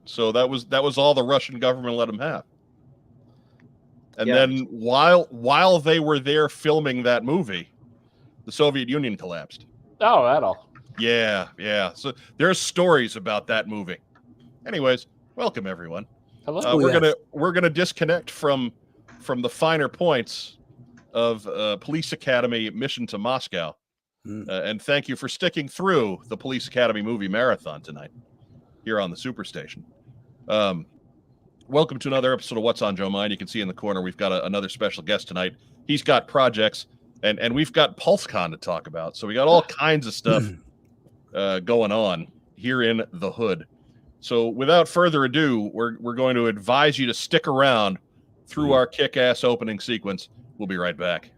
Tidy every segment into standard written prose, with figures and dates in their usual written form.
So that was all the Russian government let them have. And then while they were there filming that movie, the Soviet Union collapsed. Oh, that all. Yeah. So there's stories about that movie. Anyways, welcome everyone. Hello. We're gonna disconnect from the finer points of Police Academy Mission to Moscow, and thank you for sticking through the Police Academy movie marathon tonight here on the Superstation. Welcome to another episode of What's on Joe Mind. You can see in the corner we've got another special guest tonight. He's got projects, and we've got PulseCon to talk about. So we got all kinds of stuff going on here in the hood. So without further ado, we're going to advise you to stick around through our kick-ass opening sequence. We'll be right back.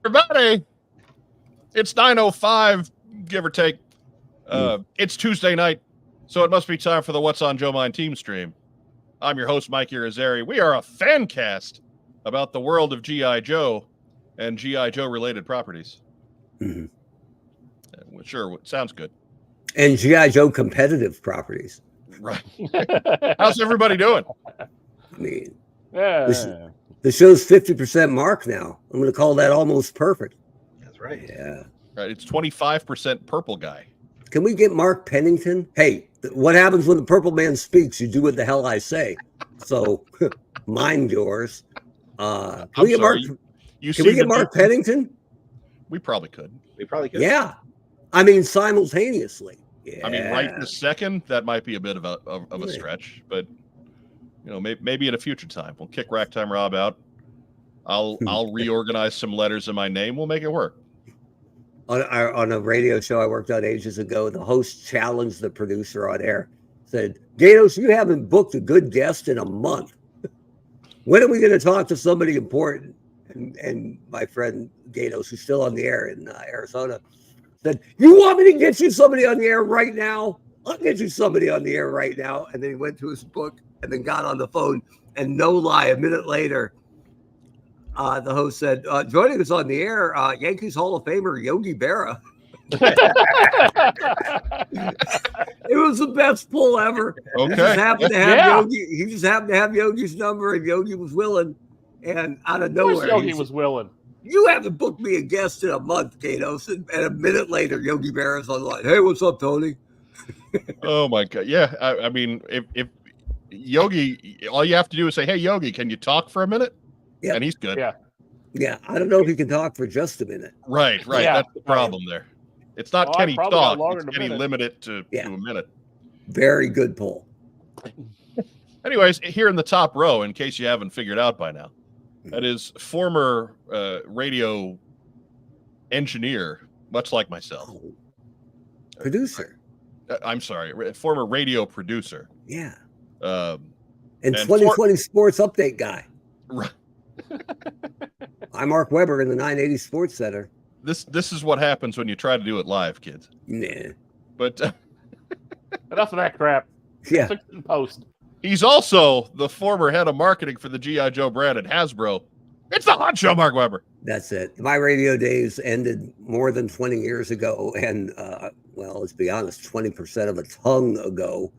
Everybody, it's 9:05, give or take. It's Tuesday night, so it must be time for the What's on Joe Mind TeamStream. I'm your host, Mike Irizarry. We are a fan cast about the world of G.I. Joe and G.I. Joe related properties. Sure, sounds good. And G.I. Joe competitive properties. Right. How's everybody doing? I mean, Yeah. the show's 50% mark now. I'm going to call that almost perfect. That's right. Yeah. Right, it's 25% purple guy. Can we get Mark Pennington? Hey, what happens when the purple man speaks? You do what the hell I say. So, mind yours. Can we get Mark Pennington? We probably could. Yeah. I mean, simultaneously. Yeah. I mean, right this second, that might be a bit of a stretch, but you know, maybe at a future time. We'll kick Racktime Rob out. I'll reorganize some letters in my name. We'll make it work. On a radio show I worked on ages ago, the host challenged the producer on air. Said, Gatos, you haven't booked a good guest in a month. When are we going to talk to somebody important? And my friend Gatos, who's still on the air in Arizona, said, you want me to get you somebody on the air right now? I'll get you somebody on the air right now. And then he went to his book and then got on the phone. And no lie, a minute later, the host said, joining us on the air, Yankees Hall of Famer Yogi Berra. It was the best pull ever. Okay. He just happened to have Yogi. He just happened to have Yogi's number, and Yogi was willing. And out of nowhere, Yogi was willing. You haven't booked me a guest in a month, Gatos. And a minute later, Yogi Berra's on the line. Hey, what's up, Tony? Oh my God. Yeah. I mean, if Yogi, all you have to do is say, hey, Yogi, can you talk for a minute? Yeah. And he's good. Yeah. I don't know if he can talk for just a minute. Right. Yeah. That's the problem there. It's not Kenny talk. It's Kenny limited to a minute. Very good pull. Anyways, here in the top row, in case you haven't figured out by now, that is former radio engineer, much like myself. Producer. I'm sorry, former radio producer. Yeah. And 2020 sports update guy. Right. I'm Mark Weber in the 980 Sports Center. This is what happens when you try to do it live, kids. Nah. But Enough of that crap. Yeah. Post. He's also the former head of marketing for the G.I. Joe brand at Hasbro. It's the Hot Show, Mark Weber. That's it. My radio days ended more than 20 years ago, and well, let's be honest, 20% of a tongue ago.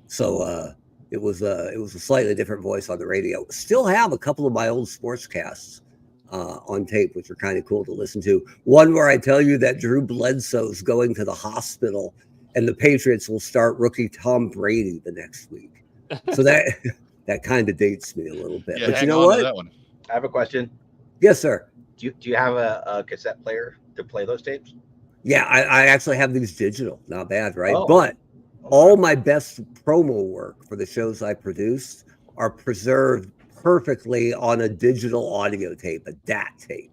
So it was a slightly different voice on the radio. Still have a couple of my old sportscasts on tape, which are kind of cool to listen to. One where I tell you that Drew Bledsoe's going to the hospital, and the Patriots will start rookie Tom Brady the next week. So that kind of dates me a little bit. Yeah, but you know what? That one. I have a question. Yes, sir. Do you have a cassette player to play those tapes? Yeah, I actually have these digital. Not bad, right? Oh. But all my best promo work for the shows I produced are preserved perfectly on a digital audio tape, a DAT tape,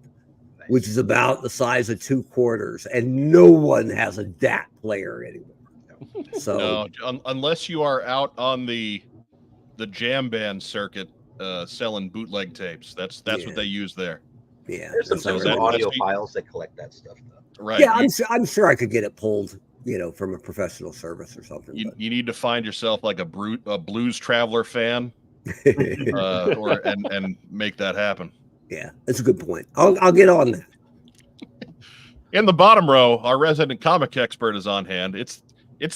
which is about the size of 2 quarters. And no one has a DAT player anymore. No. So No, unless you are out on the jam band circuit selling bootleg tapes. That's Yeah. what they use there. yeah, There's some, that's all there's some right. audio files that collect that stuff, though. Right. Yeah, I'm sure I could get it pulled, from a professional service or something. You need to find yourself like a Blues Traveler fan, and make that happen. Yeah, that's a good point. I'll get on that. In the bottom row, our resident comic expert is on hand. It's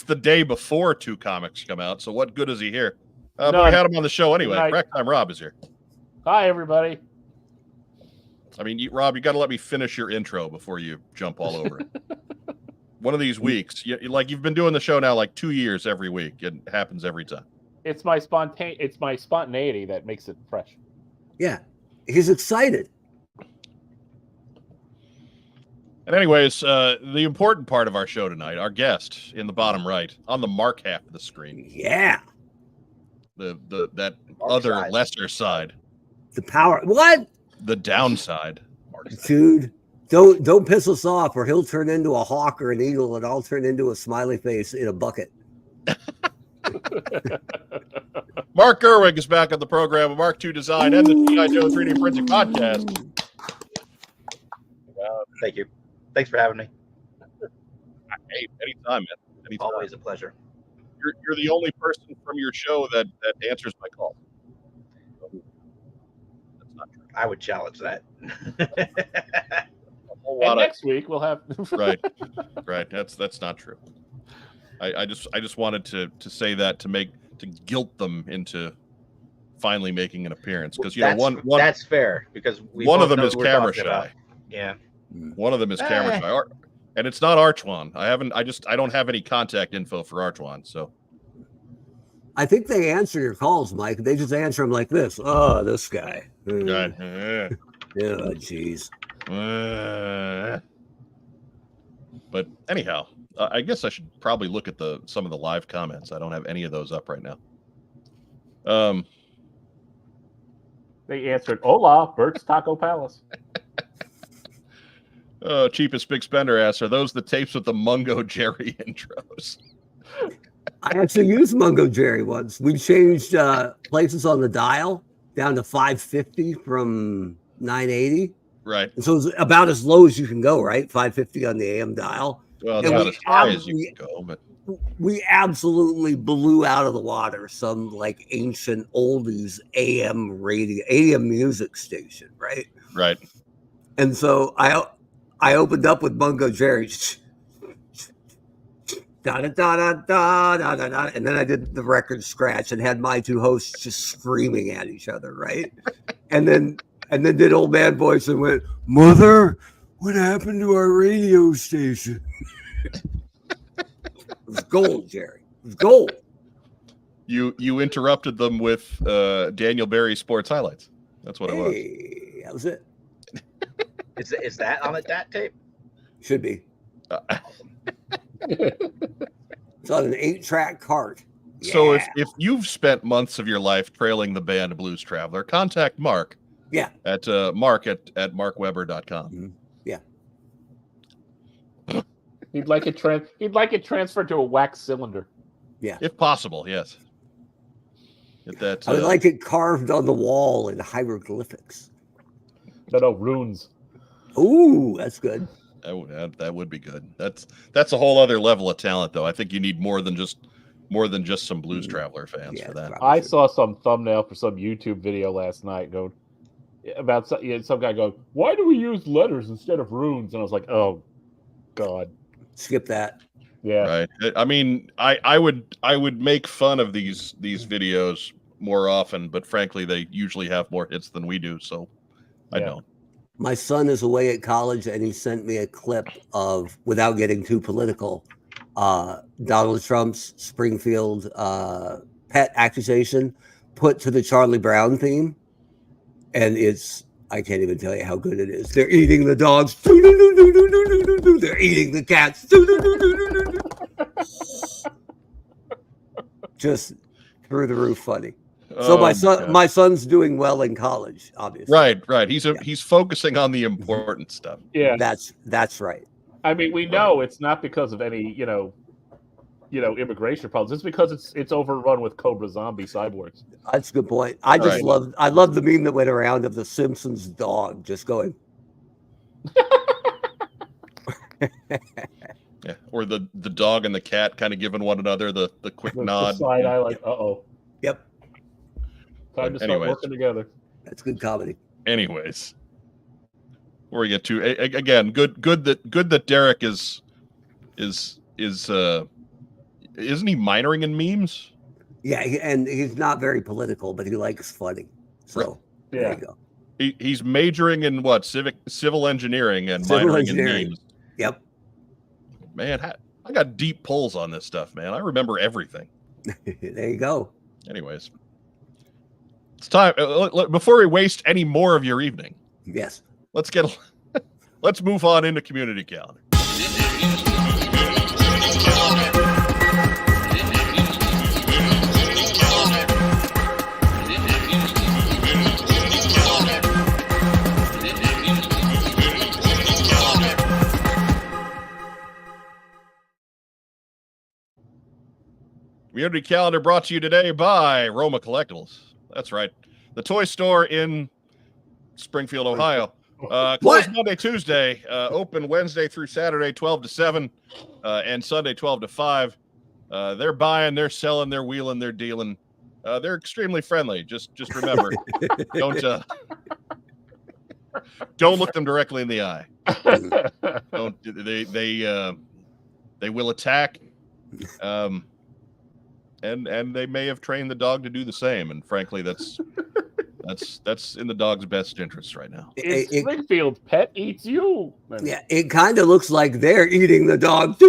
the day before 2 comics come out, so what good is he here? But we had him on the show anyway. Crack Time Rob is here. Hi, everybody. I mean, Rob, you got to let me finish your intro before you jump all over it. One of these weeks, you've been doing the show now like 2 years every week. It happens every time. It's my spontaneity that makes it fresh. Yeah, he's excited. And anyways, the important part of our show tonight, our guest in the bottom right, on the Mark half of the screen. Yeah, that Mark other side. lesser side, the power. What, the downside. dude? Don't piss us off, or he'll turn into a hawk or an eagle, and I'll turn into a smiley face in a bucket. Mark Gerwig is back on the program of Mark II Design and the G.I. Joe 3D Printing Podcast. Thank you. Thanks for having me. Hey, anytime, man. Anytime. Always a pleasure. You're the only person from your show that answers my call. That's not true. I would challenge that. A whole And lot next week we'll have right. That's not true. I just wanted to say that to guilt them into finally making an appearance, because that's fair, because one of them is camera shy. Yeah. One of them is camera shy, and it's not Archwan. I don't have any contact info for Archwan, so. I think they answer your calls, Mike. They just answer them like this. Oh, this guy. Right. Yeah, jeez. But anyhow, I guess I should probably look at some of the live comments. I don't have any of those up right now. They answered, "Hola, Bert's Taco Palace." Cheapest Big Spender asks, are those the tapes with the Mungo Jerry intros? I actually used Mungo Jerry once. We changed places on the dial down to 550 from 980. Right. And so it's about as low as you can go, right? 550 on the AM dial. Well, And not we as high as you can go, but we absolutely blew out of the water some like ancient oldies AM radio, AM music station, right? right. And so I opened up with Mungo Jerry. Da, da, da, da, da, da, da, da, and then I did the record scratch and had my 2 hosts just screaming at each other, right? and then did old man voice and went, "Mother, what happened to our radio station?" It was gold, Jerry. It was gold. You interrupted them with Daniel Berry Sports Highlights. That's what it was. Hey, that was it. Is that on that tape? Should be. It's on an 8-track cart. So Yeah. if you've spent months of your life trailing the band Blues Traveler, contact Mark. Yeah. At Mark at markweber.com. Mhm. Yeah. He'd like it transferred to a wax cylinder. Yeah. If possible, yes. Get that. I would like it carved on the wall in hieroglyphics. No, runes. Ooh, that's good. That would be good. That's a whole other level of talent, though. I think you need more than just some Blues Traveler fans Yeah, for that. probably. I saw some thumbnail for some YouTube video last night going about some guy going, "Why do we use letters instead of runes?" And I was like, "Oh, God, Skip that. yeah." Right. I mean, I would make fun of these videos more often, but frankly, they usually have more hits than we do, so I Yeah. don't. My son is away at college, and he sent me a clip of, without getting too political, Donald Trump's Springfield pet accusation put to the Charlie Brown theme. And I can't even tell you how good it is. They're eating the dogs. They're eating the cats. Just through the roof funny. So my son's doing well in college, obviously. Right. He's focusing on the important stuff. Yeah. That's right. I mean, we know it's not because of any, immigration problems. It's because it's overrun with Cobra zombie cyborgs. That's a good point. I love the meme that went around of the Simpsons dog just going. Yeah, or the dog and the cat kind of giving one another the quick nod. The side eye, like, Yep. Time to start working together. That's good comedy. Anyways, before we get to again, good that Derek is isn't he minoring in memes? Yeah, and he's not very political, but he likes funny. So there you go. He's majoring in what? Civil engineering and minoring in memes. Yep. Man, I got deep pulls on this stuff, man. I remember everything. There you go. Anyways, it's time. Before we waste any more of your evening, yes, let's move on into community calendar. Community calendar brought to you today by Roma Collectibles. That's right. The toy store in Springfield, Ohio. Closed Monday, Tuesday, open Wednesday through Saturday, 12 to 7, and Sunday, 12 to 5. They're buying, they're selling, they're wheeling, they're dealing. They're extremely friendly. Just remember, don't look them directly in the eye. They will attack. And they may have trained the dog to do the same. And frankly, that's in the dog's best interest right now. Springfield pet eats you. Yeah, it kind of looks like they're eating the dog.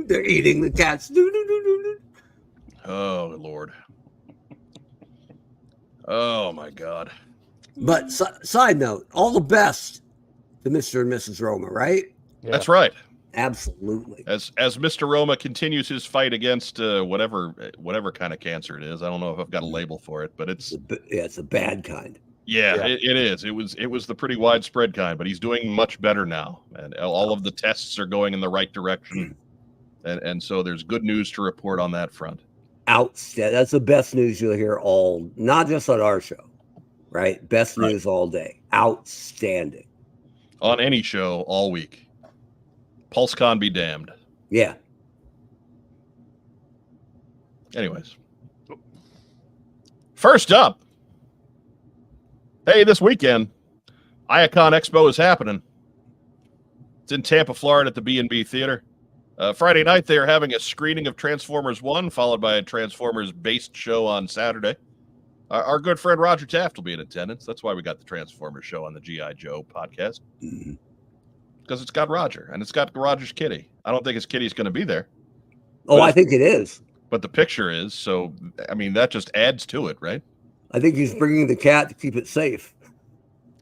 They're eating the cats. Oh Lord. Oh my God. But side note, all the best to Mr. and Mrs. Roma, right? Yeah. That's right. Absolutely. As Mr. Roma continues his fight against whatever kind of cancer it is. I don't know if I've got a label for it, but it's a bad kind. Yeah, it is. It was the pretty widespread kind, but he's doing much better now, and all of the tests are going in the right direction, and so there's good news to report on that front. Outstanding. That's the best news you'll hear not just on our show, right? Best news all day. Outstanding. On any show all week. PulseCon be damned. Yeah. Anyways. First up. Hey, this weekend, Iacon Expo is happening. It's in Tampa, Florida at the B&B Theater. Friday night, they are having a screening of Transformers 1, followed by a Transformers-based show on Saturday. Our good friend Roger Taft will be in attendance. That's why we got the Transformers show on the G.I. Joe podcast. Mm-hmm. Because it's got Roger, and it's got Roger's kitty. I don't think his kitty's going to be there. Oh, I think it is. But the picture is, so, I mean, that just adds to it, right? I think he's bringing the cat to keep it safe.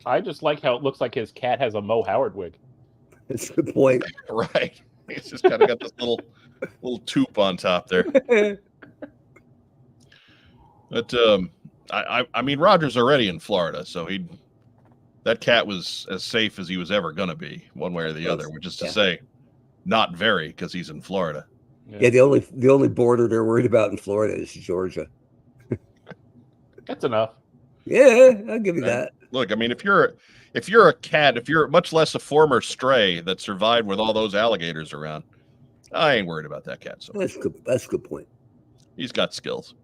I just like how it looks like his cat has a Mo Howard wig. That's a good point. Right. He's just kind of got this little toop on top there. But, I mean, Roger's already in Florida, so that cat was as safe as he was ever going to be, one way or the other, which is to say, not very, because he's in Florida. Yeah, the only border they're worried about in Florida is Georgia. That's enough. Yeah, I'll give you that. Look, I mean, if you're a cat, if you're much less a former stray that survived with all those alligators around, I ain't worried about that cat. So that's good. That's a good point. He's got skills.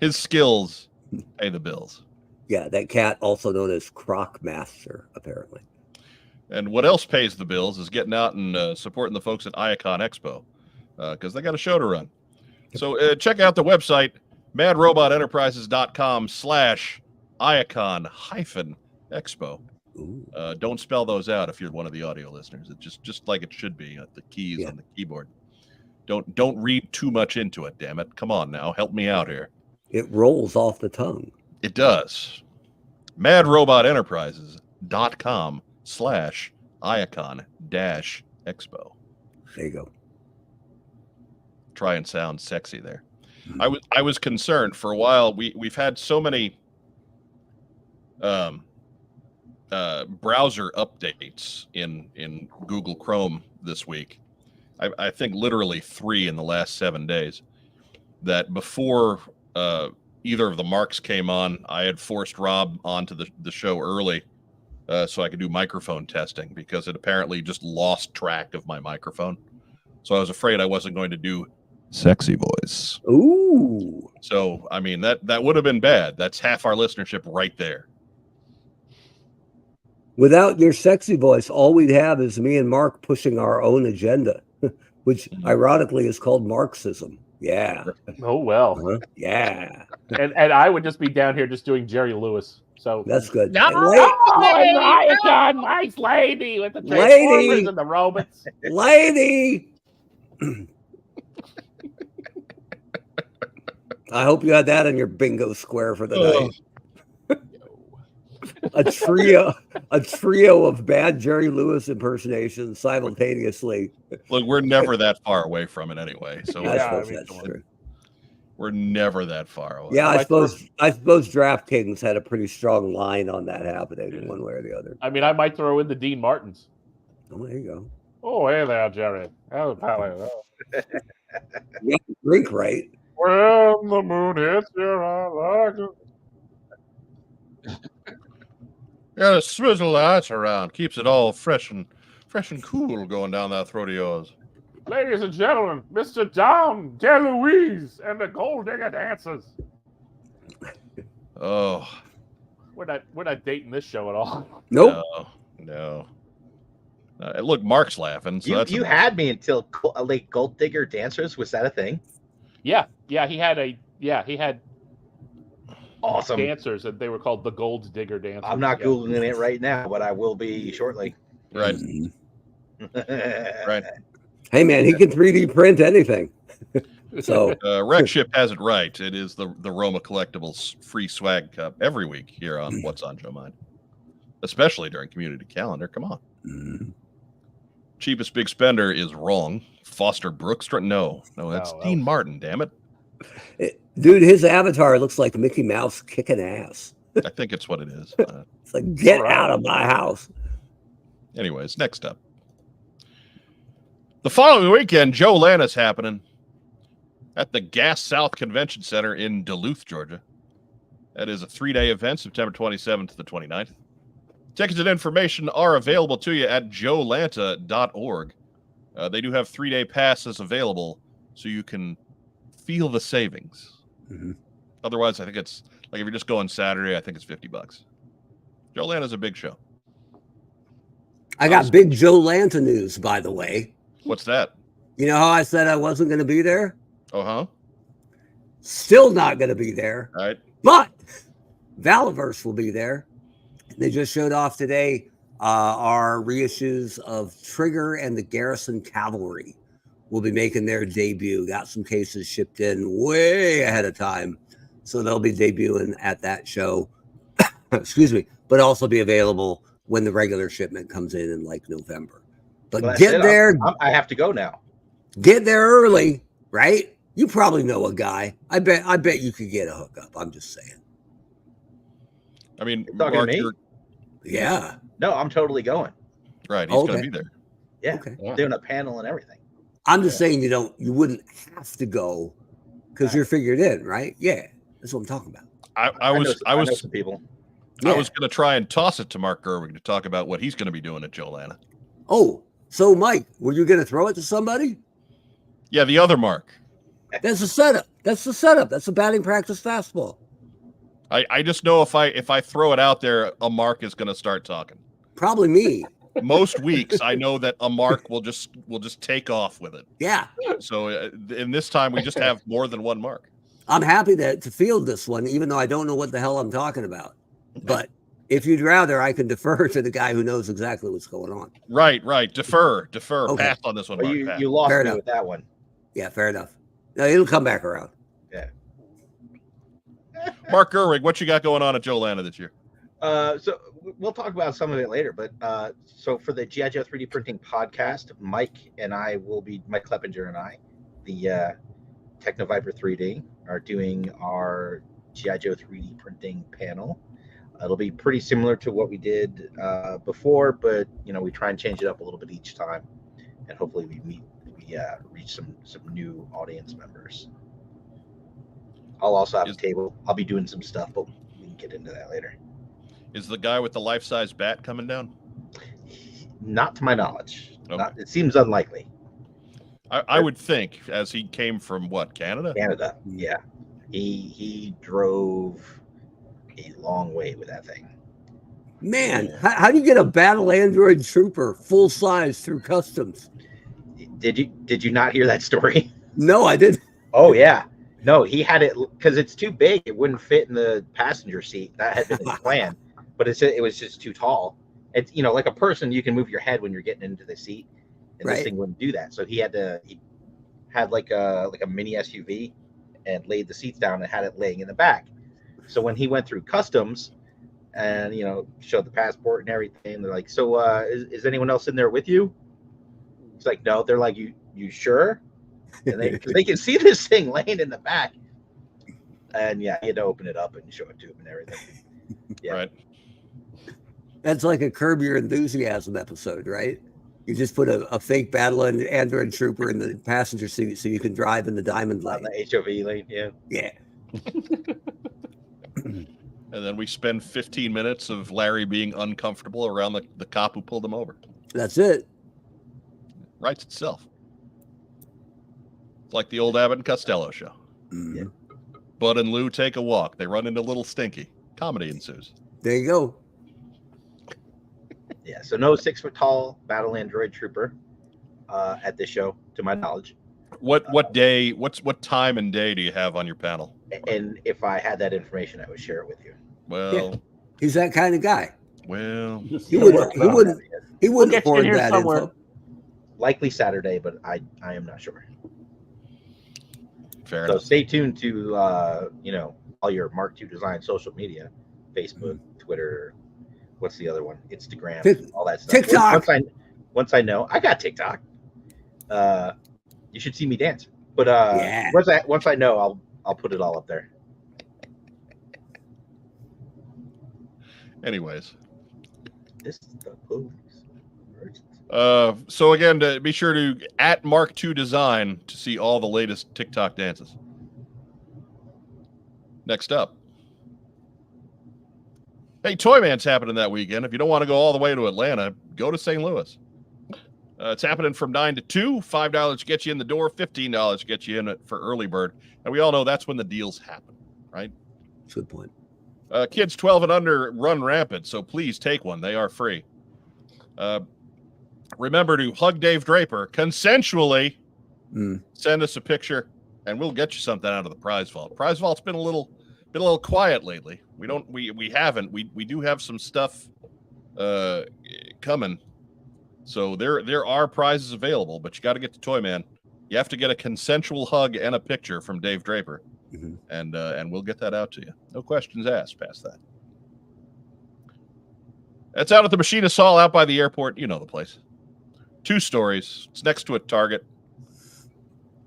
His skills pay the bills. Yeah, that cat, also known as Croc Master, apparently. And what else pays the bills is getting out and supporting the folks at Iacon Expo, because they got a show to run. So check out the website, madrobot.enterprises.com/Iacon-Expo. Don't spell those out if you're one of the audio listeners. It's just like it should be at the keys on the keyboard. Don't read too much into it, damn it. Come on now, help me out here. It rolls off the tongue. It does. madrobot.enterprises.com/Iacon-Expo. There you go. Try and sound sexy there. I was concerned for a while. We've had so many browser updates in Google Chrome this week I think literally 3 in the last 7 days, that before either of the marks came on, I had forced Rob onto the show early so I could do microphone testing, because it apparently just lost track of my microphone. So I was afraid I wasn't going to do sexy voice. Ooh. So, I mean, that would have been bad. That's half our listenership right there. Without your sexy voice, all we'd have is me and Mark pushing our own agenda, which ironically is called Marxism. Yeah. Oh, well. Yeah. And I would just be down here just doing Jerry Lewis. So That's good. No, Hey, and Ryan Mike's lady with the Lady. Transformers and the robots. lady. I hope you had that on your bingo square for the night. A trio of bad Jerry Lewis impersonations simultaneously. Look, we're never that far away from it anyway. So That's true. We're never that far away. Yeah, I suppose DraftKings had a pretty strong line on that happening one way or the other. I mean, I might throw in the Dean Martins. Oh, there you go. Oh, hey there, Jerry. Oh, pal. You have to drink right. When the moon hits your eye like Got a swizzle lights around, keeps it all fresh and cool going down that throat of yours. Ladies and gentlemen, Mr. Dom DeLuise and the Gold Digger Dancers. Oh, We're not dating this show at all. Nope. No. Look, Mark's laughing. So You had me until like Gold Digger Dancers. Was that a thing? Yeah. He had Awesome. dancers, and they were called the Gold Digger Dancers. I'm not Googling it right now, but I will be shortly. Right. Right. Hey, man, he can 3D print anything. So Rec Ship has it right. It is the Roma Collectibles free swag cup every week here on What's on Joe Mind, especially during community calendar. Come on. Cheapest big spender is wrong. Foster Brooks. No, that's Dean Martin. Damn it. Dude, his avatar looks like Mickey Mouse kicking ass. I think it's what it is. It's like, get out of my house. Anyways, next up. The following weekend, Joe Lana's happening at the Gas South Convention Center in Duluth, Georgia. That is a 3-day event, September 27th to the 29th. Tickets and information are available to you at joelanta.org. They do have 3-day passes available, so you can feel the savings. Otherwise, I think it's like if you're just going Saturday, I think it's $50. Joe Lanta's a big show. I got big Joe Lanta news, by the way. What's that? You know how I said I wasn't going to be there? Oh, Still not going to be there. All right. But Valiverse will be there. They just showed off today our reissues of Trigger and the Garrison Cavalry will be making their debut. Got some cases shipped in way ahead of time. So they'll be debuting at that show. Excuse me. But also be available when the regular shipment comes in like November. But Well, get there. I have to go now. Get there early, right? You probably know a guy. I bet you could get a hookup. I'm just saying. I mean, Talking to me? Yeah. No, I'm totally going. Right. He's going to be there. Yeah. Okay. Doing a panel and everything. I'm just saying you wouldn't have to go because you're figured in, right? Yeah. That's what I'm talking about. I know some people. Yeah. I was going to try and toss it to Mark Gerwig to talk about what he's going to be doing at Joe Lana. Oh, so Mike, were you going to throw it to somebody? Yeah, the other Mark. That's the setup. That's a batting practice fastball. I just know if I throw it out there, a Mark is going to start talking. Probably me. Most weeks, I know that a Mark will just take off with it. Yeah. So in this time, we just have more than one Mark. I'm happy to field this one, even though I don't know what the hell I'm talking about. But if you'd rather, I can defer to the guy who knows exactly what's going on. Right. Defer. Okay. Pass on this one, Well, Mark. you lost Fair me enough. with that one. Yeah, fair enough. No, it'll come back around. Yeah. Mark Gerwig, what you got going on at Joe Lana this year? So we'll talk about some of it later, but so for the G.I. Joe 3D printing podcast, Mike Kleppinger and I, the Technoviper 3D, are doing our G.I. Joe 3D printing panel. It'll be pretty similar to what we did before, but we try and change it up a little bit each time, and hopefully we maybe reach some new audience members. I'll also have a table. I'll be doing some stuff, but we can get into that later. Is the guy with the life-size bat coming down? Not to my knowledge. Okay. It seems unlikely. I would think, as he came from what, Canada? Canada, yeah. He drove a long way with that thing. Man, how do you get a battle android trooper full size through customs? Did you not hear that story? No, I didn't. Oh yeah. No, he had it because it's too big. It wouldn't fit in the passenger seat. That had been his plan, but it was just too tall. It's like a person, you can move your head when you're getting into the seat, and this thing wouldn't do that. So he had like a mini SUV and laid the seats down and had it laying in the back. So when he went through customs and showed the passport and everything, they're like, "So is anyone else in there with you?" He's like, "No." They're like, "You sure?" And they can see this thing laying in the back, and yeah, he had to open it up and show it to him and everything. Yeah. Right. That's like a Curb Your Enthusiasm episode, right? You just put a fake battle android trooper in the passenger seat so you can drive in the diamond lane. On the HOV lane, yeah. Yeah. And then we spend 15 minutes of Larry being uncomfortable around the cop who pulled him over. That's it. Writes itself. It's like the old Abbott and Costello show. Mm-hmm. Yeah. Bud and Lou take a walk. They run into Little Stinky. Comedy ensues. There you go. Yeah, so no 6 foot tall battle android trooper at this show, to my knowledge. What day? What time and day do you have on your panel? And if I had that information, I would share it with you. Well, He's that kind of guy. well, He wouldn't get you in afford here that somewhere. info. Likely Saturday, but I am not sure. fair So enough. stay tuned to all your Mark II Design social media, Facebook, Twitter, what's the other one? Instagram, all that stuff. TikTok. Once I know, I got TikTok. You should see me dance. But Yeah. once I know, I'll put it all up there. Anyways, This is the police. so again, be sure to @ Mark II Design to see all the latest TikTok dances. Next up. Hey, Toyman's happening that weekend. If you don't want to go all the way to Atlanta, go to St. Louis. It's happening from 9 to 2. $5 gets you in the door. $15 gets you in for early bird. And we all know that's when the deals happen, right? Good point. Kids 12 and under run rampant, so please take one. They are free. Remember to hug Dave Draper consensually. Send us a picture, and we'll get you something out of the prize vault. Prize vault's been a little quiet lately. We do have some stuff coming. So there are prizes available, but you got to get to Toyman. You have to get a consensual hug and a picture from Dave Draper, and we'll get that out to you. No questions asked past that. It's out at the Machinist Hall out by the airport. You know the place. 2 stories. It's next to a Target.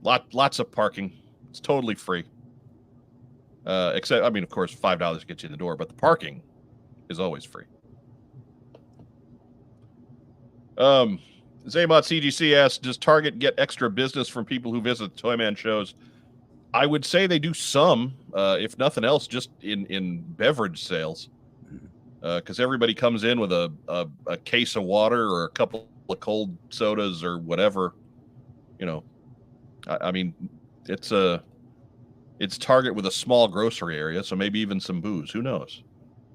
Lots of parking. It's totally free. Except, of course, $5 gets you in the door, but the parking is always free. Zaymot CGC asks, does Target get extra business from people who visit the Toyman shows? I would say they do some, if nothing else, just in beverage sales. Because everybody comes in with a case of water or a couple of cold sodas or whatever. It's Target with a small grocery area, so maybe even some booze. Who knows?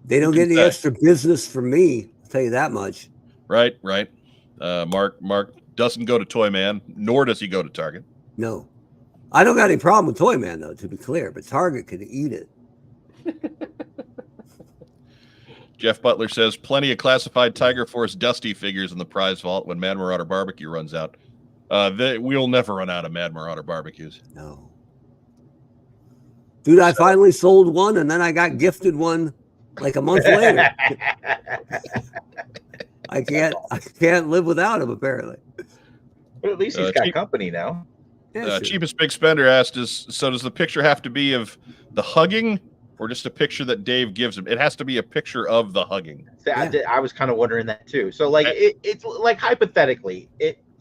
They don't get any extra business from me. I'll tell you that much. Right. Mark doesn't go to Toyman, nor does he go to Target. No. I don't got any problem with Toyman, though, to be clear, but Target could eat it. Jeff Butler says, plenty of classified Tiger Force Dusty figures in the prize vault when Mad Marauder Barbecue runs out. We'll never run out of Mad Marauder barbecues. No. Dude, I finally sold one, and then I got gifted one like a month later. I can't live without him, apparently. But at least he's got company now. Yeah, sure. Cheapest Big Spender asked, does the picture have to be of the hugging or just a picture that Dave gives him? It has to be a picture of the hugging. I was kind of wondering that too. So it's like hypothetically,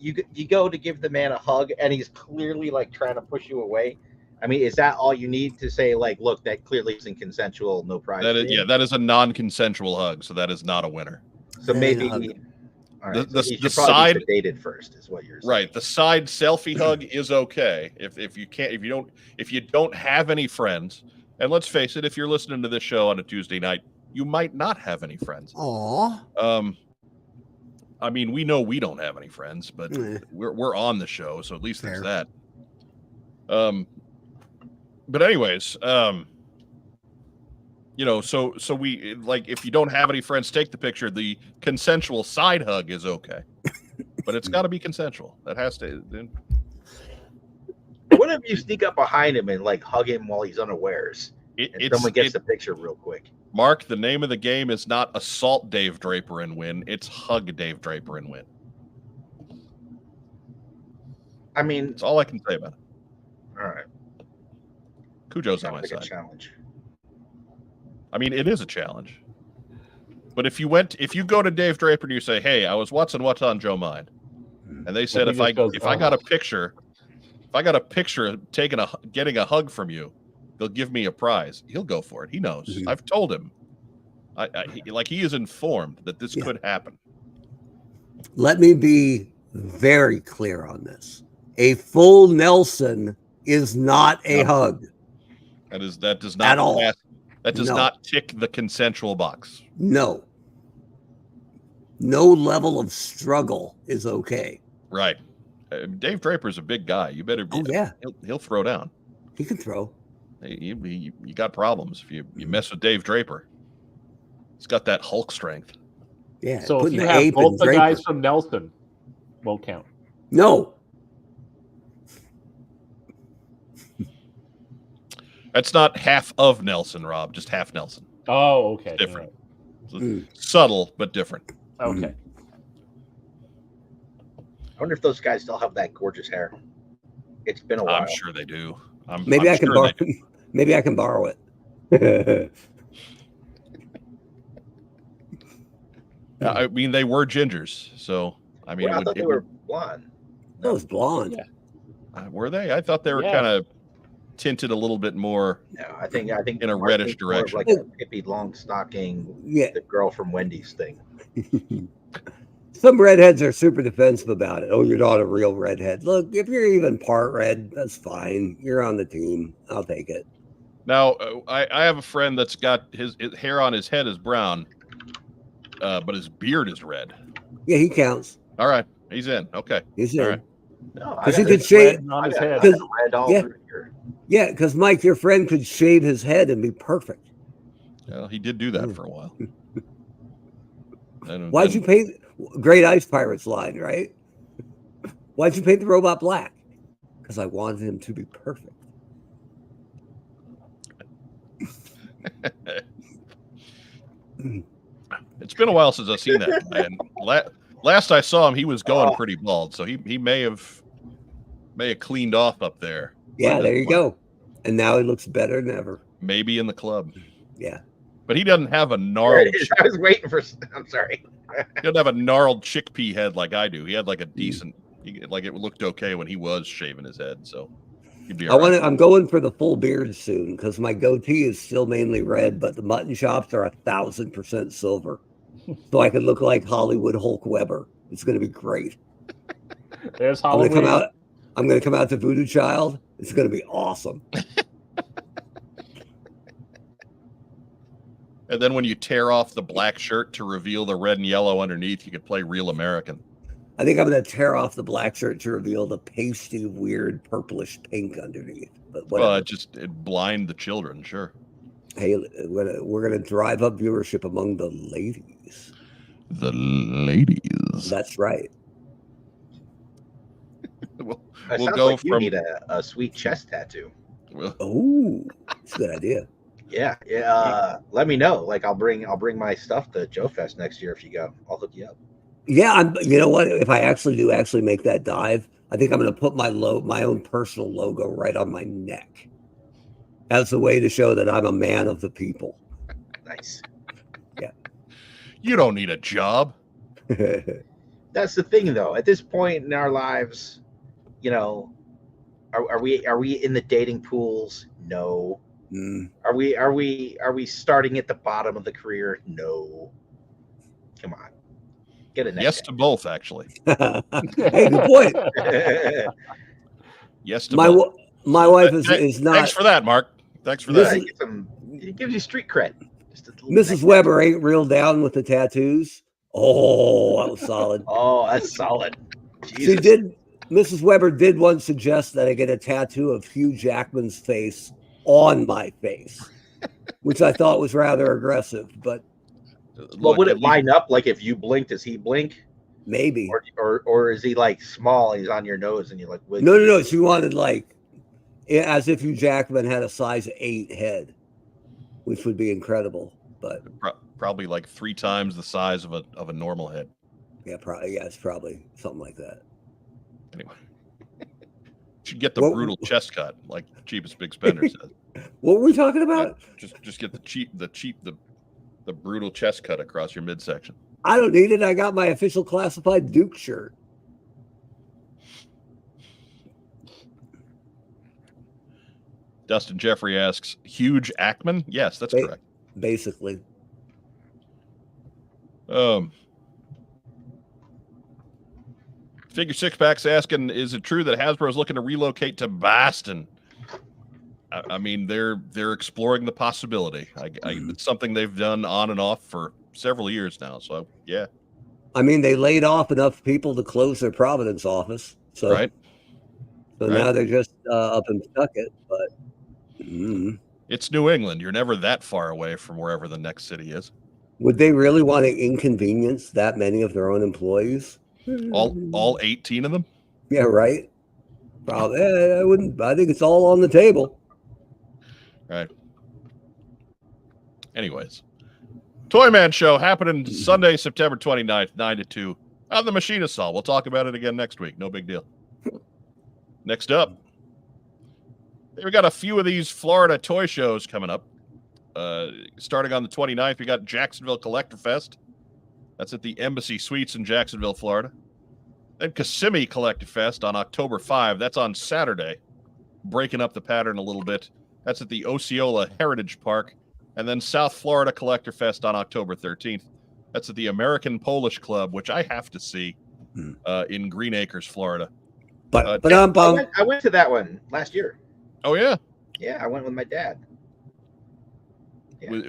you go to give the man a hug, and he's clearly like trying to push you away. I mean, is that all you need to say? Like, look, that clearly isn't consensual. No prize. That is, that is a non-consensual hug, so that is not a winner. So maybe. All right, the he should side probably be sedated first, is what you're saying. Right. The side selfie hug is okay if you don't have any friends. And let's face it, if you're listening to this show on a Tuesday night, you might not have any friends. Aw. I mean, we know we don't have any friends, but we're on the show, so at least there's that. But anyways, you know, so we like, if you don't have any friends, take the picture. The consensual side hug is okay, but it's got to be consensual. That has to. What if you sneak up behind him and like hug him while he's unawares, and someone gets the picture real quick? Mark, the name of the game is not assault Dave Draper and win. It's hug Dave Draper and win. I mean, that's all I can say about it. All right. Cujo's on my side. A challenge. I mean, it is a challenge. But if you go to Dave Draper and you say, "Hey, I was watching What's on Joe Mind," and they said, if I got a picture getting a hug from you, they'll give me a prize. He'll go for it. He knows. Mm-hmm. I've told him. He is informed that this could happen. Let me be very clear on this. A full Nelson is not a hug. That does not at all. That does not tick the consensual box. No. No level of struggle is okay. Right. Dave Draper's a big guy. You better. Oh yeah. He'll throw down. He can throw. You got problems if you mess with Dave Draper. He's got that Hulk strength. Yeah. So if you have both the guys from Nelson, won't count. No. That's not half of Nelson, Rob. Just half Nelson. Oh, okay. It's different. Right. Subtle, but different. Okay. I wonder if those guys still have that gorgeous hair. It's been a while. I'm sure they do. Maybe I can borrow it. I mean, they were gingers, so I mean, I thought they were blonde. That was blonde. Yeah. Were they? I thought they were kind of tinted a little bit more. No, I think in a reddish direction, like a hippie long stocking. Yeah, the girl from Wendy's thing. Some redheads are super defensive about it. Oh, you're not a real redhead. Look, if you're even part red, that's fine. You're on the team. I'll take it. Now, I have a friend that's got his hair on his head is brown, but his beard is red. Yeah, he counts. All right, he's in. Okay, he's in. All right. No, because he could shave on his head. Yeah, because Mike, your friend could shave his head and be perfect. Well, he did do that for a while. Why'd you paint Great Ice Pirates line, right? Why'd you paint the robot black? Because I wanted him to be perfect. It's been a while since I've seen that guy. And last I saw him, he was going pretty bald, so he may have cleaned off up there. Yeah, there you go. And now he looks better than ever. Maybe in the club. Yeah. But he doesn't have a gnarled. I was waiting for. I'm sorry. He doesn't have a gnarled chickpea head like I do. He had like a decent, like it looked okay when he was shaving his head. So he'd be. I'm going for the full beard soon because my goatee is still mainly red, but the mutton chops are 1,000% silver, so I could look like Hollywood Hulk Weber. It's going to be great. There's Halloween. I'm going to come out to Voodoo Child. It's going to be awesome. And then when you tear off the black shirt to reveal the red and yellow underneath, you could play Real American. I think I'm going to tear off the black shirt to reveal the pasty, weird, purplish pink underneath. But well, it blind the children, sure. Hey, we're going to drive up viewership among the ladies. The ladies. That's right. we'll go like from. You need a sweet chest tattoo. Oh, that's a good idea. Yeah. Let me know. Like, I'll bring my stuff to Joe Fest next year if you go. I'll hook you up. Yeah, you know what? If I actually make that dive, I think I'm going to put my own personal logo right on my neck as a way to show that I'm a man of the people. Nice. Yeah. You don't need a job. that's the thing, though. At this point in our lives, you know, are we in the dating pools? No. Mm. Are we starting at the bottom of the career? No. Come on, get a next. Yes to both, actually. Hey, good point. Yes to My both. my So, wife is not. Thanks for that, Mark. Thanks for This that. is- It gives you street cred. Just a little Mrs. neck Weber ain't real down with the tattoos. Oh, that was solid. Oh, that's solid. She Jesus. did. Mrs. Weber did once suggest that I get a tattoo of Hugh Jackman's face on my face, which I thought was rather aggressive, but Well, Look, would at it line up like if you blink, does he blink? maybe. Or is he like small and he's on your nose and you're like, wait, No. She wanted like as if Hugh Jackman had a size 8 head, which would be incredible. But probably like 3 times the size of a normal head. yeah, probably it's probably something like that. Anyway, should get the What- brutal chest cut, like Cheapest Big Spender says. What were we talking about? Just get the brutal chest cut across your midsection. I don't need it. I got my official classified Duke shirt. Dustin Jeffrey asks, huge Ackman? Yes, that's correct. Basically. Figure Six Pack's asking, is it true that Hasbro is looking to relocate to Boston? I mean, they're exploring the possibility. It's something they've done on and off for several years now. So yeah. I mean, they laid off enough people to close their Providence office. So, Right. So Right. now they're just up in Pawtucket. But It's New England. You're never that far away from wherever the next city is. would they really want to inconvenience that many of their own employees? All 18 of them? Yeah, right. Probably. I wouldn't. I think it's all on the table. Right. Anyways, Toy Man Show happening Sunday, September 29th, 9 to 2 on the Machinist Hall. We'll talk about it again next week. No big deal. Next up, we got a few of these Florida toy shows coming up. Starting on the 29th, we got Jacksonville Collector Fest. That's at the Embassy Suites in Jacksonville, Florida. Then Kissimmee Collector Fest on October 5. That's on Saturday. Breaking up the pattern a little bit. That's at the Osceola Heritage Park. And then South Florida Collector Fest on October 13th. That's at the American Polish Club, which I have to see in Green Acres, Florida. But I went to that one last year. Oh, yeah? Yeah, I went with my dad. Yeah.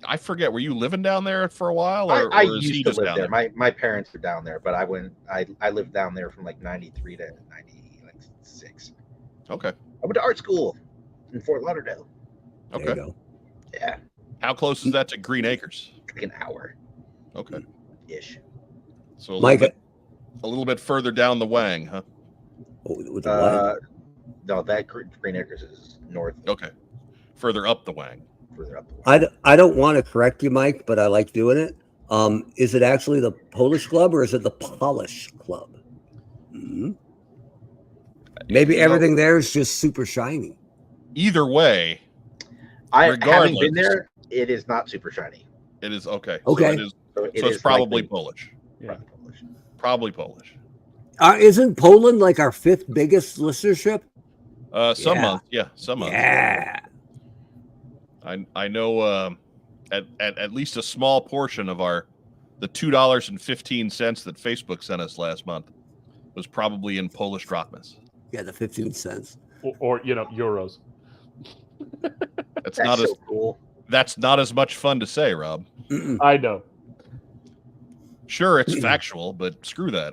I forget, were you living down there for a while? Or I is he used to just live down there. there? My parents are down there, but I lived down there from like 93 to 96. Okay. I went to art school in Fort Lauderdale. there Okay. you go. Yeah, How close is that to Green Acres? like an hour Okay. ish. So a Mike, little bit further down the Wang, huh? with the what? No, that Green Acres is north, Okay. Further up the Wang. further up the way. I don't want to correct you, Mike, but I like doing it. Is it actually the Polish Club or is it the Polish Club? Maybe everything there is just super shiny. Either way, Having regardless- been there, it is not super shiny. it is okay. Okay. So So it's probably likely- Polish. Yeah. Polish. Probably Polish. Isn't Poland like our 5th biggest listenership? Some Yeah. months, yeah, some months. Yeah. I know at least a small portion of the $2.15 that Facebook sent us last month was probably in Polish drachmas. Yeah, the 15 cents. Or euros. That's That's not so cool. that's not as much fun to say, Rob. I know. Sure, it's factual, but screw that.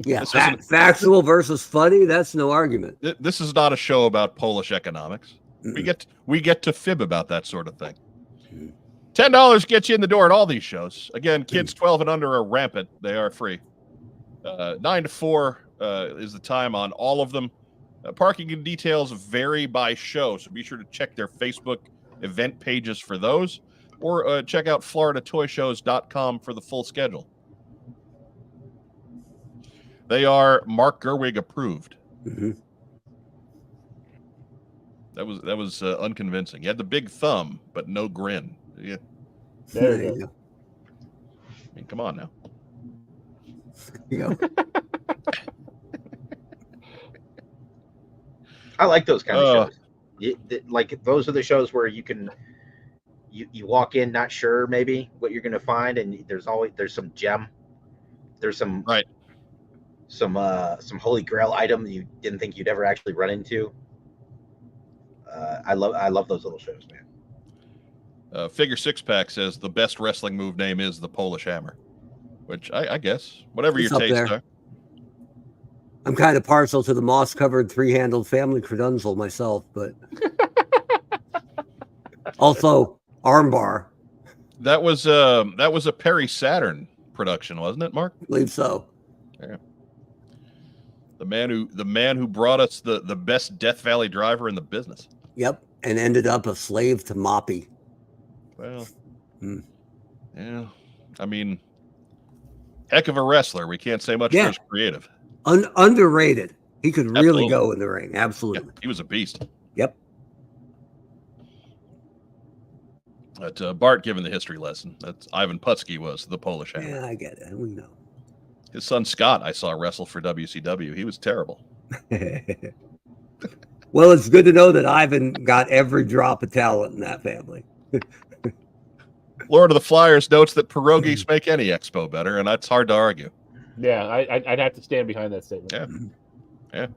Yeah, This isn't- factual versus funny, that's no argument. This is not a show about Polish economics. We get to fib about that sort of thing. $10 gets you in the door at all these shows. Again, kids 12 and under are rampant. They are free. 9 to 4 is the time on all of them. Parking and details vary by show, so be sure to check their Facebook event pages for those, or check out floridatoyshows.com for the full schedule. They are Mark Gerwig approved. That was unconvincing. He had the big thumb, but no grin. Yeah. There you go. I mean, come on now. You know, I like those kind of shows. Like those are the shows where you can you walk in not sure maybe what you're going to find, and there's some gem, there's some Right. some holy grail item that you didn't think you'd ever actually run into. I love those little shows, man. Figure Six Pack says the best wrestling move name is the Polish Hammer, which I guess whatever It's your up taste there. are. I'm kind of partial to the moss-covered three-handled family credunzel myself, but also armbar. That was a Perry Saturn production, wasn't it, Mark? I believe so. Yeah. The man who brought us the best Death Valley driver in the business. Yep, and ended up a slave to Moppy. Well, yeah. I mean, heck of a wrestler. We can't say much for his creative. Underrated. He could really Absolutely. go in the ring. Absolutely. Yeah, he was a beast. Yep. But Bart giving the history lesson. That's Ivan Putski was the Polish Hammer. Yeah, I get it. We know. His son Scott, I saw wrestle for WCW. He was terrible. Well, it's good to know that Ivan got every drop of talent in that family. Lord of the Flyers notes that pierogies make any expo better, and that's hard to argue. Yeah, I'd have to stand behind that statement. Yeah.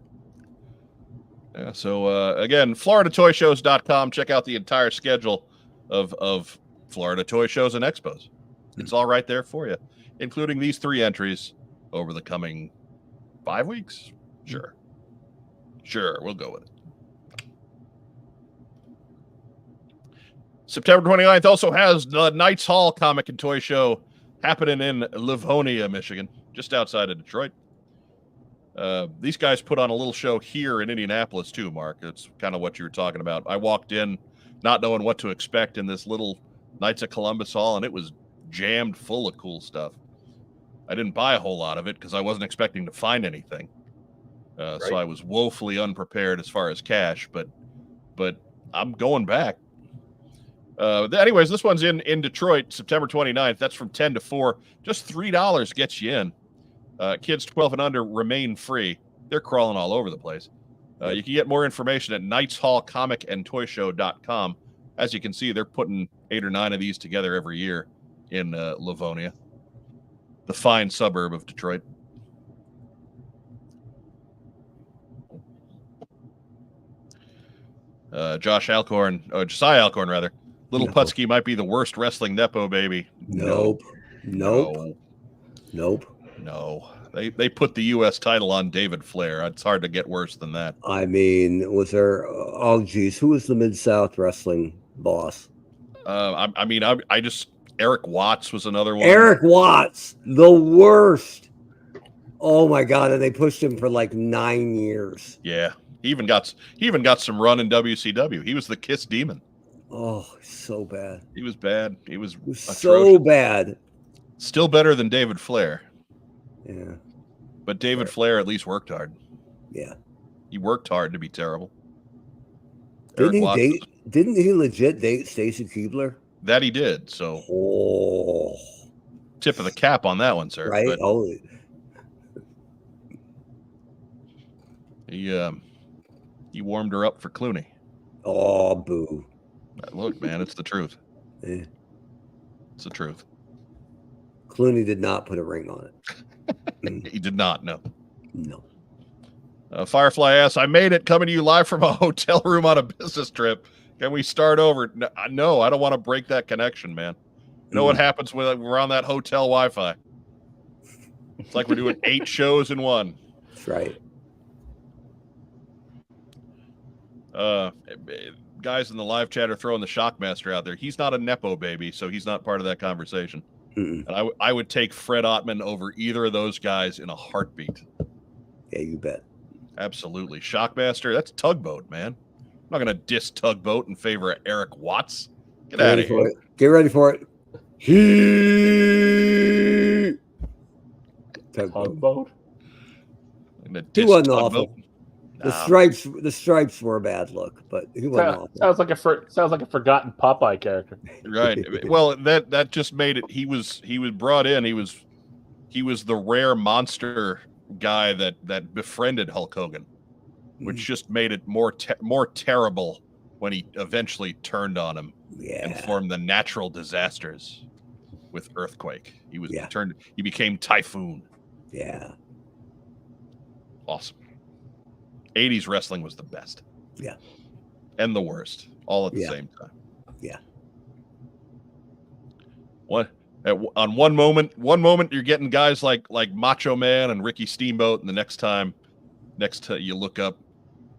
So again, FloridaToyShows.com. Check out the entire schedule of Florida Toy Shows and Expos. It's all right there for you, including these 3 entries over the coming 5 weeks. Sure, we'll go with it. September 29th also has the Knights Hall Comic and Toy Show happening in Livonia, Michigan, just outside of Detroit. These guys put on a little show here in Indianapolis too, Mark. It's kind of what you were talking about. I walked in not knowing what to expect in this little Knights of Columbus Hall, and it was jammed full of cool stuff. I didn't buy a whole lot of it because I wasn't expecting to find anything. Right. So I was woefully unprepared as far as cash, but I'm going back. Anyways, this one's in Detroit, September 29th. That's from 10 to 4. Just $3 gets you in. Kids 12 and under remain free. They're crawling all over the place. You can get more information at knightshallcomicandtoyshow.com. As you can see, they're putting 8 or 9 of these together every year in Livonia, the fine suburb of Detroit. Josiah Alcorn, rather. Little No. Putski might be the worst wrestling nepo baby. Nope. No. They put the U.S. title on David Flair. It's hard to get worse than that. I mean, was there? Oh, geez, who was the Mid-South wrestling boss? Eric Watts was another one. Eric Watts, the worst. Oh my God! And they pushed him for like 9 years. Yeah, he even got some run in WCW. He was the Kiss Demon. Oh, so bad. He was bad. He was so bad. Still better than David Flair. Yeah. But David Flair at least worked hard. Yeah. He worked hard to be terrible. Didn't he legit date Stacy Keibler? That he did. So tip of the cap on that one, sir. Right? But Oh. He warmed her up for Clooney. Oh, boo. Look, man, it's the truth. Yeah. It's the truth. Clooney did not put a ring on it. He did not, no. No. Firefly asks, I made it, coming to you live from a hotel room on a business trip. Can we start over? No, I don't want to break that connection, man. You know what happens when we're on that hotel Wi-Fi? It's like we're doing 8 shows in one. That's right. Guys in the live chat are throwing the Shockmaster out there. He's not a nepo baby, so he's not part of that conversation. And I would take Fred Ottman over either of those guys in a heartbeat. Yeah, you bet. Absolutely. Shockmaster, that's Tugboat, man. I'm not going to diss Tugboat in favor of Eric Watts. Get out of here. Get ready for it. He Tugboat. He wasn't awful. Nah. The stripes were a bad look, but he wasn't awful. Sounds like a forgotten Popeye character. Right. Well, that just made it. He was brought in. He was he was the rare monster guy that befriended Hulk Hogan, which just made it more terrible when he eventually turned on him and formed the Natural Disasters with Earthquake. He became Typhoon. Yeah. Awesome. 80s wrestling was the best. Yeah. And the worst, all at the same time. Yeah. On one moment you're getting guys like Macho Man and Ricky Steamboat, and the next time you look up,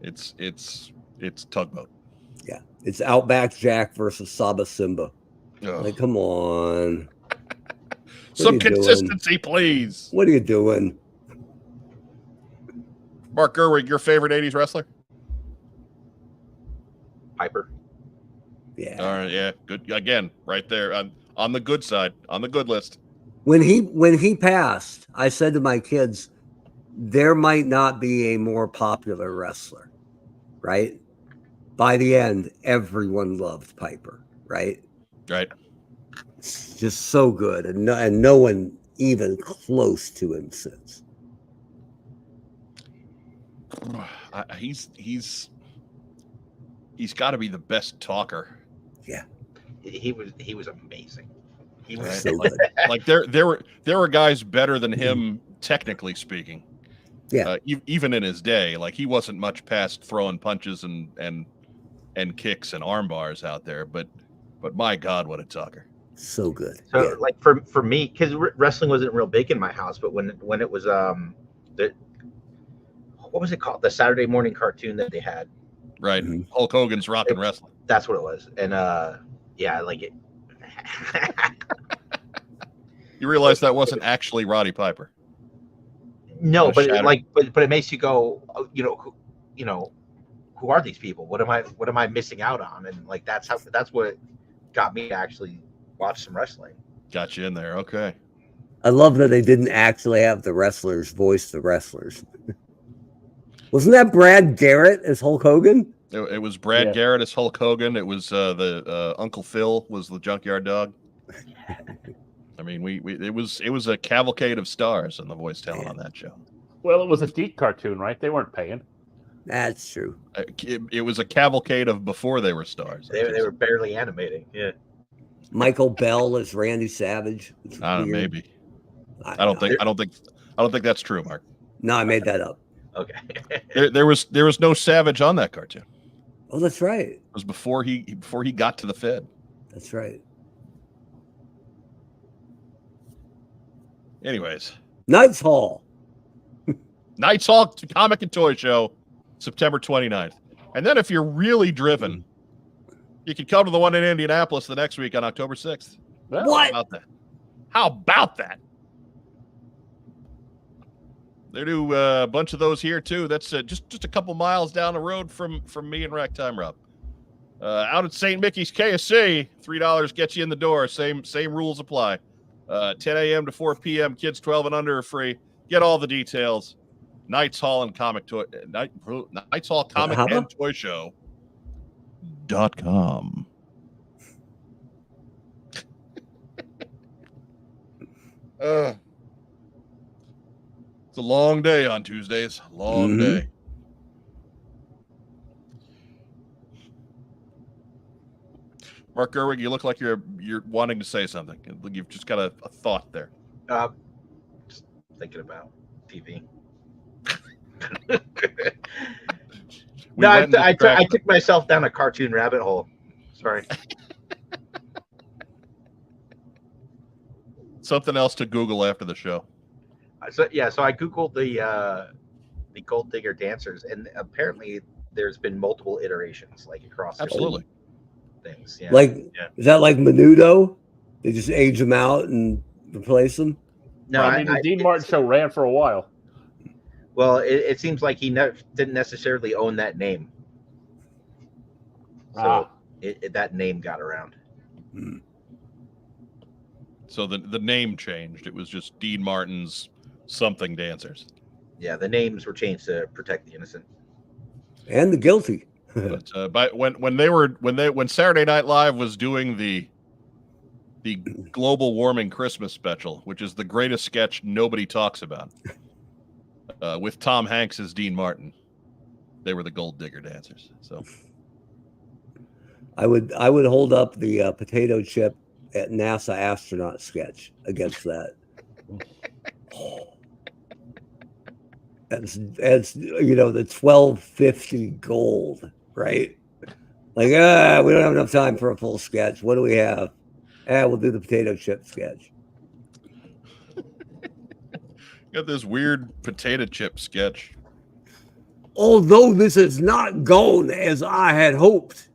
it's Tugboat. Yeah. It's Outback Jack versus Saba Simba. Ugh. Like, come on. Some consistency, please. What are you doing? Mark Gerwig, your favorite 80s wrestler? Piper. Yeah. All right, yeah, good. Again, right there on the good side, on the good list. When he passed, I said to my kids, there might not be a more popular wrestler, right? By the end, everyone loved Piper, right? Right. It's just so good, and no one even close to him since. He's got to be the best talker. Yeah, he was amazing. He was right? so good. Like there were guys better than him, technically speaking. Yeah, even in his day, like he wasn't much past throwing punches and kicks and arm bars out there. But my God, what a talker! So good. So like for me, because wrestling wasn't real big in my house, but when it was what was it called? The Saturday morning cartoon that they had. Right. Mm-hmm. Hulk Hogan's Rockin' Wrestling. That's what it was. And yeah, I like it. You realize that wasn't actually Roddy Piper. No, but it makes you go, who are these people? What am I missing out on? And like that's what got me to actually watch some wrestling. Got you in there. Okay. I love that they didn't actually have the wrestlers voice the wrestlers. Wasn't that Brad Garrett as Hulk Hogan? It was Brad Garrett as Hulk Hogan. It was the Uncle Phil was the Junkyard Dog. I mean, it was a cavalcade of stars in the voice talent on that show. Well, it was a DiC cartoon, right? They weren't paying. That's true. It was a cavalcade of before they were stars. They were barely animating. Yeah. Michael Bell as Randy Savage. I don't know, maybe. I don't think that's true, Mark. No, I made that up. Okay. there was no Savage on that cartoon. Oh, that's right. It was before he got to the Fed. That's right. Anyways, Knights Hall Comic and Toy Show, September 29th. And then if you're really driven, you can come to the one in Indianapolis the next week on October 6th. What? How about that? They do a bunch of those here too. That's just a couple miles down the road from me and Ragtime Rob. Out at St. Mickey's KSC, $3 gets you in the door. Same rules apply. 10 a.m. to 4 p.m. Kids 12 and under are free. Get all the details. Knights Hall and Comic Toy Knights Hall Comic and Toy Show.com. It's a long day on Tuesdays. Long day. Mark Gerwig, you look like you're wanting to say something. You've just got a thought there. Just thinking about TV. No, I took myself down a cartoon rabbit hole. Sorry. Something else to Google after the show. So I googled the Gold Digger dancers, and apparently there's been multiple iterations, like across absolutely things. Yeah. Is that like Menudo? They just age them out and replace them. No, I mean the Dean Martin show ran for a while. Well, it seems like he didn't necessarily own that name, so that name got around. So the name changed. It was just Dean Martin's something dancers. Yeah, the names were changed to protect the innocent and the guilty. But when Saturday Night Live was doing the the global warming Christmas special, which is the greatest sketch nobody talks about, with Tom Hanks as Dean Martin. They were the gold digger dancers. So I would hold up the potato chip at NASA astronaut sketch against that. As you know, the 1250 gold, right? Like, we don't have enough time for a full sketch. What do we have? We'll do the potato chip sketch. got this weird potato chip sketch. Although this has not gone as I had hoped,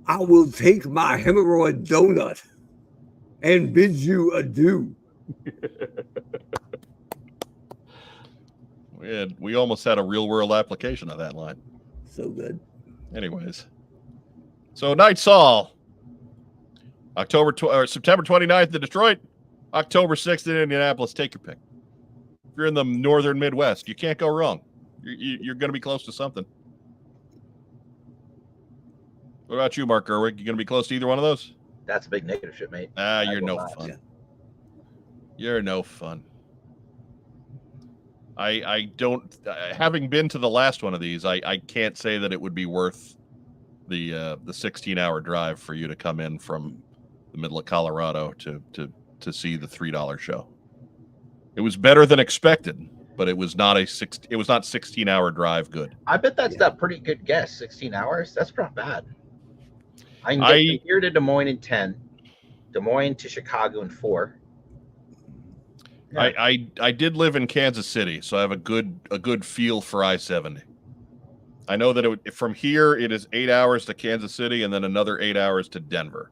I will take my hemorrhoid donut and bid you adieu. We almost had a real world application of that line. So good. Anyways, so Night Saul, September 29th in Detroit, October 6th in Indianapolis. Take your pick. If you're in the northern Midwest, you can't go wrong. You're going to be close to something. What about you, Mark Gerwig? You going to be close to either one of those? That's a big negative shit, mate. You're no fun. Yeah. You're no fun. I don't, having been to the last one of these, I can't say that it would be worth the 16-hour drive for you to come in from the middle of Colorado to see the $3 show. It was better than expected, but it was not 16-hour drive good. I bet that's a pretty good guess. 16 hours. That's not bad. I can get from here to Des Moines in 10, Des Moines to Chicago in 4. Yeah. I did live in Kansas City, so I have a good feel for I-70. I know that from here it is 8 hours to Kansas City and then another 8 hours to Denver.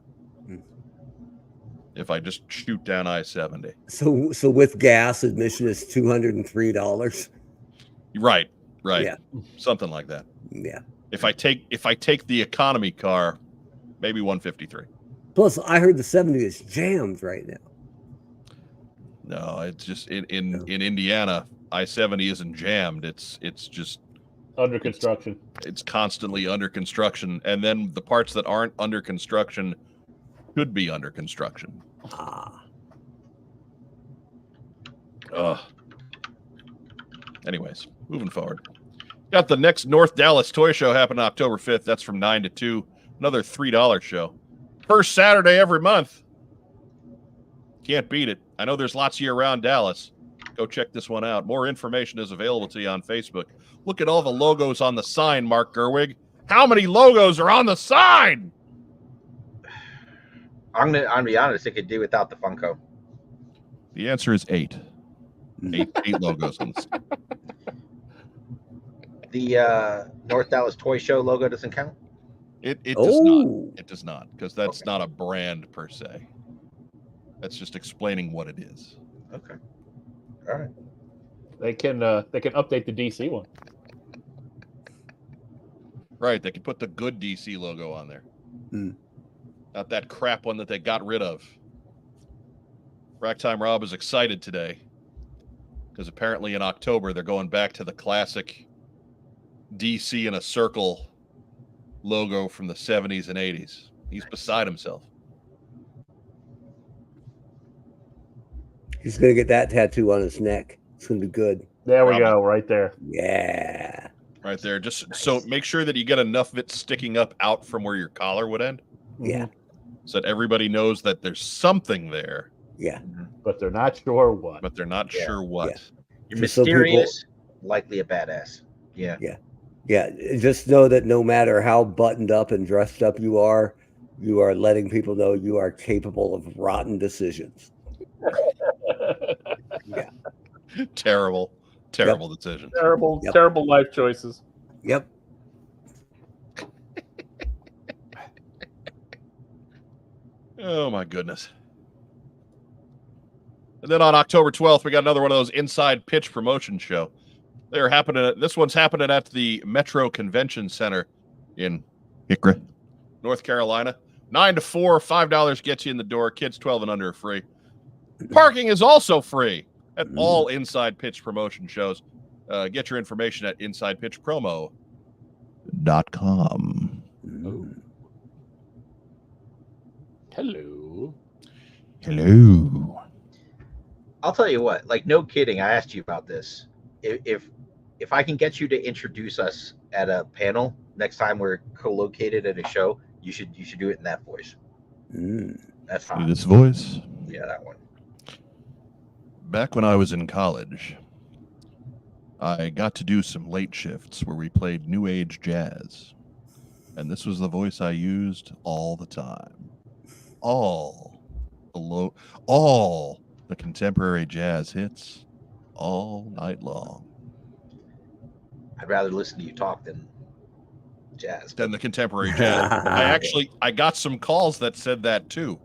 If I just shoot down I-70. So with gas, admission is $203. Right. Yeah. Something like that. Yeah. If I take the economy car, maybe 153. Plus, I heard the 70 is jammed right now. No, it's just in Indiana, I-70 isn't jammed. It's just under construction. It's constantly under construction, and then the parts that aren't under construction could be under construction. Anyways, moving forward. Got the next North Dallas Toy Show happening October 5th. That's from 9 to 2. Another $3 show. First Saturday every month. Can't beat it. I know there's lots of you around Dallas. Go check this one out. More information is available to you on Facebook. Look at all the logos on the sign, Mark Gerwig. How many logos are on the sign? I'm gonna be honest, it could do without the Funko. The answer is 8. 8 logos on the sign. The North Dallas Toy Show logo doesn't count? It does not. It does not, because that's not a brand per se. That's just explaining what it is. Okay. All right. They can update the DC one. Right. They can put the good DC logo on there. Not that crap one that they got rid of. Racktime Rob is excited today because apparently in October they're going back to the classic DC in a circle logo from the 70s and 80s. He's beside himself. He's going to get that tattoo on his neck. It's going to be good. There we go, right there. Yeah. Right there. Just so make sure that you get enough of it sticking up out from where your collar would end. Yeah. So that everybody knows that there's something there. Yeah. But they're not sure what. But they're not sure what. Yeah. You're Just so mysterious, likely a badass. Yeah. Yeah. Yeah. Just know that no matter how buttoned up and dressed up you are letting people know you are capable of rotten decisions. Yeah. Terrible decisions. Terrible life choices. Yep. Oh my goodness. And then on October 12th, we got another one of those inside pitch promotion show. This one's happening at the Metro Convention Center in Hickory, North Carolina. 9 to 4, $5 gets you in the door. Kids 12 and under are free. Parking is also free at all inside pitch promotion shows. Get your information at insidepitchpromo.com. Hello. Hello. I'll tell you what, like, no kidding. I asked you about this. If I can get you to introduce us at a panel next time we're co-located at a show, you should do it in that voice. That's hot. This voice. Yeah, that one. Back when I was in college, I got to do some late shifts where we played new age jazz. And this was the voice I used all the time. All the contemporary jazz hits all night long. I'd rather listen to you talk than jazz. Than the contemporary jazz. I got some calls that said that too.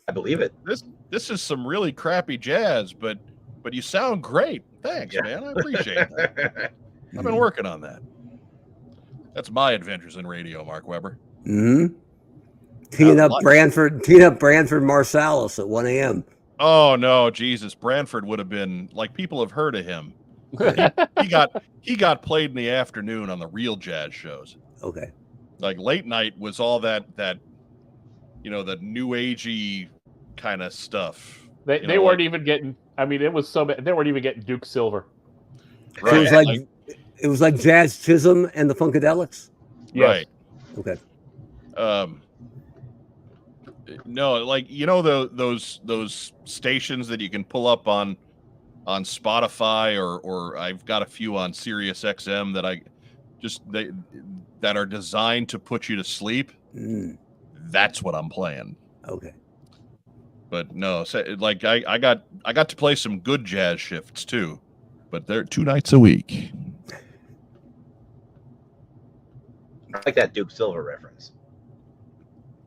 I believe it. This is some really crappy jazz, but you sound great. Thanks, man. I appreciate that. I've been working on that. That's my adventures in radio, Mark Weber. Teeing up Branford Marsalis at 1 a.m. Oh no, Jesus! Branford would have been like, people have heard of him. He got played in the afternoon on the real jazz shows. Okay. Like late night was all that the new agey kind of stuff. They weren't even getting. I mean, it was so bad. They weren't even getting Duke Silver. Right. So it was like Jazz Chisholm and the Funkadelics. Yes. Right. Okay. No, like those stations that you can pull up on Spotify or I've got a few on Sirius XM that are designed to put you to sleep. That's what I'm playing. Okay. But no, like I got to play some good jazz shifts too, but they're 2 nights a week. I like that Duke Silver reference.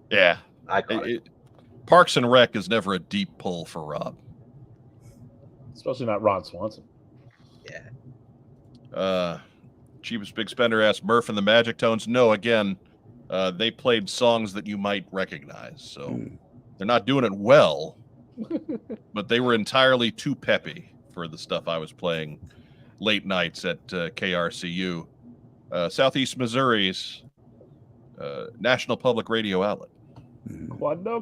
Yeah. I caught it. Parks and Rec is never a deep pull for Rob. Especially not Ron Swanson. Yeah. Cheapest Big Spender asked Murph and the Magic Tones. No, again, they played songs that you might recognize. So they're not doing it well, but they were entirely too peppy for the stuff I was playing late nights at KRCU, Southeast Missouri's National Public Radio outlet. Quando.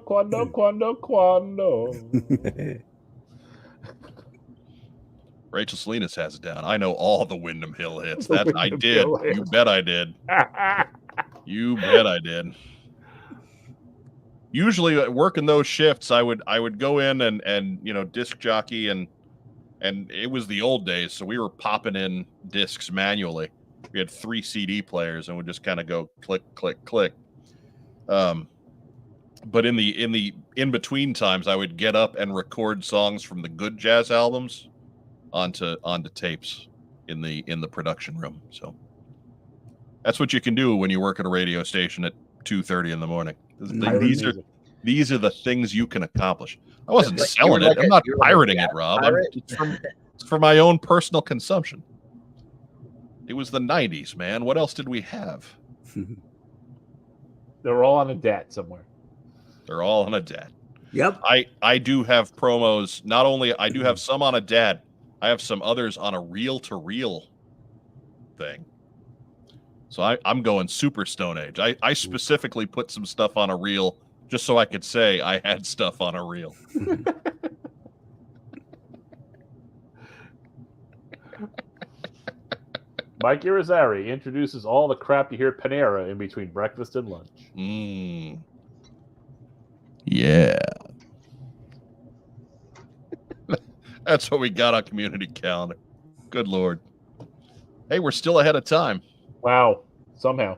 Rachel Salinas has it down. I know all the Windham Hill hits. That I did. You bet I did. You bet I did. Usually working those shifts, I would go in and disc jockey and it was the old days, so we were popping in discs manually. We had 3 CD players and would just kind of go click, click, click. But in the in between times, I would get up and record songs from the good jazz albums onto Tapes in the production room. So that's what you can do when you work at a radio station at 2:30 in the morning. These are the things you can accomplish. I wasn't selling it. I'm not pirating it, Rob. It's for my own personal consumption. It was the 90s, man. What else did we have? They're all on a DAT somewhere. They're all on a DAT. Yep. I do have promos. Not only I do have some on a DAT, I have some others on a reel-to-reel thing. So I'm going super Stone Age. I specifically put some stuff on a reel just so I could say I had stuff on a reel. Mike Irizarry introduces all the crap you hear at Panera in between breakfast and lunch. Yeah. That's what we got on community calendar. Good Lord. Hey, we're still ahead of time. Wow. Somehow.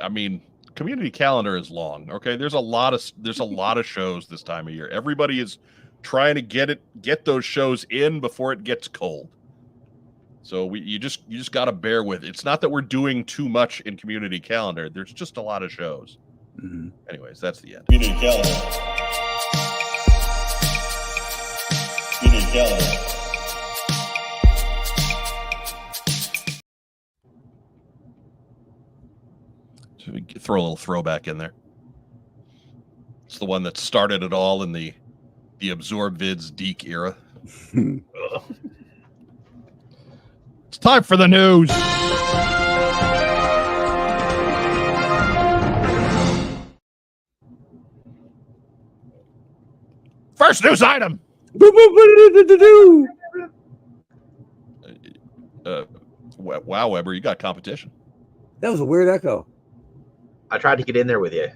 I mean, community calendar is long. Okay. There's a lot of shows this time of year. Everybody is trying to get those shows in before it gets cold. So you just got to bear with it. It's not that we're doing too much in community calendar. There's just a lot of shows. Anyways, that's the end. Community calendar. Community calendar. So we throw a little throwback in there. It's the one that started it all in the AbsorbVids Deke era. It's time for the news. First news item. Wow, Weber, you got competition. That was a weird echo. I tried to get in there with you.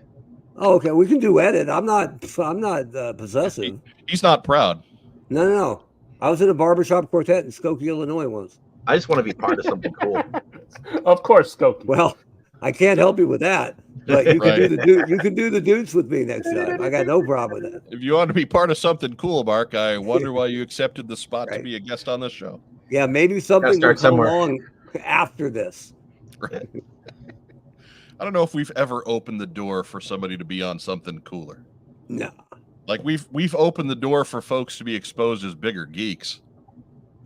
Oh, okay, we can do edit. I'm not possessive. He's not proud. No. I was in a barbershop quartet in Skokie, Illinois once. I just want to be part of something cool. Of course, Skokie. Well, I can't help you with that, but you can Right. you can do the dudes with me next time. I got no problem with that. If you want to be part of something cool, Mark, I wonder why you accepted the spot to Right. be a guest on this show. Yeah, maybe something will start come somewhere. along after this. Right. I don't know if we've ever opened the door for somebody to be on something cooler. No. Like we've opened the door for folks to be exposed as bigger geeks.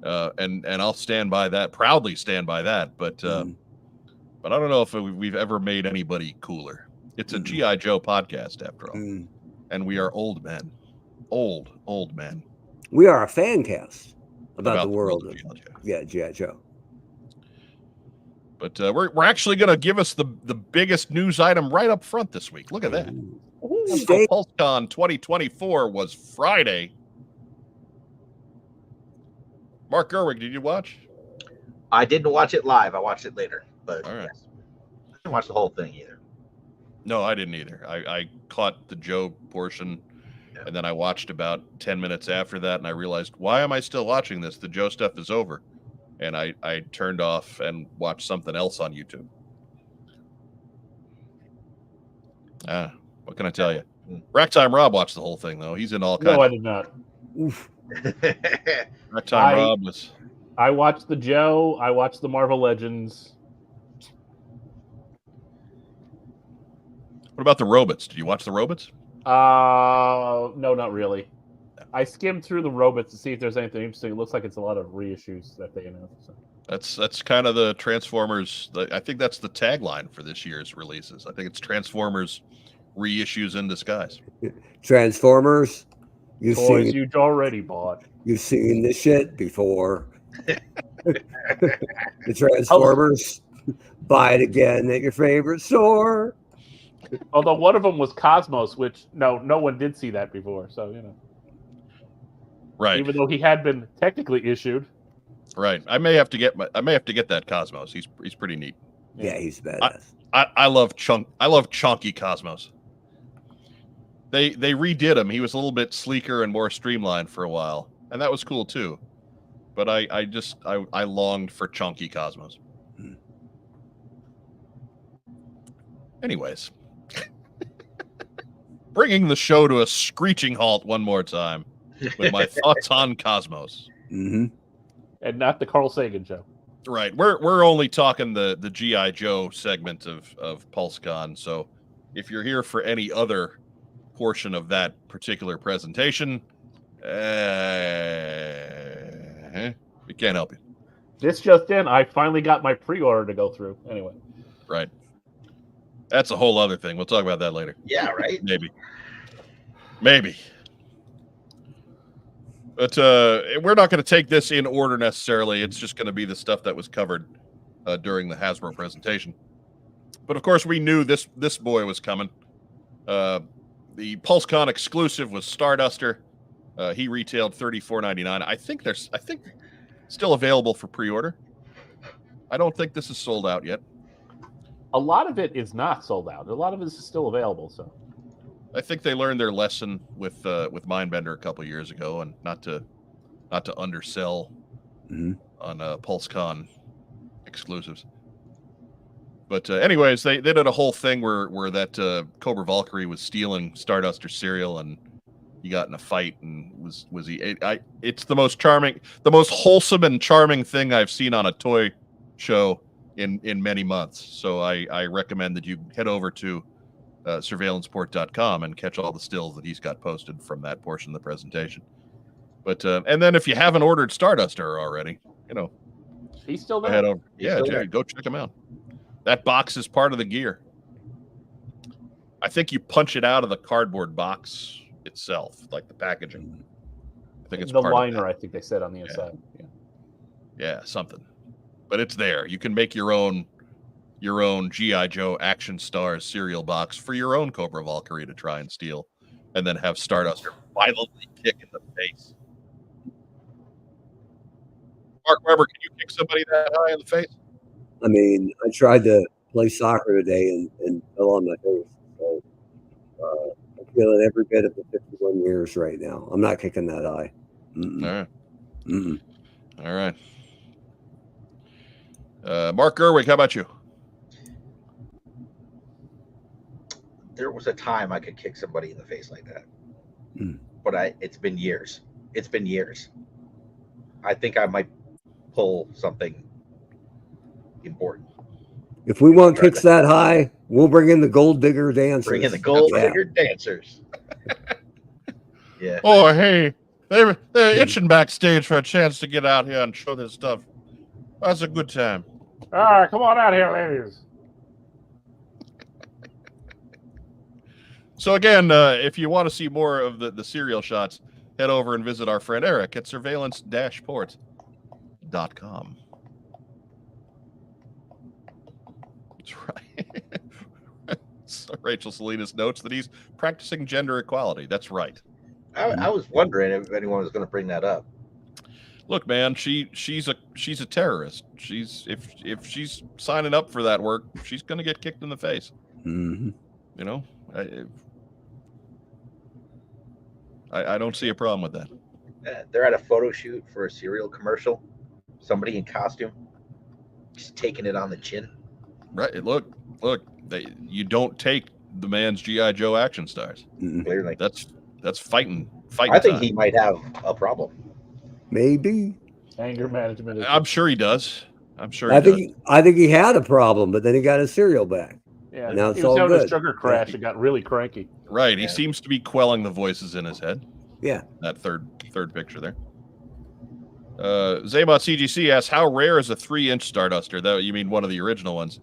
And I'll stand by that, proudly stand by that. But I don't know if we've ever made anybody cooler. It's a G.I. Joe podcast after all. And we are old men. Old men. We are a fan cast about the world of G.I. Joe. yeah, G.I. Joe. But we're actually going to give us the biggest news item right up front this week. Look at that. Stay- PulseCon 2024 was Friday. Mark Gerwig, did you watch? I didn't watch it live. I watched it later. But All right. I didn't watch the whole thing either. No, I didn't either. I caught the Joe portion, and then I watched about 10 minutes after that, and I realized, why am I still watching this? The Joe stuff is over. And I turned off and watched something else on YouTube. What can I tell you? Racktime Rob watched the whole thing, though. He's in all kinds. No, I did not. Oof. Racktime Rob was... I watched the Joe. I watched the Marvel Legends. What about the Robots? Did you watch the Robots? No, not really. I skimmed through the Robots to see if there's anything interesting. It looks like it's a lot of reissues that they announced. So. That's kind of the Transformers. I think that's the tagline for this year's releases. I think it's Transformers reissues in disguise. Transformers. You've Toys seen you'd already bought. You've seen this shit before. The Transformers. Buy it again at your favorite store. Although one of them was Cosmos, which no one did see that before. So Right. even though he had been technically issued. Right. I may have to get that Cosmos. He's pretty neat. Yeah, he's badass. I love chunky Cosmos. They redid him. He was a little bit sleeker and more streamlined for a while, and that was cool too. But I longed for chunky Cosmos. Anyways, bringing the show to a screeching halt one more time with my thoughts on Cosmos. Mm-hmm. And not the Carl Sagan show. Right. We're only talking the G.I. Joe segment of PulseCon. So if you're here for any other portion of that particular presentation, we can't help you. This just in, I finally got my pre-order to go through. Anyway. Right. That's a whole other thing. We'll talk about that later. Yeah, right. Maybe. But we're not going to take this in order necessarily. It's just going to be the stuff that was covered during the Hasbro presentation. But of course, we knew this boy was coming. The PulseCon exclusive was Starduster. He retailed $34.99. I think still available for pre-order. I don't think this is sold out yet. A lot of it is not sold out. A lot of it is still available. So I think they learned their lesson with Mindbender a couple years ago, and not to undersell on PulseCon exclusives. But anyways, they did a whole thing where that Cobra Valkyrie was stealing Starduster cereal, and he got in a fight, and it's the most charming, the most wholesome and charming thing I've seen on a toy show in many months. So I recommend that you head over to surveillanceport.com and catch all the stills that he's got posted from that portion of the presentation. But and then if you haven't ordered Starduster already, he's still there. head over. He's Yeah, still Jerry, there. go check him out. That box is part of the gear. I think you punch it out of the cardboard box itself, like the packaging. I think it's the part of liner. that. I think they said on the inside. Yeah, something. But it's there. You can make your own G.I. Joe Action Stars cereal box for your own Cobra Valkyrie to try and steal, and then have Starduster violently kick in the face. Mark Weber, can you kick somebody that high in the face? I mean, I tried to play soccer today and fell on my face. So I'm feeling every bit of the 51 years right now. I'm not kicking that high. Mm-mm. All right. Mm-mm. All right. Mark Gerwig, how about you? There was a time I could kick somebody in the face like that, Mm. but it's been years. It's been years. I think I might pull something important. If we want kicks that high, we'll bring in the gold digger dancers. Bring in the gold Yeah. digger dancers. Yeah. Oh, hey, they're itching backstage for a chance to get out here and show this stuff. That's a good time. All right, come on out here, ladies. So again, if you want to see more of the serial shots, head over and visit our friend Eric at surveillance-port.com. That's right. So Rachel Salinas notes that he's practicing gender equality. That's right. I was wondering if anyone was going to bring that up. Look, man, she's a terrorist. If she's signing up for that work, she's going to get kicked in the face. Mm-hmm. You know, I don't see a problem with that. They're at a photo shoot for a cereal commercial. Somebody in costume, just taking it on the chin. Right. Look. You don't take the man's G.I. Joe action stars. Mm-mm. Clearly, That's fighting. I think time. he might have a problem. Maybe. Anger management. I'm sure he does. I'm sure. I think he had a problem, but then he got his cereal back. Yeah, Now it's he was all having a good. sugar crash and got really cranky. Right. He Yeah. seems to be quelling the voices in his head. Yeah. That third picture there. Zaybot CGC asks, how rare is a 3-inch Starduster? That you mean one of the original ones?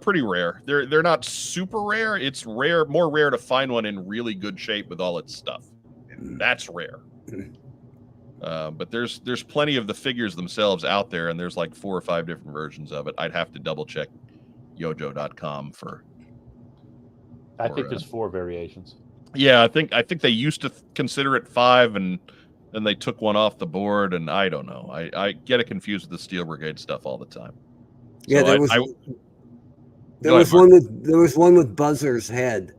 Pretty rare. They're not super rare. It's more rare to find one in really good shape with all its stuff. That's rare. But there's plenty of the figures themselves out there, and there's like 4 or 5 different versions of it. I'd have to double check yojo.com for. I think there's 4 variations. Yeah, I think they used to consider it 5, and then they took one off the board, and I don't know. I get it confused with the Steel Brigade stuff all the time. Yeah, So there was one with Buzzer's head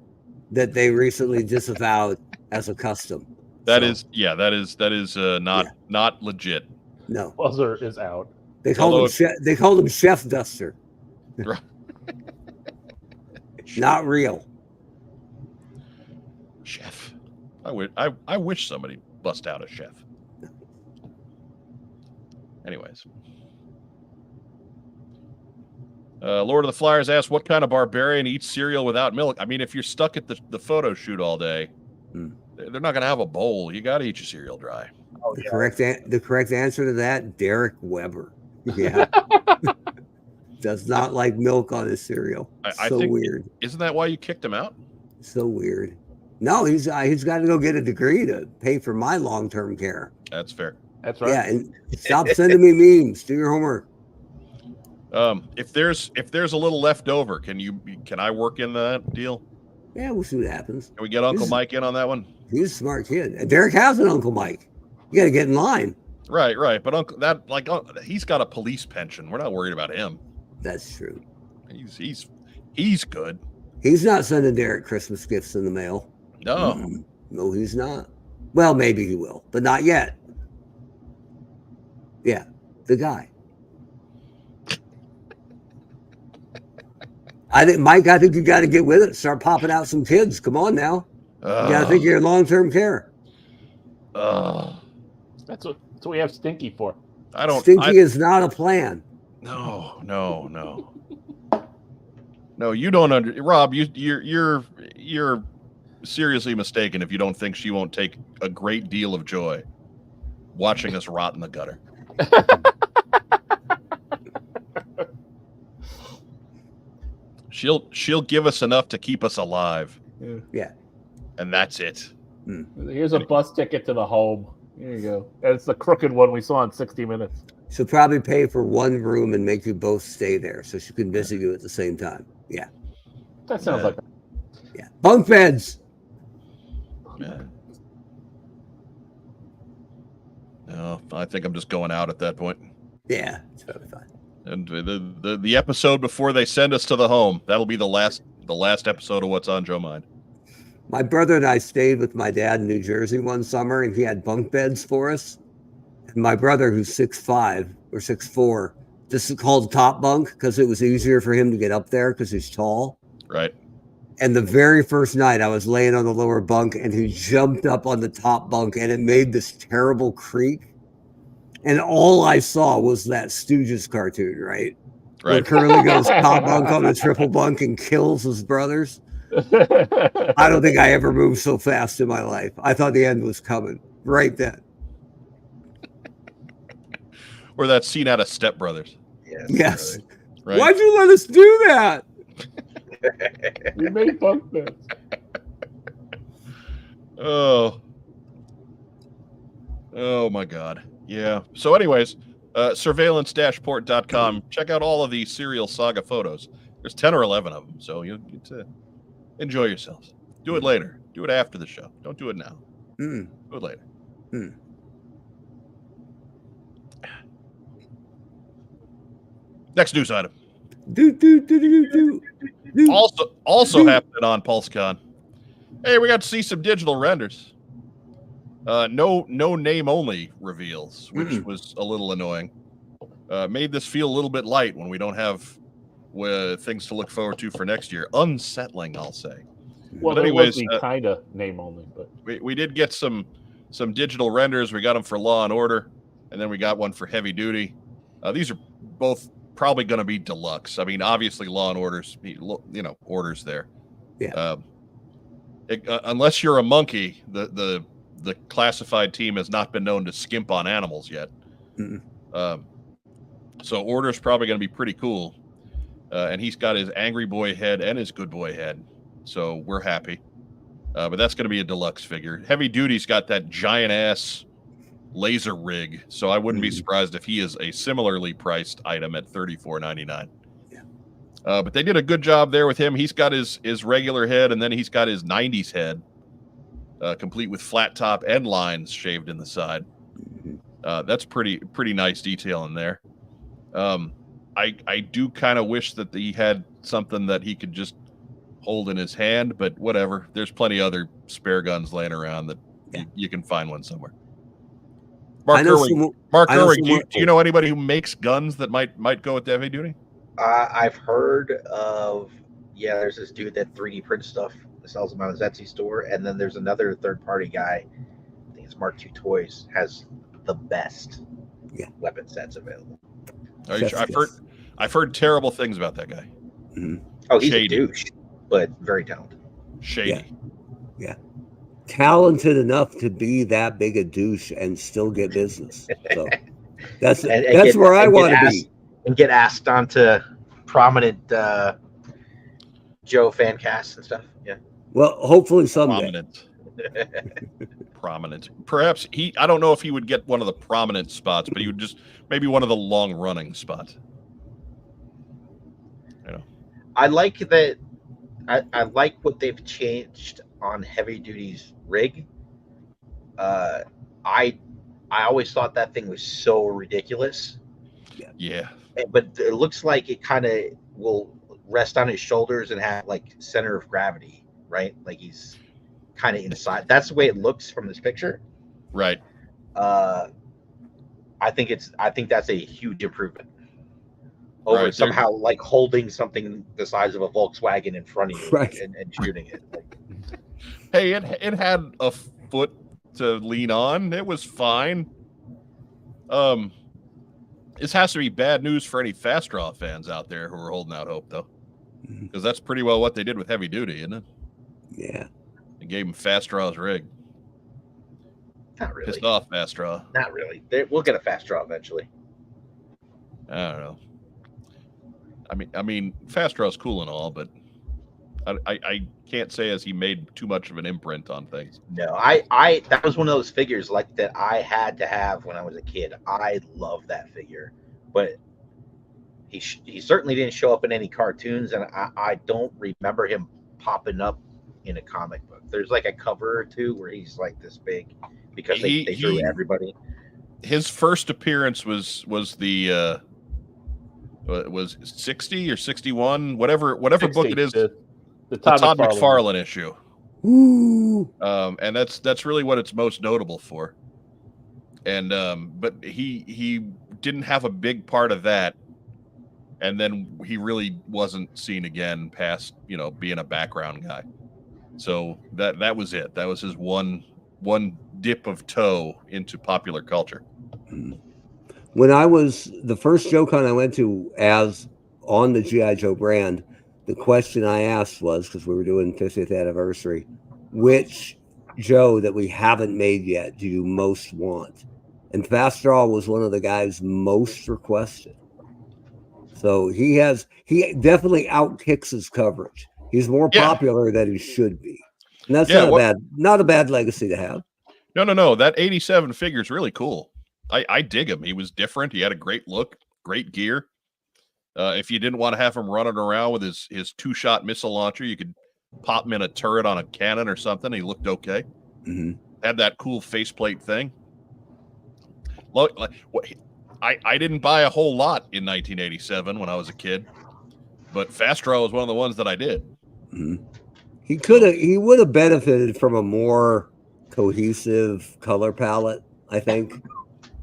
that they recently disavowed as a custom. That is not legit. No. Buzzer is out. They called him Chef Duster. Right. Not real. Chef. I wish somebody bust out a chef. Anyways. Lord of the Flyers asks, what kind of barbarian eats cereal without milk? I mean, if you're stuck at the photo shoot all day, they're not going to have a bowl. You got to eat your cereal dry. Oh, The correct answer to that, Derek Weber. Yeah. Does not like milk on his cereal. I So think, weird. Isn't that why you kicked him out? So weird. No, he's got to go get a degree to pay for my long-term care. That's fair. That's right. Yeah, and stop sending me memes. Do your homework. If there's a little left over, can I work in that deal? Yeah, we'll see what happens. Can we get Uncle Mike in on that one? He's a smart kid. And Derek has an Uncle Mike. You got to get in line. Right. But he's got a police pension. We're not worried about him. That's true. He's good. He's not sending Derek Christmas gifts in the mail. No. No, he's not. Well, maybe he will, but not yet. Yeah, the guy. I think you got to get with it. Start popping out some kids. Come on now. You got to think of your long-term care. That's what we have Stinky for. Stinky is not a plan. No. No, you don't Rob, you're seriously mistaken if you don't think she won't take a great deal of joy watching us rot in the gutter. She'll give us enough to keep us alive. Yeah. And that's it. Here's a bus ticket to the home. Here you go. And it's the crooked one we saw in 60 Minutes. She'll probably pay for one room and make you both stay there so she can visit you at the same time. Yeah. That sounds like Yeah. Bunk beds. Yeah. No, I think I'm just going out at that point. Yeah, it's totally fine. And the episode before they send us to the home, that'll be the last episode of What's on Joe Mind. My brother and I stayed with my dad in New Jersey one summer, and he had bunk beds for us. And my brother, who's 6'5" or 6'4", just called top bunk because it was easier for him to get up there because he's tall. Right. And the very first night I was laying on the lower bunk and he jumped up on the top bunk and it made this terrible creak. And all I saw was that Stooges cartoon, right? Where Right. Curly goes top bunk on the triple bunk and kills his brothers. I don't think I ever moved so fast in my life. I thought the end was coming right then. Or that scene out of Step Brothers. Yes. Right. Why'd you let us do that? We made bunk beds. Oh my God. Yeah. So anyways, surveillance-port.com. Check out all of the Serial Saga photos. There's 10 or 11 of them. So you get to enjoy yourselves. Do it later. Do it after the show. Don't do it now. Do it later. Next news item. Also happening on PulseCon. Hey, we got to see some digital renders. No name only reveals, which was a little annoying. Made this feel a little bit light when we don't have things to look forward to for next year. Unsettling, I'll say. Well, but anyways, kind of name only, but we did get some digital renders. We got them for Law and Order, and then we got one for Heavy Duty. These are both probably going to be deluxe. I mean, obviously, Law and Order's, orders there. Yeah. Unless you're a monkey, the classified team has not been known to skimp on animals yet. So Order's probably going to be pretty cool. And he's got his angry boy head and his good boy head. So we're happy. But that's going to be a deluxe figure. Heavy Duty's got that giant ass laser rig. So I wouldn't be surprised if he is a similarly priced item at $34.99. Yeah. But they did a good job there with him. He's got his regular head, and then he's got his 90s head, complete with flat top and lines shaved in the side. That's pretty nice detail in there. I do kind of wish that he had something that he could just hold in his hand, but whatever. There's plenty of other spare guns laying around that you can find one somewhere. Mark Irwin, do you know anybody who makes guns that might go with Heavy Duty? I've heard of, there's this dude that 3D prints stuff, sells them on his Etsy store, and then there's another third-party guy, I think it's Mark II Toys, has the best weapon sets available. I've heard terrible things about that guy. Oh, he's Shady. a douche, but very talented. Shady. Yeah. Talented enough to be that big a douche and still get business. So that's where I want to be. And get asked onto prominent Joe fan casts and stuff. Yeah. Well, hopefully someday. Prominent. Perhaps I don't know if he would get one of the prominent spots, but he would just maybe one of the long running spots. I like that. I like what they've changed on Heavy Duty's rig. I always thought that thing was so ridiculous. Yeah. But it looks like it kind of will rest on his shoulders and have like center of gravity, right? Like he's kind of inside. That's the way it looks from this picture. Right. I think that's a huge improvement over somehow like holding something the size of a Volkswagen in front of you and shooting it. Hey, it had a foot to lean on. It was fine. This has to be bad news for any Fast Draw fans out there who are holding out hope, though, because that's pretty well what they did with Heavy Duty, isn't it? Yeah. They gave him Fast Draw's rig. Not really. Pissed off Fast Draw. Not really. We'll get a Fast Draw eventually. I don't know. I mean, Fast Draw's cool and all, but I can't say as he made too much of an imprint on things. No, that was one of those figures like that I had to have when I was a kid. I love that figure, but he certainly didn't show up in any cartoons, and I don't remember him popping up in a comic book. There's like a cover or two where he's like this big because they drew everybody. his first appearance was the was 60 or 61, whatever 60, book it is, the Todd McFarlane issue. Ooh. And that's really what it's most notable for. And but he didn't have a big part of that, and then he really wasn't seen again past, you know, being a background guy. So that was it. That was his one dip of toe into popular culture. When I was the first JoeCon I went to as on the G.I. Joe brand, the question I asked was, because we were doing 50th anniversary, which Joe that we haven't made yet do you most want? And Fast Draw was one of the guys most requested. So he definitely outkicks his coverage. He's more popular than he should be. And that's not a bad legacy to have. No. That 87 figure is really cool. I dig him. He was different. He had a great look, great gear. If you didn't want to have him running around with his 2-shot missile launcher, you could pop him in a turret on a cannon or something. He looked okay. Mm-hmm. Had that cool faceplate thing. Look, I didn't buy a whole lot in 1987 when I was a kid, but Fast Draw was one of the ones that I did. Mm-hmm. He would have benefited from a more cohesive color palette, I think.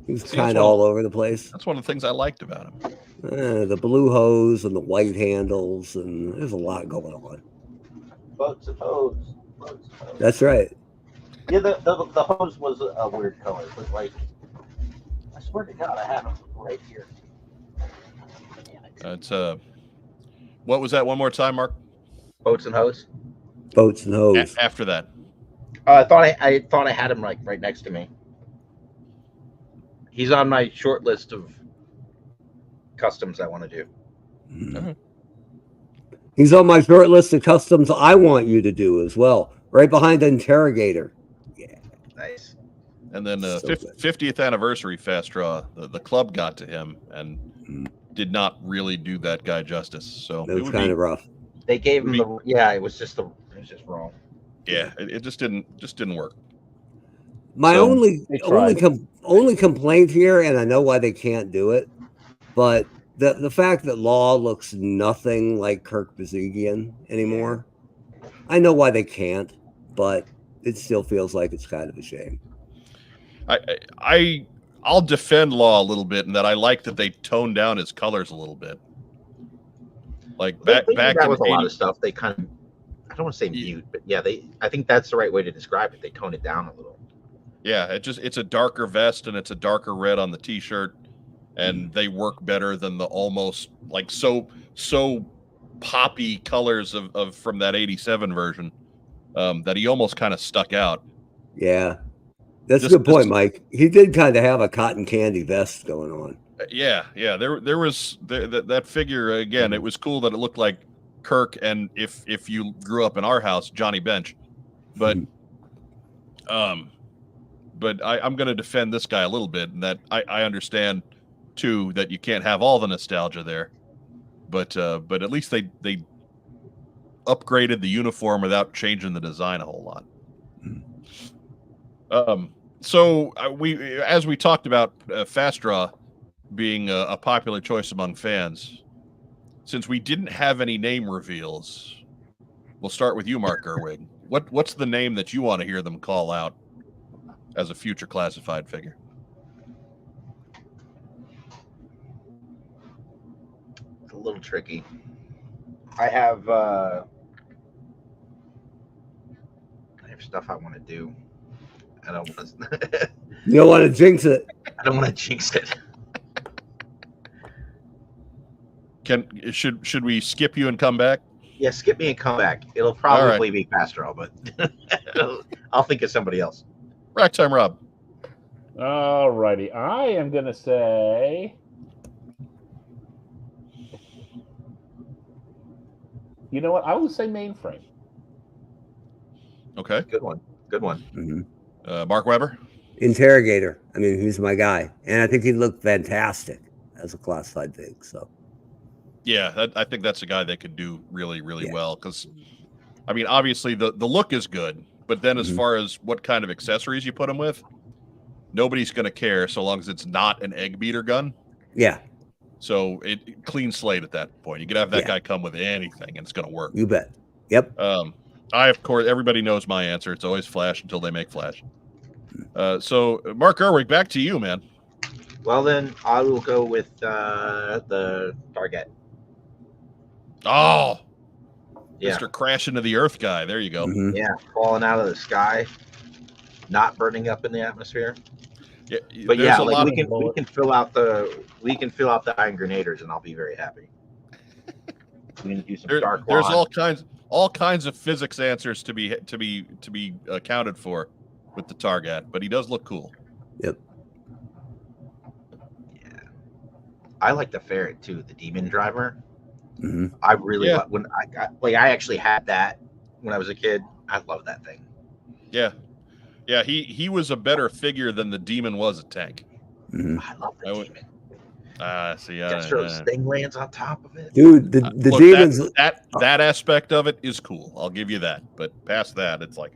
He was kind of all over the place. That's one of the things I liked about him. The blue hose and the white handles, and there's a lot going on. Boats and hose. That's right. Yeah, the hose was a weird color. It was like, I swear to God, I had them right here. It's what was that one more time, Mark? Boats and hose. Boats and hose. After that, I thought I had him right next to me. He's on my short list of customs I want to do. Mm-hmm. He's on my short list of customs I want you to do as well. Right behind the Interrogator. Yeah. Nice. And then 50th anniversary Fast Draw, the club got to him and did not really do that guy justice. So it was kind of rough. They gave him it was just wrong. Yeah, it just didn't work. My only complaint here, and I know why they can't do it, but the fact that Law looks nothing like Kirk Bazigian anymore. I know why they can't, but it still feels like it's kind of a shame. I'll defend Law a little bit in that I like that they toned down his colors a little bit. Like back that was a lot of stuff. They kind of, I don't want to say mute, but yeah, I think that's the right way to describe it. They toned it down a little. Yeah, it's a darker vest and it's a darker red on the t-shirt, and they work better than the almost like so poppy colors of from that 87 version that he almost kind of stuck out. Yeah. That's a good point, Mike. He did kind of have a cotton candy vest going on. Yeah. There was that figure again. It was cool that it looked like Kirk, and if you grew up in our house, Johnny Bench, but I'm going to defend this guy a little bit, and that I understand too that you can't have all the nostalgia there, but at least they upgraded the uniform without changing the design a whole lot. So as we talked about Fast Draw being a popular choice among fans, since we didn't have any name reveals, we'll start with you, Mark Gerwig. What's the name that you want to hear them call out as a future classified figure? It's a little tricky. I have stuff I want to do. I don't want to. You don't want to jinx it. I don't want to jinx it. Should we skip you and come back? Yeah, skip me and come back. It'll probably be Fast Draw, but I'll think of somebody else. Rack time, Rob. All righty. I am going to say, you know what? I will say Mainframe. Okay. Good one. Mm-hmm. Mark Weber? Interrogator. I mean, he's my guy. And I think he looked fantastic as a classified fig. So, yeah, I think that's a guy that could do really, really well. Because, I mean, obviously the look is good. But then as far as what kind of accessories you put him with, nobody's going to care so long as it's not an egg beater gun. Yeah. So it clean slate at that point. You could have that guy come with anything and it's going to work. You bet. Yep. I, of course, everybody knows my answer. It's always Flash until they make Flash. So Mark Erwig, back to you, man. Well, then I will go with the Target. Oh, Yeah. Mr. Crash into the Earth guy. There you go. Mhm. Yeah, falling out of the sky, not burning up in the atmosphere. Yeah, But there's yeah, a like lot we can fill out the iron grenaders, and I'll be very happy. We can do some dark. There's all kinds of physics answers to be accounted for with the Target, but he does look cool. Yep. Yeah, I like the ferret too, the demon driver. Mm-hmm. I really when I actually had that when I was a kid. I love that thing. Yeah. Yeah, he was a better figure than the demon was a tank. Mm-hmm. I love the demon. See, Destro's thing lands on top of it. Dude, the look, demons. That aspect of it is cool. I'll give you that. But past that, it's like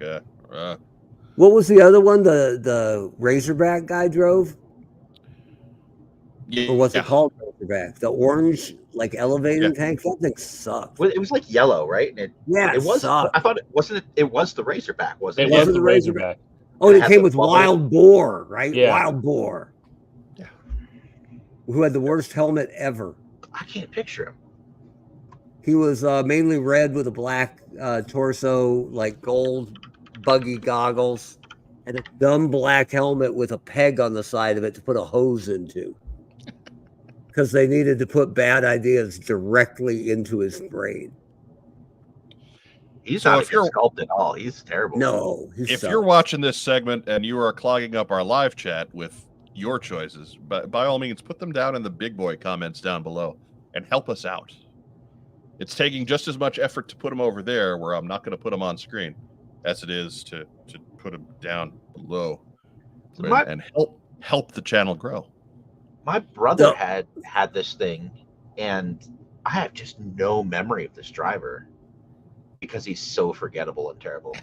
What was the other one? The Razorback guy drove, yeah, or what's it called? Razorback, the orange like elevating tank. That thing sucked. Well, it was like yellow, right? And it was. sucked. I thought it wasn't. It was the Razorback, wasn't It it? was the Razorback. Oh, It it had came the with bubble. Wild Boar, right? Yeah. Wild Boar. Yeah. Who had the worst helmet ever. I can't picture him. He was mainly red with a black torso, like gold buggy goggles, and a dumb black helmet with a peg on the side of it to put a hose into. Because they needed to put bad ideas directly into his brain. He's So not if a good you're- sculpt at all. He's terrible. No, if you're watching this segment and you are clogging up our live chat with your choices, by all means, put them down in the big boy comments down below and help us out. It's taking just as much effort to put them over there, where I'm not going to put them on screen, as it is to put them down below and help the channel grow. My brother had this thing, and I have just no memory of this driver because he's so forgettable and terrible.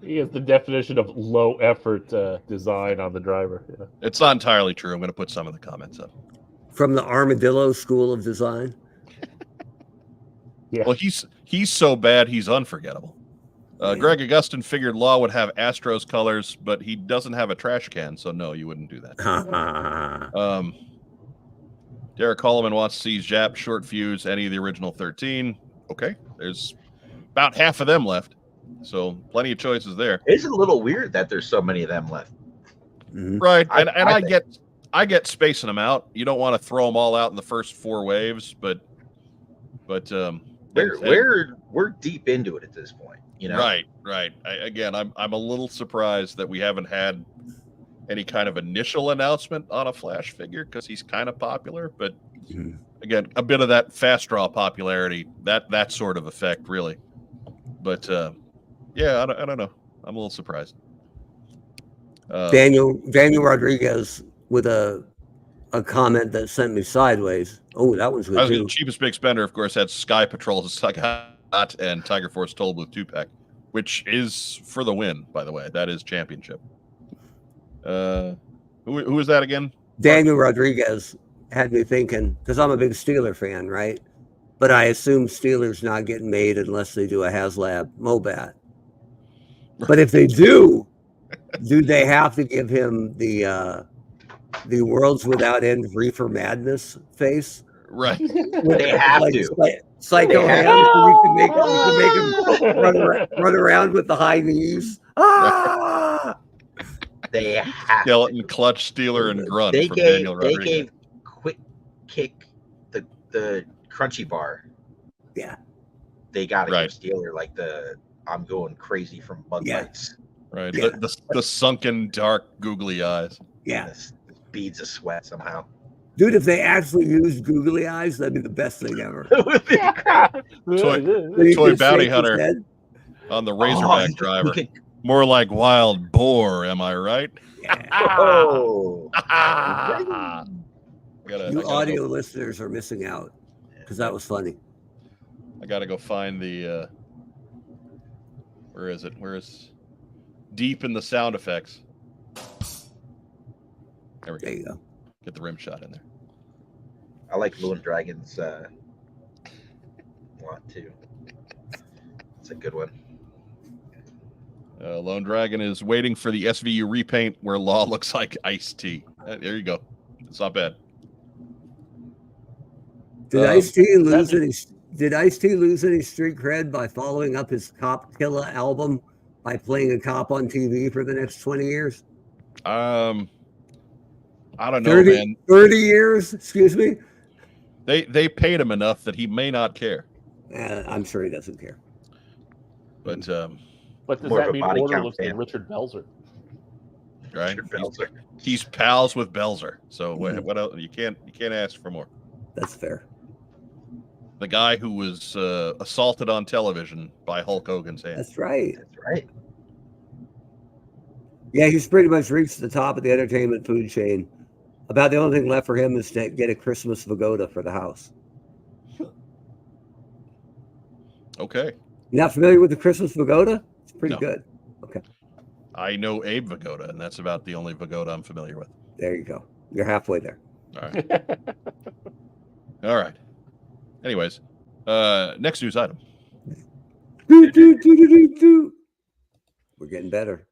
He is the definition of low effort design on the driver. Yeah. It's not entirely true. I'm going to put some of the comments up. From the Armadillo School of Design. Yeah. Well, he's so bad he's unforgettable. Greg Augustin figured Law would have Astros colors, but he doesn't have a trash can, so no, you wouldn't do that. Derek Holloman wants to see Jap, Short Fuse, any of the original 13. Okay, there's about half of them left, so plenty of choices there. It's a little weird that there's so many of them left. Mm-hmm. Right, and I I get spacing them out. You don't want to throw them all out in the first 4 waves, but we're deep into it at this point, you know. Right. I'm a little surprised that we haven't had any kind of initial announcement on a Flash figure, because he's kind of popular, but again, a bit of that fast draw popularity, that sort of effect, really. But yeah, I don't know. I'm a little surprised. Daniel Rodriguez with a comment that sent me sideways. Oh, that one's good too. Cheapest Big Spender, of course, had Sky Patrol, Sagat, and Tiger Force Toll Blue 2-pack, which is for the win, by the way. That is championship. Who is that again? Daniel Rodriguez had me thinking, because I'm a big Steeler fan, right? But I assume Steelers not getting made unless they do a HasLab Mobat. But if they do they have to give him the Worlds Without End Reefer Madness face? Right. They have to. Psycho hands, so you can make him run around with the high knees. Ah! They have Skeleton, Clutch, Steeler, and Grunt They from gave Daniel Rodriguez. they gave Quick Kick the crunchy bar. Yeah. They got to Right. give Steeler like the I'm going crazy from Bud Yeah. Lights. Right. Yeah. The sunken, dark, googly eyes. Yeah. This beads of sweat somehow. Dude, if they actually used googly eyes, that'd be the best thing ever. Toy Bounty Hunter Head. on the Razorback driver. More like Wild Boar, am I right? Yeah. Oh, You audio listeners are missing out because that was funny. I gotta go find the where is it? deep in the sound effects. There we go. There you go. Get the rim shot in there. I like Blue and Dragon's want too. It's a good one. Lone Dragon is waiting for the SVU repaint where Law looks like Ice-T. There you go. It's not bad. Did Ice-T lose any? Did Ice-T lose any street cred by following up his Cop Killer album by playing a cop on TV for the next 20 years? I don't know, 30, man. 30 years? Excuse me? They paid him enough that he may not care. I'm sure he doesn't care. But does More of that a mean body Order count looks like fan. Richard Belzer? right, Richard Belzer. he's pals with Belzer. So what else? You can't ask for more. That's fair. The guy who was assaulted on television by Hulk Hogan's hand. That's right. That's right. Yeah, he's pretty much reached the top of the entertainment food chain. About the only thing left for him is to get a Christmas Vagoda for the house. Okay. You're not familiar with the Christmas Vagoda? It's pretty No. good. Okay, I know Abe Vagoda, and that's about the only Vagoda I'm familiar with. there you go. You're halfway there. All right. All right. Anyways, next news item. We're getting better.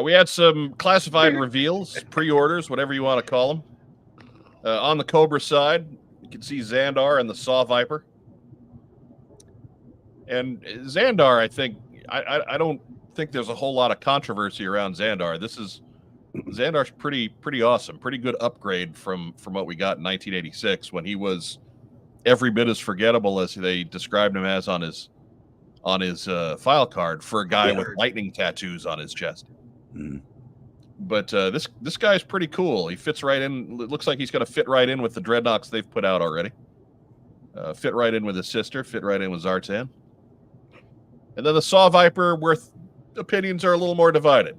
We had some classified reveals, pre-orders, whatever you want to call them. On the Cobra side, you can see Xandar and the Saw Viper. And Xandar, I think, I don't think there's a whole lot of controversy around Xandar. Xandar's pretty awesome, pretty good upgrade from what we got in 1986 when he was every bit as forgettable as they described him as on his file card for a guy with lightning tattoos on his chest. Mm. But this guy's pretty cool. He fits right in. Looks like he's going to fit right in with the Dreadnoks they've put out already. Fit right in with his sister. Fit right in with Zartan. And then the Saw Viper, where opinions are a little more divided.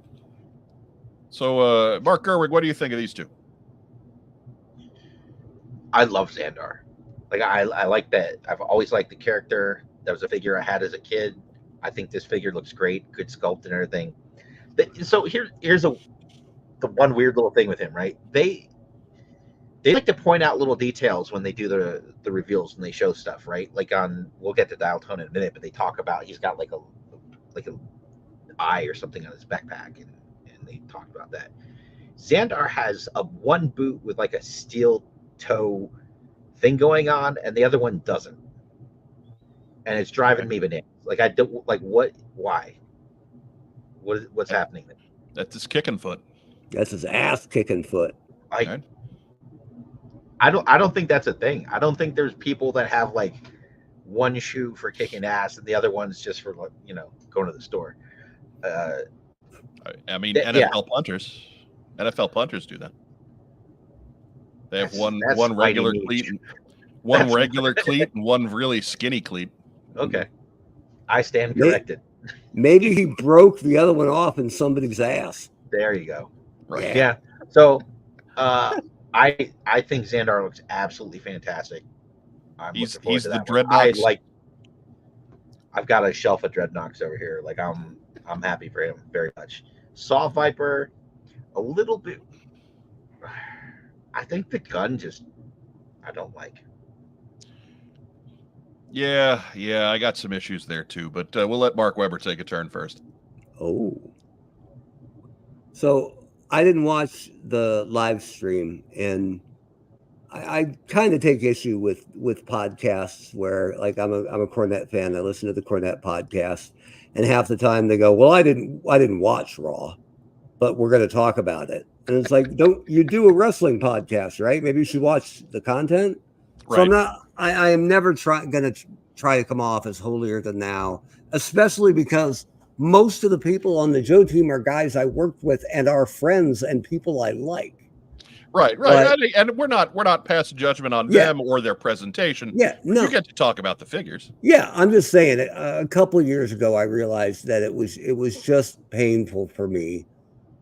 So, Mark Gerwig, what do you think of these two? I love Xandar. Like I like that. I've always liked the character. That was a figure I had as a kid. I think this figure looks great, good sculpt and everything. So here's the one weird little thing with him, right? They like to point out little details when they do the reveals and they show stuff, right? Like we'll get to Dial Tone in a minute, but they talk about he's got like an eye or something on his backpack, and they talk about that. Xandar has one boot with like a steel toe thing going on, and the other one doesn't, and it's driving me bananas. Like I don't like what, why, what's happening there? That's his kicking foot. That's his ass kicking foot. Like Right. I don't think that's a thing. I don't think there's people that have like one shoe for kicking ass and the other one's just for going to the store. I mean, NFL punters. NFL punters do that. They have one regular cleat, cleat, and one really skinny cleat. Okay, I stand corrected. Maybe he broke the other one off in somebody's ass. There you go. Right. Yeah. So, I think Xandar looks absolutely fantastic. He's looking forward to the that one. Dreadnoks. I've got a shelf of Dreadnoks over here. Like I'm happy for him very much. Saw Viper, a little bit. I think the gun I don't like. Yeah, I got some issues there too, but we'll let Mark Weber take a turn first. Oh. So I didn't watch the live stream, and I kind of take issue with podcasts where, like, I'm a Cornette fan. I listen to the Cornette podcast, and half the time they go, "Well, I didn't watch Raw, but we're going to talk about it." And it's like, don't you do a wrestling podcast, right? Maybe you should watch the content. Right. So I am never going to try to come off as holier than thou, especially because most of the people on the Joe team are guys I worked with and are friends and people I like. Right. But, and we're not passing judgment on them or their presentation. Yeah, no. You get to talk about the figures. Yeah, I'm just saying. A couple of years ago, I realized that it was just painful for me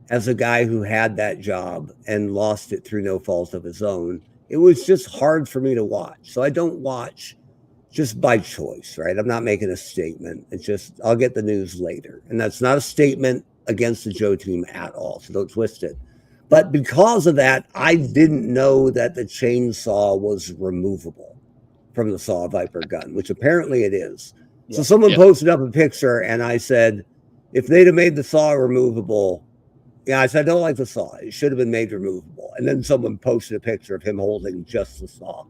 as a guy who had that job and lost it through no fault of his own. It was just hard for me to watch. So I don't watch just by choice, right? I'm not making a statement. It's just I'll get the news later, and that's not a statement against the Joe team at all. So don't twist it. But because of that, I didn't know that the chainsaw was removable from the Saw Viper gun, which apparently it is. So someone posted up a picture, and I said, if they'd have made the saw removable, I said, I don't like the saw. It should have been made removable. And then someone posted a picture of him holding just the saw.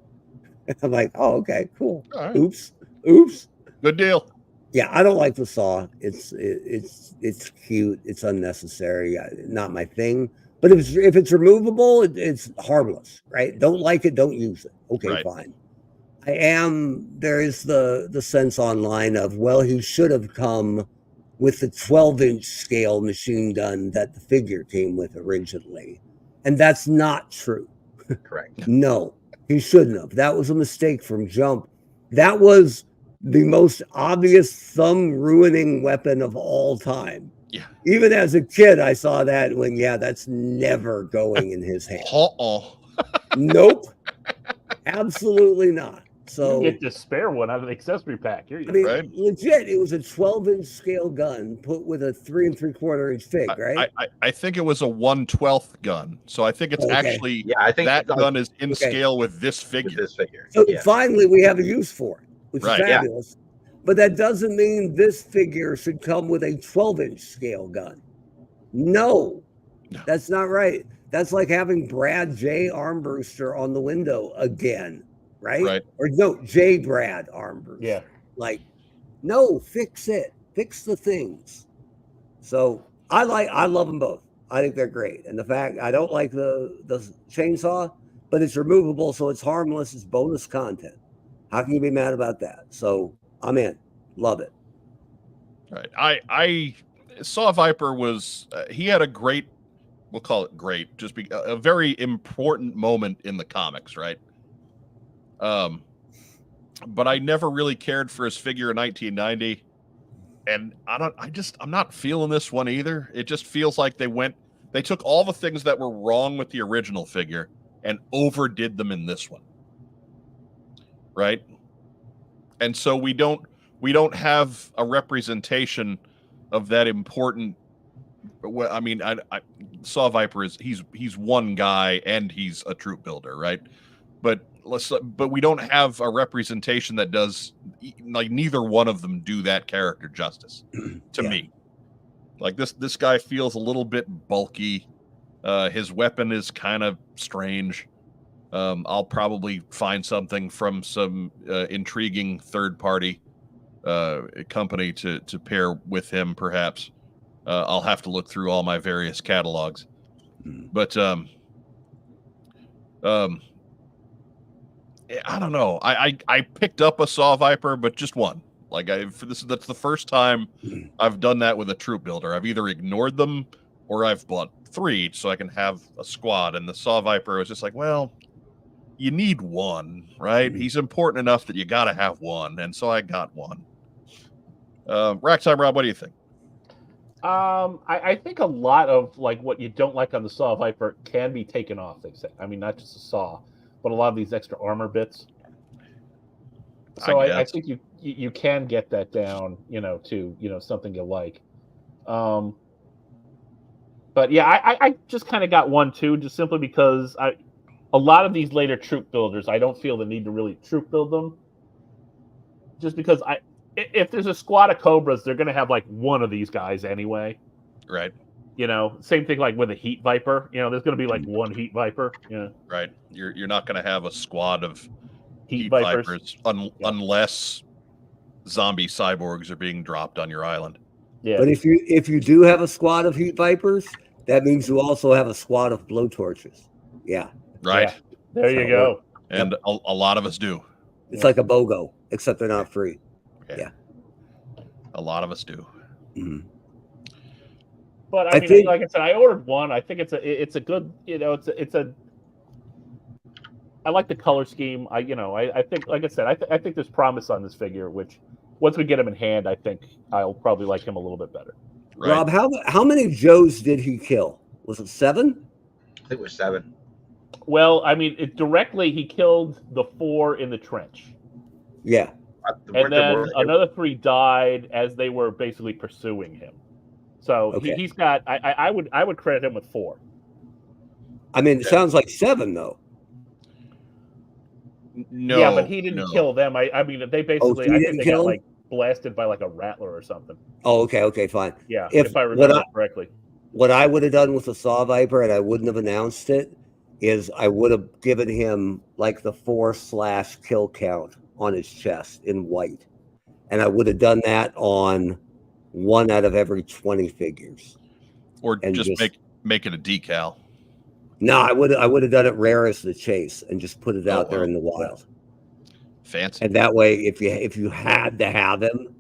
And I'm like, oh, okay, cool. Right. Oops. Good deal. Yeah, I don't like the saw. It's cute. It's unnecessary. Not my thing. But if it's removable, it's harmless, right? Don't like it, don't use it. Okay, fine. There is the sense online of, well, he should have come with the 12-inch scale machine gun that the figure came with originally. And that's not true. Correct. No, he shouldn't have. That was a mistake from jump. That was the most obvious thumb-ruining weapon of all time. Yeah. Even as a kid, I saw that and went, that's never going in his hand. Nope. Absolutely not. So you get the spare one out of the accessory pack. Here you go. Legit, it was a 12-inch scale gun put with a 3 3/4-inch fig, right? I think it was a 1/12 gun. So I think it's actually I think that gun is in scale with this figure. So finally we have a use for it, which is fabulous. But that doesn't mean this figure should come with a 12-inch scale gun. No, that's not right. That's like having Brad J. Armbruster on the window again, right? Or no, J. Brad Armbruster. Yeah. Like, no, fix it. Fix the things. So I love them both. I think they're great. And the fact I don't like the chainsaw, but it's removable, so it's harmless. It's bonus content. How can you be mad about that? So I'm in. Love it. Right. I Saw Viper was he had a great, we'll call it great, just a very important moment in the comics, right? But I never really cared for his figure in 1990, and I'm not feeling this one either. It just feels like they took all the things that were wrong with the original figure and overdid them in this one, right? And so we don't have a representation of that important. I mean, I Saw Viper he's one guy and he's a troop builder, right? But we don't have a representation that does, like, neither one of them do that character justice to me. Like this guy feels a little bit bulky. His weapon is kind of strange. I'll probably find something from some intriguing third-party company to pair with him, perhaps. I'll have to look through all my various catalogs. But I don't know. I picked up a Saw Viper, but just one. Like that's the first time I've done that with a troop builder. I've either ignored them or I've bought 3 so I can have a squad. And the Saw Viper was just like, well, you need one, right? He's important enough that you got to have one, and so I got one. Rack Time Rob, what do you think? I think a lot of like what you don't like on the Saw Viper can be taken off. I mean, not just a saw, but a lot of these extra armor bits. So I think you can get that down, to something you like. But yeah, I just kind of got one too, just simply because a lot of these later troop builders, I don't feel the need to really troop build them. Just because if there's a squad of Cobras, they're going to have like one of these guys anyway. Right. Same thing like with a Heat Viper. There's going to be like one Heat Viper. Right. You're not going to have a squad of Heat Vipers unless zombie cyborgs are being dropped on your island. Yeah. But if you do have a squad of Heat Vipers, that means you also have a squad of blowtorches. Yeah. Right. Yeah. There you go. And a lot of us do. It's like a BOGO, except they're not free. Yeah. A lot of us do. Mm-hmm. But I mean, like I said, I ordered one. I think it's a good, I like the color scheme. I think, like I said, I think there's promise on this figure, which once we get him in hand, I think I'll probably like him a little bit better. Right. Rob, how many Joes did he kill? Was it 7? I think it was 7. Well, I mean, directly he killed the 4 in the trench. Yeah. And then another 3 died as they were basically pursuing him. So Okay. he's got. I would credit him with 4. I mean, it sounds like 7 though. No, yeah, but he didn't no. kill them. I mean, they Oh, basically. he I didn't think they kill got him? like blasted by like a rattler or something. Oh, okay, fine. Yeah, If if I remember correctly. What I would have done with the Saw Viper, and I wouldn't have announced it, is I would have given him like the 4/ kill count on his chest in white, and I would have done that on 1 out of every 20 figures. Or And just just- make it a decal. No, I would have done it rare as the chase and just put it out there wow. in the wild. Fancy. And that way, if you had to have him,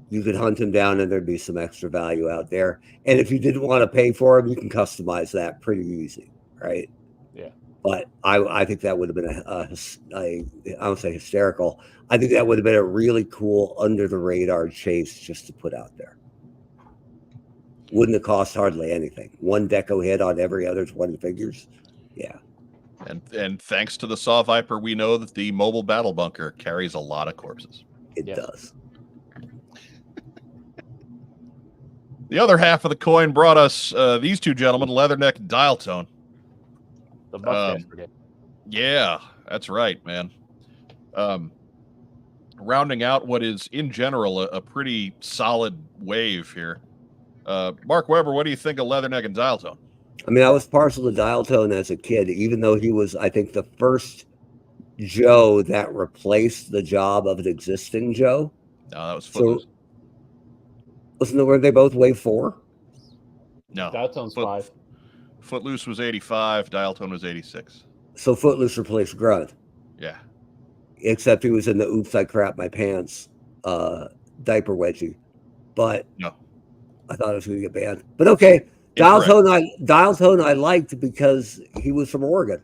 you could hunt him down, and there'd be some extra value out there. And if you didn't want to pay for him, you can customize that pretty easy, right? Yeah. But I think that would have been I don't say hysterical. I think that would have been a really cool under the radar chase just to put out there. Wouldn't have cost hardly anything. 1 deco hit on every other 20 figures. Yeah. And thanks to the Saw Viper, we know that the mobile battle bunker carries a lot of corpses. It does. The other half of the coin brought us these two gentlemen, Leatherneck and Dial Tone. The mustache brigade. Yeah, that's right, man. Rounding out what is in general a pretty solid wave here. Mark Weber, what do you think of Leatherneck and Dial Tone? I mean, I was partial to Dial Tone as a kid, even though he was, I think, the first Joe that replaced the job of an existing Joe. No, that was Footloose. Wasn't it where they both weigh 4? No. Dial Tone's 5. Footloose was 85, Dial Tone was 86. So Footloose replaced Grunt. Yeah. Except he was in the oops, I crap my pants diaper wedgie. But no, I thought it was going to get banned. But okay. Dial Tone I liked because he was from Oregon.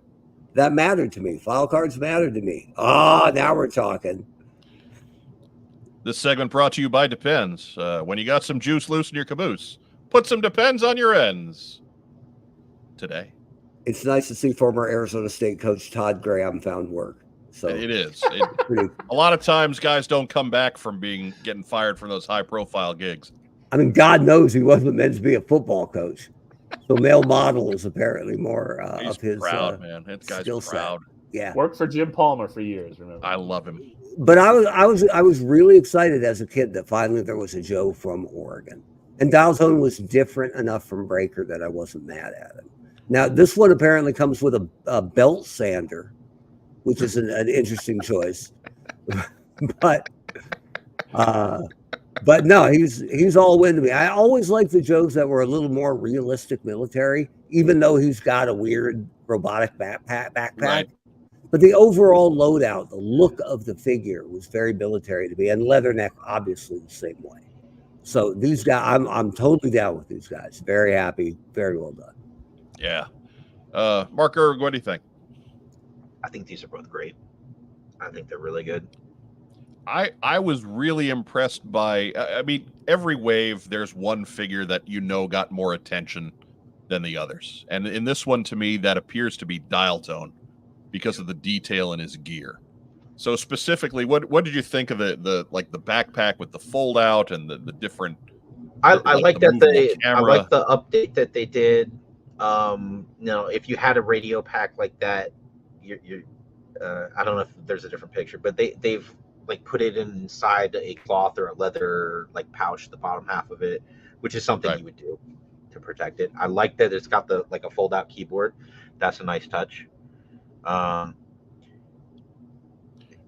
That mattered to me. File cards mattered to me. Now we're talking. This segment brought to you by Depends. When you got some juice loose in your caboose, put some Depends on your ends. Today. It's nice to see former Arizona State coach Todd Graham found work. So it is. A lot of times guys don't come back from getting fired from those high profile gigs. I mean, God knows he wasn't meant to be a football coach. So male model is apparently more of his proud, man. That guy's proud. Yeah. Worked for Jim Palmer for years, remember? I love him. But I was really excited as a kid that finally there was a Joe from Oregon. And Dial Tone was different enough from Breaker that I wasn't mad at him. Now, this one apparently comes with a belt sander, which is an interesting choice. But no, he's all in to me. I always liked the Joes that were a little more realistic military, even though he's got a weird robotic backpack. Right. But the overall loadout, the look of the figure was very military to me, and Leatherneck obviously the same way. So these guys, I'm totally down with these guys. Very happy, very well done. Yeah. Mark Erg, what do you think? I think these are both great. I think they're really good. I was really impressed by, I mean, every wave, there's one figure that got more attention than the others. And in this one, to me, that appears to be Dial Tone because of the detail in his gear. So specifically, what did you think of the backpack with the fold out and the different? I like that I camera. like the update that they did. If you had a radio pack like that, you're I don't know if there's a different picture, but they've put it inside a cloth or a leather pouch, the bottom half of it, which is something you would do to protect it. I like that it's got the a fold out keyboard. That's a nice touch.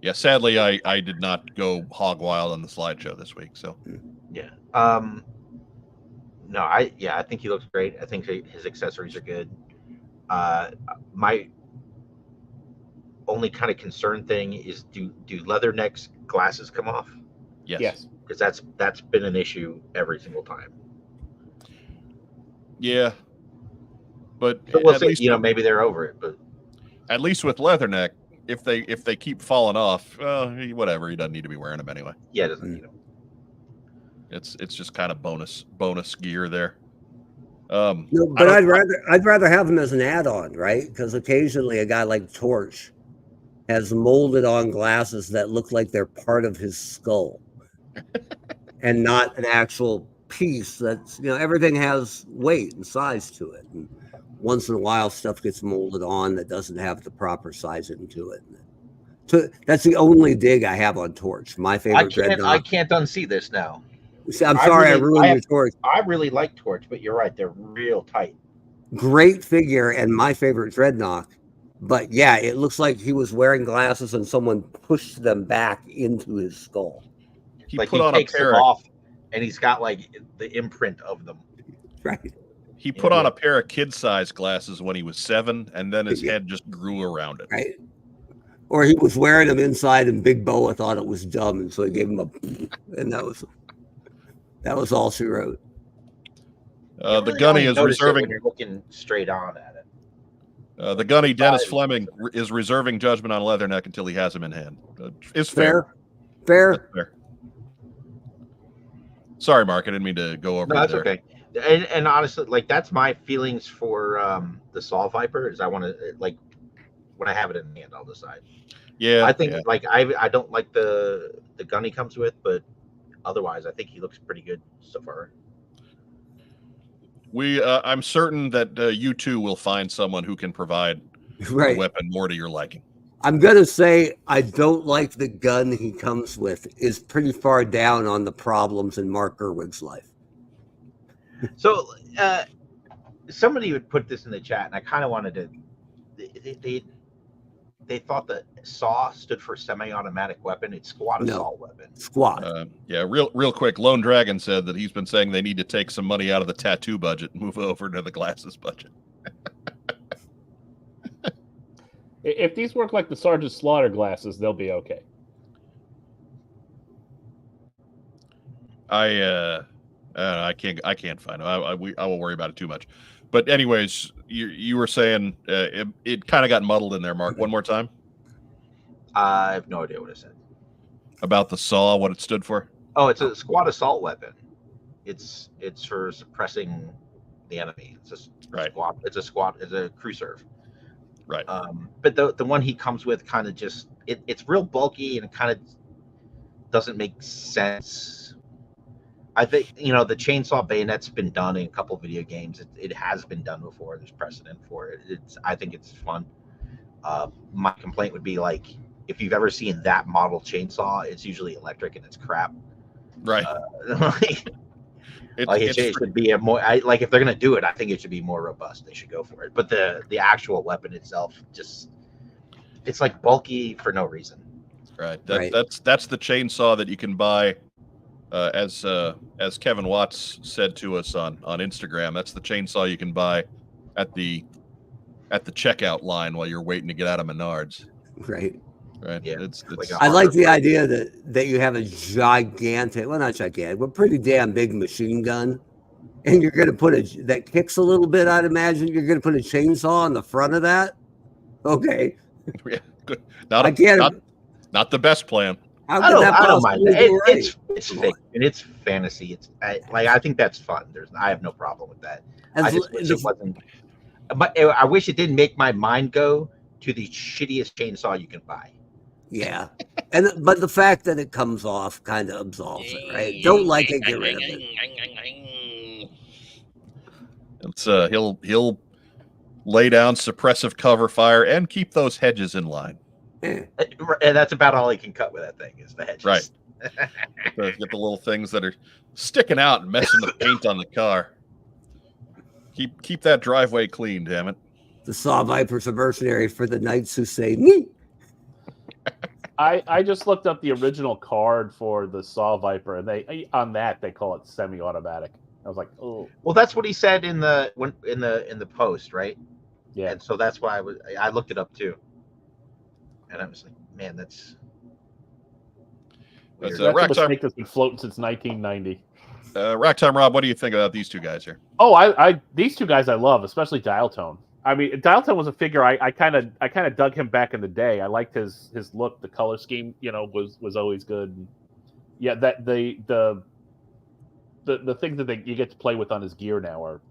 Yeah, sadly, I did not go hog wild on the slideshow this week. So yeah. I think he looks great. I think his accessories are good. My only kind of concern thing is do Leatherneck's glasses come off? Yes. Because that's been an issue every single time. Yeah. But so we'll see, maybe they're over it, but at least with Leatherneck, if they keep falling off, whatever, he doesn't need to be wearing them anyway. Yeah, it doesn't need them. It's just kind of bonus gear there. No, but I'd rather have him as an add-on, right? Because occasionally a guy like Torch has molded on glasses that look like they're part of his skull and not an actual piece that's, everything has weight and size to it. And once in a while, stuff gets molded on that doesn't have the proper sizing to it. So that's the only dig I have on Torch. My favorite I dreadnought. can't unsee this now. I'm sorry I ruined your Torch. I really like Torch, but you're right, they're real tight. Great figure and my favorite dreadnought. But yeah, it looks like he was wearing glasses and someone pushed them back into his skull. He Like put he on takes a them pair. off, and he's got like the imprint of them. Right. He put on a pair of kid-sized glasses when he was 7, and then his head just grew around it. Right. Or he was wearing them inside, and Big Boa thought it was dumb, and so he gave him and that was all she wrote. The gunny is reserving. When you're looking straight on at it. The gunny Dennis Fleming is reserving judgment on Leatherneck until he has him in hand. It's fair. Fair. Sorry, Mark. I didn't mean to go over. No, that's there. okay. And honestly, like that's my feelings for the Saw Viper. Is I want to like when I have it in hand, I'll decide. Yeah, I think like I don't like the gun he comes with, but otherwise, I think he looks pretty good so far. I'm certain that you two will find someone who can provide a weapon more to your liking. I'm gonna say I don't like the gun he comes with. Is pretty far down on the problems in Mark Gerwig's life. So somebody would put this in the chat, and I kind of wanted to. They thought that SAW stood for semi-automatic weapon. It's squad assault weapon. Squad. Yeah, real quick. Lone Dragon said that he's been saying they need to take some money out of the tattoo budget and move over to the glasses budget. If these work like the Sergeant Slaughter glasses, they'll be okay. I can't find them. I will worry about it too much. But anyways, you were saying it kind of got muddled in there, Mark. One more time. I have no idea what it said. About the SAW, what it stood for? Oh, it's a squad assault weapon. It's for suppressing the enemy. It's a squad. It's a crew serve. Right. But the one he comes with kind of just it's real bulky and it kind of doesn't make sense. I think the chainsaw bayonet's been done in a couple of video games. It has been done before. There's precedent for it. I think it's fun. My complaint would be like if you've ever seen that model chainsaw, it's usually electric and it's crap. Right. It should be a more like if they're gonna do it, I think it should be more robust. They should go for it. But the actual weapon itself it's like bulky for no reason. Right. That's the chainsaw that you can buy. As Kevin Watts said to us on Instagram, that's the chainsaw you can buy at the checkout line while you're waiting to get out of Menards. Right. Yeah. I like the idea that you have a gigantic, well, not gigantic, but pretty damn big machine gun, and you're going to put that kicks a little bit. I'd imagine you're going to put a chainsaw on the front of that. Okay. Yeah. Good. Not the best plan. I don't mind that. It's fake and it's fantasy. I think that's fun. I have no problem with that. I just wish it wasn't. I wish it didn't make my mind go to the shittiest chainsaw you can buy. Yeah, but the fact that it comes off kind of absolves it, right? Don't like it, get rid of it. It's he'll lay down suppressive cover fire and keep those hedges in line. And that's about all he can cut with that thing is the hedges. Right. Get the little things that are sticking out and messing the paint on the car. Keep that driveway clean, damn it. The Saw Viper's a mercenary for the knights who say me. I just looked up the original card for the Saw Viper, and they call it semi-automatic. I was like, oh. Well, that's what he said in the post, right? Yeah. And so that's why I looked it up too. And I was like, man, that's a mistake that's been floating since 1990. Racktime Rob, what do you think about these two guys here? Oh, these two guys I love, especially Dial Tone. I mean, Dial Tone was a figure I kind of dug him back in the day. I liked his look, the color scheme, was always good. Yeah, that the things that you get to play with on his gear now are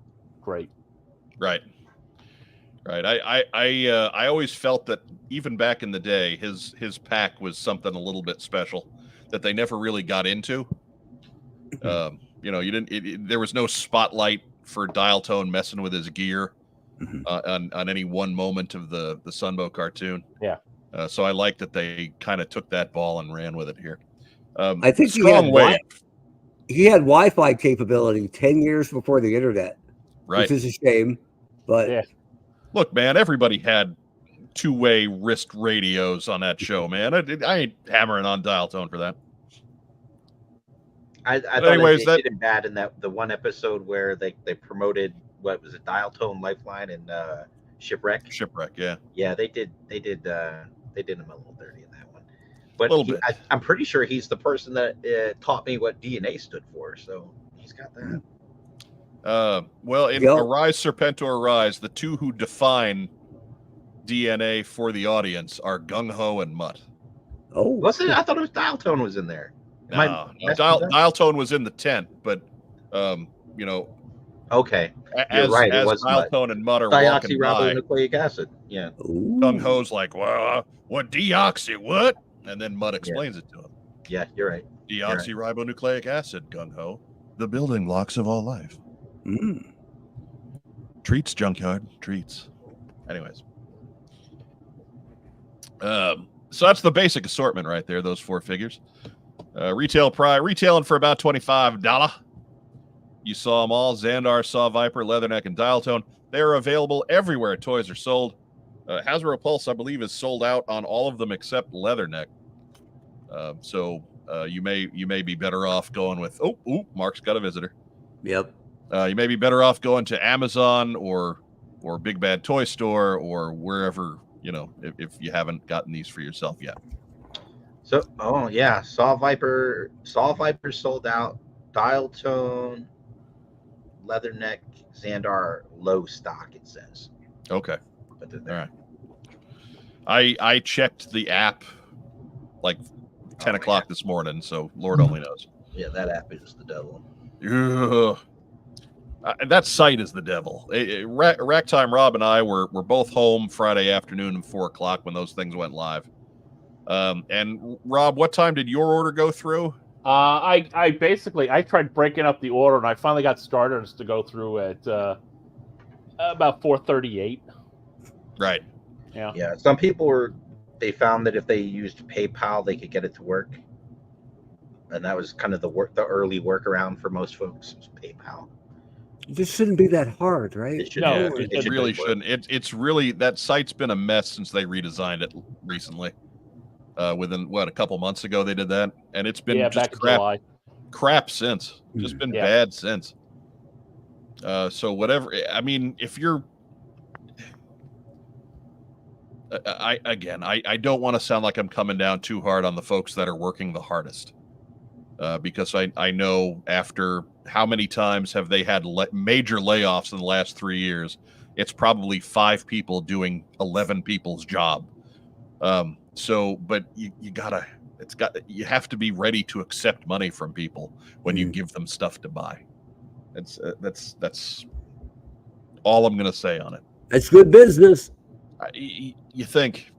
great. Right. I always felt that even back in the day, his pack was something a little bit special that they never really got into. you didn't. There was no spotlight for Dial Tone messing with his gear on any one moment of the Sunbow cartoon. Yeah. So I like that they kind of took that ball and ran with it here. I think strong wave. He had Wi-Fi capability 10 years before the internet, Right. which is a shame. But Yeah. Look, man, everybody had two-way wrist radios on that show, man. I ain't hammering on Dial Tone for that. I thought anyways, they did him bad in the one episode where they promoted, what was it, Dial Tone, Lifeline, and Shipwreck. Yeah. Yeah, they did him a little dirty in that one. But A little bit. I'm pretty sure he's the person that taught me what DNA stood for. So he's got that. Well, in Arise, Serpentor, Arise, the two who define DNA for the audience are Gung Ho and Mutt. Oh, was it? I thought it was Dial Tone was in there. No, Dial Tone was in the tent, but okay, as right. As Dial Tone and Mutt are walking by, deoxyribonucleic acid. Yeah. Gung Ho's like, well, what deoxy? What? And then Mutt explains it to him. Yeah, you're right. Deoxyribonucleic acid, Gung Ho, the building blocks of all life. Treats, Junkyard, treats. Anyways, so that's the basic assortment right there. Those 4 figures. Retailing for about $25. You saw them all: Xandar, Saw Viper, Leatherneck, and Dial Tone. They are available everywhere toys are sold. Hasbro Pulse, I believe, is sold out on all of them except Leatherneck. So you may be better off going with. Oh, Mark's got a visitor. Yep. You may be better off going to Amazon or Big Bad Toy Store or wherever, if you haven't gotten these for yourself yet. So, Saw Viper sold out. Dial Tone, Leatherneck, Xandar, low stock, it says. Okay. All right. I checked the app like 10 o'clock this morning, so Lord only knows. Yeah, that app is the devil. That site is the devil. Rack Time Rob and I were both home Friday afternoon at 4 o'clock when those things went live. And Rob, what time did your order go through? I tried breaking up the order, and I finally got starters to go through at about 4:38. Right. Yeah. Yeah. Some people they found that if they used PayPal, they could get it to work, and that was kind of the early workaround for most folks was PayPal. This shouldn't be that hard, right? It really shouldn't. It's really, that site's been a mess since they redesigned it recently. Within a couple months ago they did that, and it's been just crap since. Just been bad since. So whatever. I mean, if you're, I don't want to sound like I'm coming down too hard on the folks that are working the hardest, because I know after how many times have they had major layoffs in the last 3 years, it's probably 5 people doing 11 people's job. But you have to be ready to accept money from people when you give them stuff to buy. That's all I'm going to say on it. That's good business. You think.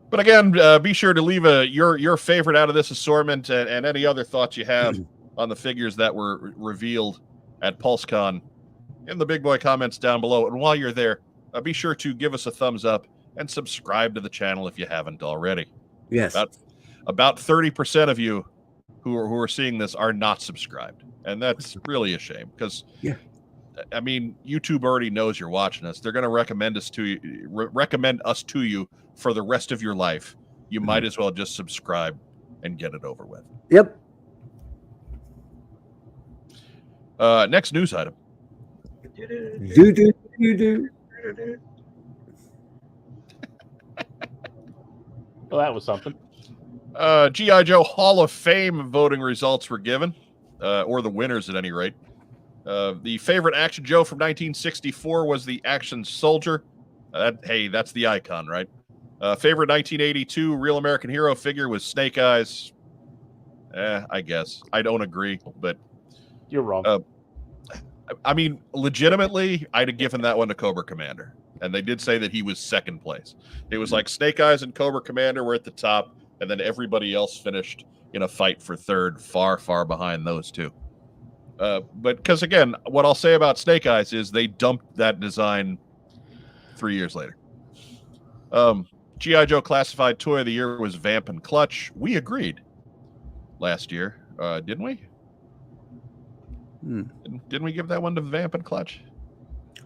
But again, be sure to leave your favorite out of this assortment and any other thoughts you have on the figures that were revealed at PulseCon in the big boy comments down below. And while you're there, be sure to give us a thumbs up and subscribe to the channel if you haven't already. Yes. About 30% of you who are seeing this are not subscribed, and that's really a shame because, I mean, YouTube already knows you're watching us. They're going to recommend us to you for the rest of your life. You might as well just subscribe and get it over with. Yep. Next news item. Do. Well, that was something. G.I. Joe Hall of Fame voting results were given, or the winners at any rate. The favorite Action Joe from 1964 was the Action Soldier. That's the icon, right? Favorite 1982 Real American Hero figure was Snake Eyes. I guess. I don't agree, but... You're wrong. I mean, legitimately, I'd have given that one to Cobra Commander. And they did say that he was second place. It was like Snake Eyes and Cobra Commander were at the top. and then everybody else finished in a fight for third, far, far behind those two. But because again, what I'll say about Snake Eyes is they dumped that design 3 years later. G.I. Joe Classified Toy of the Year was Vamp and Clutch. We agreed last year, didn't we? Didn't we give that one to Vamp and Clutch?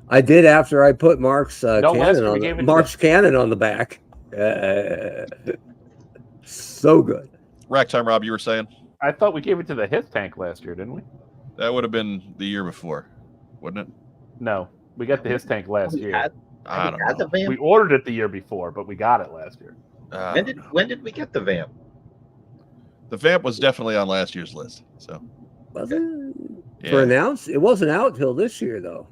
I did after I put Mark's cannon on the back. So good. Rack Time Rob, you were saying? I thought we gave it to the Hith Tank last year, didn't we? That would have been the year before, wouldn't it? No, we got the Hith Tank last year. I don't know. The Vamp? We ordered it the year before, but we got it last year. When did we get the Vamp? The Vamp was definitely on last year's list. So was it? Yeah. For announced? It wasn't out till this year, though,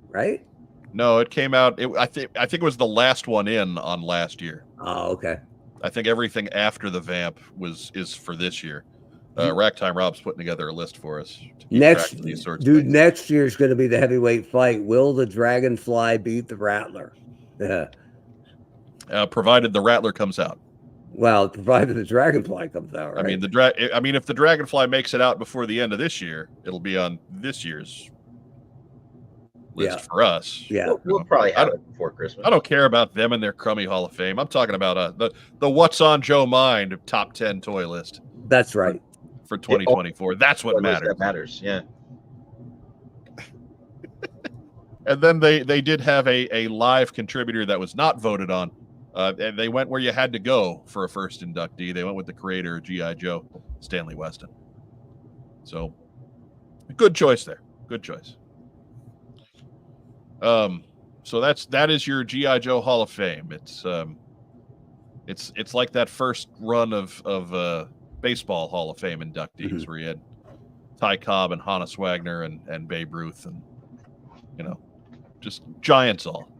right? No, it came out. I think it was the last one in on last year. Oh, okay. I think everything after the Vamp is for this year. Rack Time Rob's putting together a list for us. Next year is going to be the heavyweight fight. Will the Dragonfly beat the Rattler? Provided the Rattler comes out. Well, provided the Dragonfly comes out, right? I mean, if the Dragonfly makes it out before the end of this year, it'll be on this year's list for us. Yeah, we'll probably have it before Christmas. I don't care about them and their crummy Hall of Fame. I'm talking about the What's on Joe Mind top 10 toy list. That's right. For 2024. That's what matters. That matters, yeah. And then they did have a live contributor that was not voted on. And they went where you had to go for a first inductee. They went with the creator of G.I. Joe, Stanley Weston. So, good choice there. Good choice. So that is your G.I. Joe Hall of Fame. It's like that first run of baseball Hall of Fame inductees where you had Ty Cobb and Hannes Wagner and Babe Ruth and just giants all.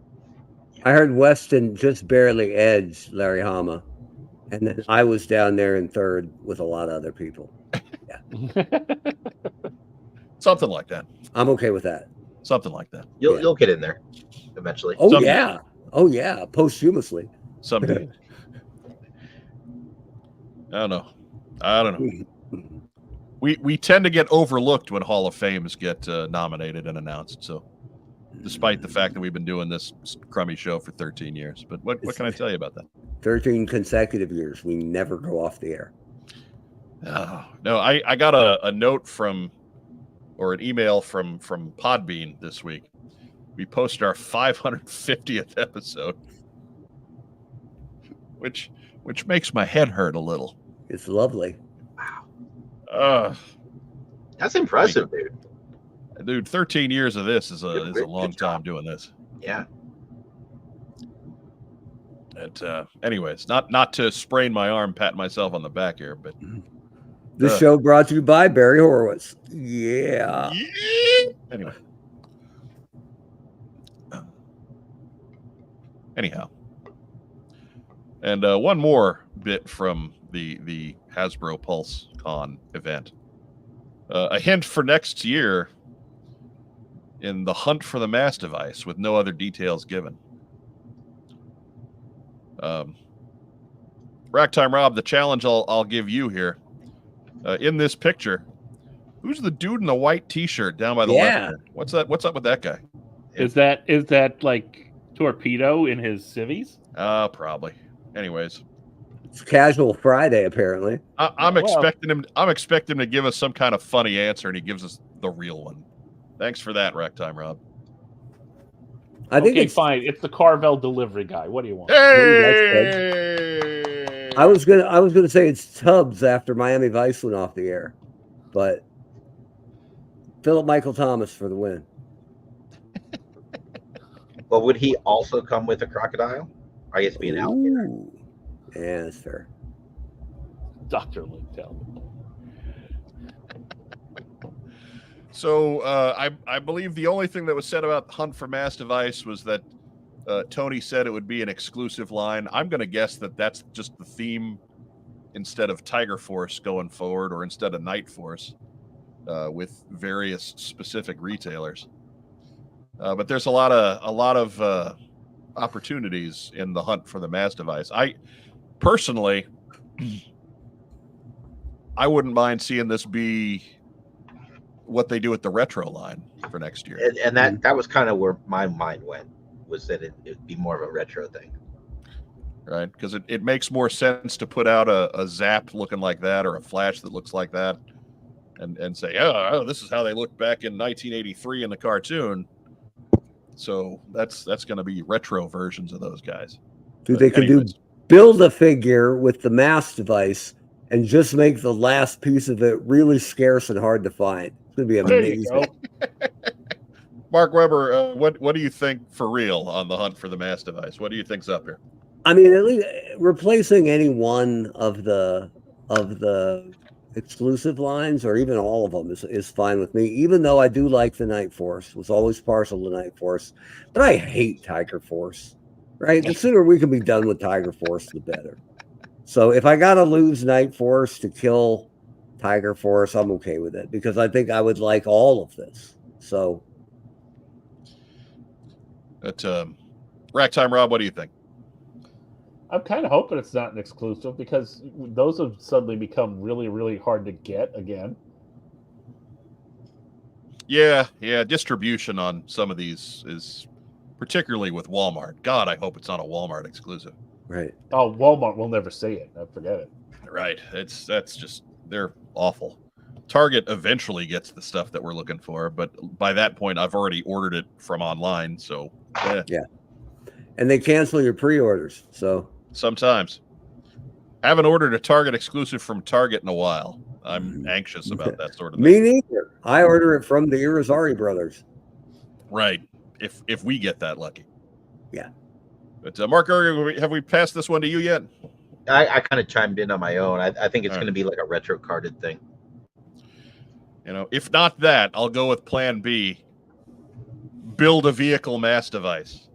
I heard Weston just barely edged Larry Hama, and then I was down there in third with a lot of other people. Yeah. Something like that. I'm okay with that. Something like that. You'll get in there eventually. Oh yeah. Posthumously. Someday. I don't know. We tend to get overlooked when Hall of Fames get nominated and announced. So, despite the fact that we've been doing this crummy show for 13 years, but what can I tell you about that? 13 consecutive years. We never go off the air. Oh, no, I got a note or an email from Podbean this week. We posted our 550th episode, which makes my head hurt a little. It's lovely. Wow. That's impressive, dude. Dude, 13 years of this is a long time doing this. Yeah. Anyways, not to sprain my arm, patting myself on the back here, but this show brought to you by Barry Horowitz. Yeah. Anyway. Anyhow. And one more bit from the Hasbro PulseCon event. A hint for next year in the hunt for the mass device with no other details given. Rack Time Rob, the challenge I'll give you here. In this picture, who's the dude in the white T-shirt down by the left? What's up with that guy? Is that like Torpedo in his civvies? Probably. Anyways, it's Casual Friday apparently. I'm expecting him. I'm expecting him to give us some kind of funny answer, and he gives us the real one. Thanks for that, Rack Time Rob. I think it's fine. It's the Carvel delivery guy. What do you want? Hey! I was gonna say it's Tubbs after Miami Vice went off the air, but Philip Michael Thomas for the win. Well, would he also come with a crocodile? I guess be an alligator. Yeah, that's fair. Dr. Luke Talbot. So I believe the only thing that was said about Hunt for Mass Device was that Tony said it would be an exclusive line. I'm going to guess that that's just the theme instead of Tiger Force going forward, or instead of Night Force, with various specific retailers. But there's a lot of opportunities in the Hunt for the Mass Device. I personally, I wouldn't mind seeing this be what they do with the retro line for next year. And that was kind of where my mind went, was that it'd be more of a retro thing. Right, because it makes more sense to put out a Zap looking like that or a Flash that looks like that, and say, oh, this is how they looked back in 1983 in the cartoon. So that's going to be retro versions of those guys. Dude, But they could do build a figure with the mass device and just make the last piece of it really scarce and hard to find. It's gonna be amazing. There you go. Mark Weber, what do you think for real on the hunt for the mass device? What do you think's up here? I mean, at least replacing any one of the exclusive lines, or even all of them, is fine with me. Even though I do like the Night Force, was always partial to Night Force, but I hate Tiger Force. Right, the sooner we can be done with Tiger Force, the better. So if I gotta lose Night Force to kill Tiger Force, I'm okay with it, because I think I would like all of this. So, Rack Time Rob, what do you think? I'm kind of hoping it's not an exclusive, because those have suddenly become really, really hard to get again. Yeah, distribution on some of these is, particularly with Walmart. God, I hope it's not a Walmart exclusive. right. Oh, Walmart will never see it. I forget it. Right. That's just, they're awful. Target eventually gets the stuff that we're looking for, but by that point, I've already ordered it from online. So, Yeah. And they cancel your pre-orders. So sometimes. Haven't ordered a Target exclusive from Target in a while. I'm anxious about that sort of thing. me neither. I order it from the Irizarry brothers. Right. If we get that lucky. Yeah. But Mark, have we passed this one to you yet? I kind of chimed in on my own. I think it's All going to be like a retro carded thing. You know, if not that, I'll go with Plan B. Build a vehicle mass device.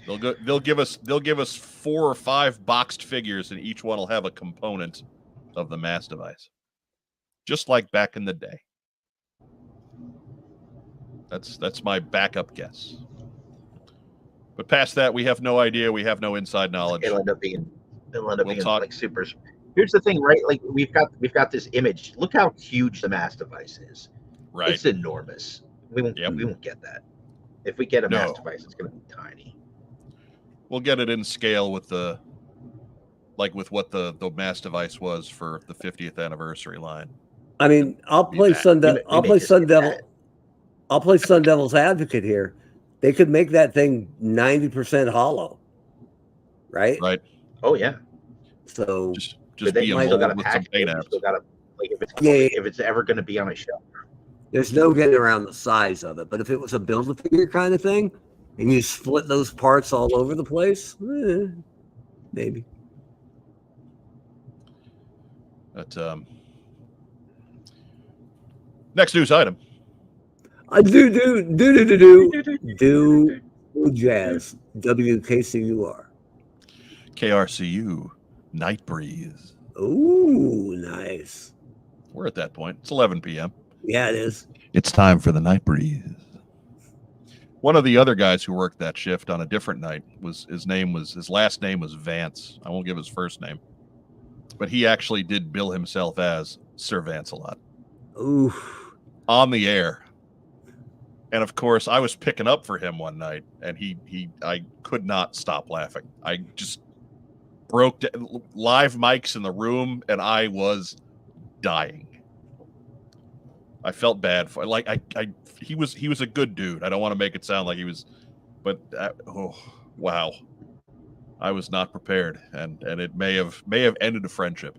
They'll give us 4 or 5 boxed figures, and each one will have a component of the mass device, just like back in the day. That's my backup guess. But past that, we have no idea. We have no inside knowledge. It'll end up being talk. like super. Here's the thing, right? Like we've got this image. Look how huge the mass device is. Right. It's enormous. We won't get that. If we get a mass device, it's going to be tiny. We'll get it in scale with with what the mass device was for the 50th anniversary line. I mean, I'll play Sun Devil's advocate here. They could make that thing 90% hollow, right? Right. Oh yeah. Just So be a mold with some paint apps. Still gotta, like, if it's ever going to be on a shelf. There's no getting around the size of it. But if it was a build-a-figure kind of thing, and you split those parts all over the place, maybe. But next news item. Do jazz. WKCUR. KRCU Night Breeze. Ooh, nice. We're at that point. It's 11 p.m. Yeah, it is. It's time for the Night Breeze. One of the other guys who worked that shift on a different night his last name was Vance. I won't give his first name, but he actually did bill himself as Sir Vance-a-lot. Ooh. On the air. And of course, I was picking up for him one night, and I could not stop laughing. I just broke live mics in the room, and I was dying. I felt bad for he was a good dude. I don't want to make it sound like he was, but wow, I was not prepared, and it may have ended a friendship.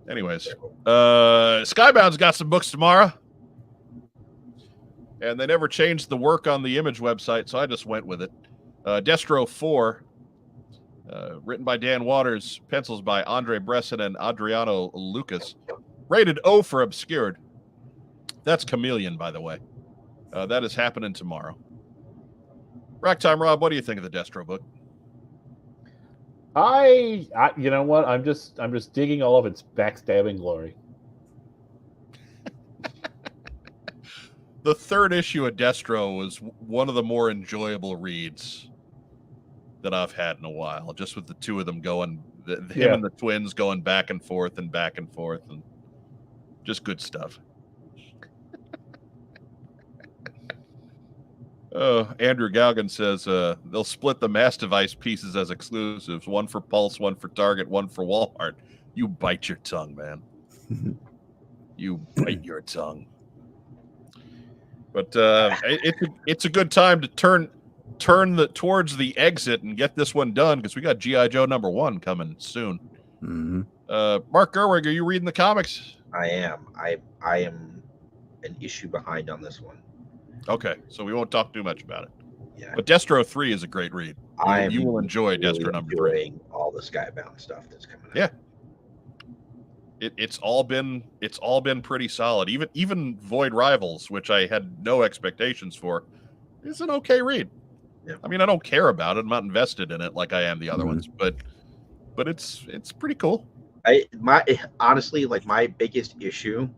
Anyways, Skybound's got some books tomorrow. And they never changed the work on the Image website, so I just went with it. Destro 4, written by Dan Waters, pencils by Andre Bresson and Adriano Lucas. Rated O for obscured. That's Chameleon, by the way. That is happening tomorrow. Rack Time Rob, what do you think of the Destro book? I you know what? I'm just digging all of its backstabbing glory. The third issue of Destro was one of the more enjoyable reads that I've had in a while, just with the two of them going Him and the twins going back and forth, and just good stuff. Andrew Galgan says they'll split the Mass Device pieces as exclusives, one for Pulse, one for Target, one for Walmart. You bite your tongue, man. You bite your tongue. But it's a good time to turn towards the exit and get this one done, because we got G.I. Joe #1 coming soon. Mm-hmm. Mark Gerwig, are you reading the comics? I am. I am an issue behind on this one. Okay, so we won't talk too much about it. Yeah. But Destro 3 is a great read. You will enjoy Destro #3. All the Skybound stuff that's coming out. Yeah. It's all been pretty solid. Even Void Rivals, which I had no expectations for, is an okay read. Yeah. I mean, I don't care about it. I'm not invested in it like I am the other ones, but it's pretty cool. Honestly, like, my biggest issue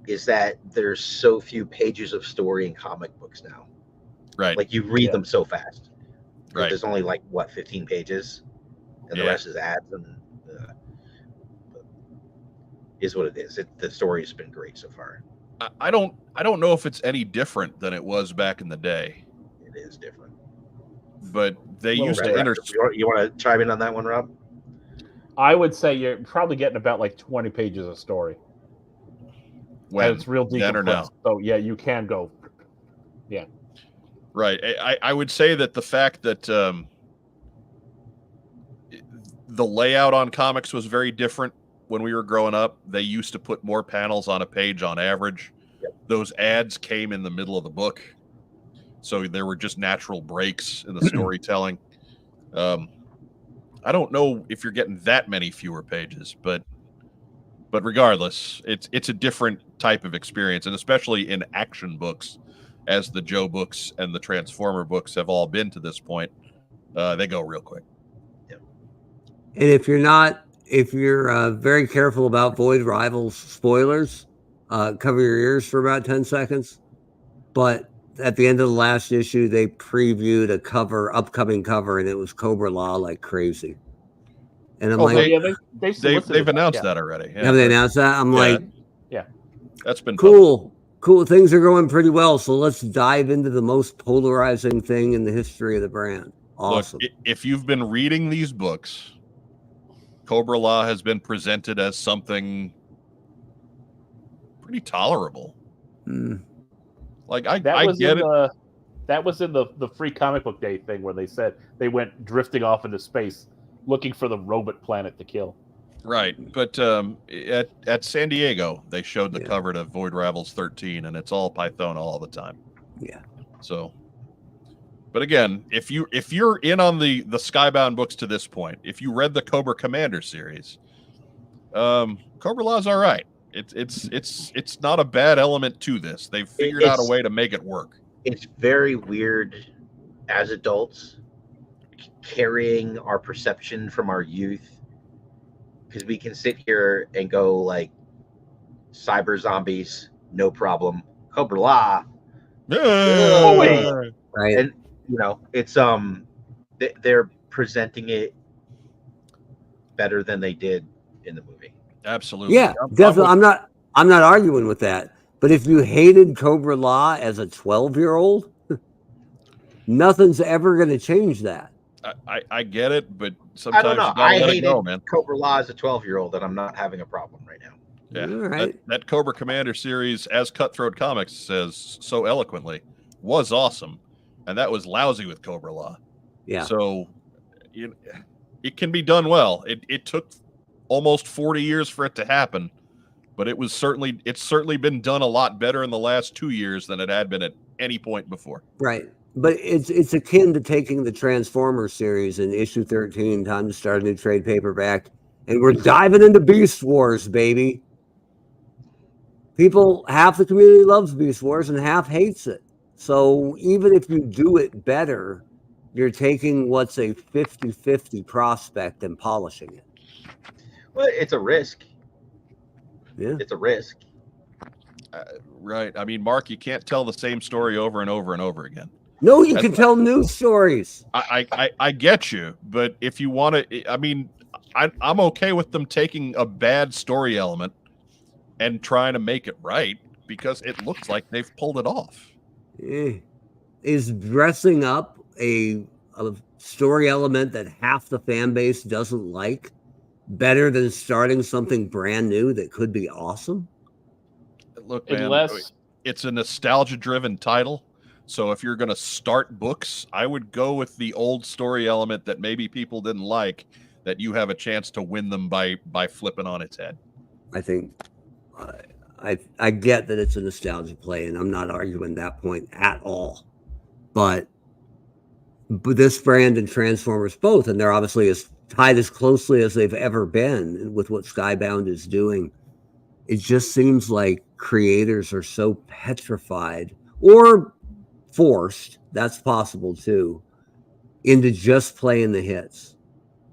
is that there's so few pages of story in comic books now. Right. Like, you read them so fast. Right. There's only 15 pages, and the rest is ads, and is what it is. The story's been great so far. I don't know if it's any different than it was back in the day. It is different. But they used to You want to chime in on that one, Rob? I would say you're probably getting about 20 pages of story. When it's real deep. So yeah, you can go. Yeah. Right. I would say that the fact that the layout on comics was very different when we were growing up. They used to put more panels on a page on average. Yep. Those ads came in the middle of the book, so there were just natural breaks in the storytelling. I don't know if you're getting that many fewer pages, but regardless, it's a different type of experience, and especially in action books, as the Joe books and the Transformer books have all been to this point, they go real quick. Yep. And if you're very careful about Void Rivals spoilers, cover your ears for about 10 seconds. But at the end of the last issue, they previewed a upcoming cover, and it was Cobra Law like crazy. And I'm they've announced that already. Yeah. Have they announced that? I'm yeah, that's been cool. Cool. Things are going pretty well. So let's dive into the most polarizing thing in the history of the brand. Awesome. Look, if you've been reading these books, Cobra Law has been presented as something pretty tolerable. I get it. That was in the free comic book day thing where they said they went drifting off into space looking for the robot planet to kill. Right. But at San Diego, they showed the cover to Void Rivals 13, and it's all Python all the time. Yeah. So, but again, if you're in on the Skybound books to this point, if you read the Cobra Commander series, Cobra Law's all right. It's not a bad element to this. They've figured out a way to make it work. It's very weird as adults carrying our perception from our youth, because we can sit here and go cyber zombies, no problem. Cobra Law, right? And it's they're presenting it better than they did in the movie. Absolutely. Yeah, definitely. I'm not arguing with that. But if you hated Cobra Law as a 12-year-old, nothing's ever going to change that. I get it, but sometimes I don't know. you gotta let it go, man. Cobra Law as a 12-year-old, and I'm not having a problem right now. Yeah, all right. That Cobra Commander series, as Cutthroat Comics says so eloquently, was awesome, and that was lousy with Cobra Law. Yeah. So it can be done well. It took almost 40 years for it to happen, but it's certainly been done a lot better in the last 2 years than it had been at any point before. Right. But it's akin to taking the Transformers series in issue 13, time to start a new trade paperback, and we're diving into Beast Wars, baby. Half the community loves Beast Wars and half hates it. So even if you do it better, you're taking what's a 50-50 prospect and polishing it. Well, it's a risk. Yeah. It's a risk. Right. I mean, Mark, you can't tell the same story over and over and over again. No, you can tell new stories. I get you, but if you want to, I mean, I'm okay with them taking a bad story element and trying to make it right because it looks like they've pulled it off. Is dressing up a story element that half the fan base doesn't like better than starting something brand new that could be awesome? Look, man, it's a nostalgia-driven title. So if you're going to start books, I would go with the old story element that maybe people didn't like, that you have a chance to win them by flipping on its head. I think I get that it's a nostalgia play, and I'm not arguing that point at all. But this brand and Transformers both, and they're obviously as tied as closely as they've ever been with what Skybound is doing. It just seems like creators are so petrified or forced, that's possible too, into just playing the hits.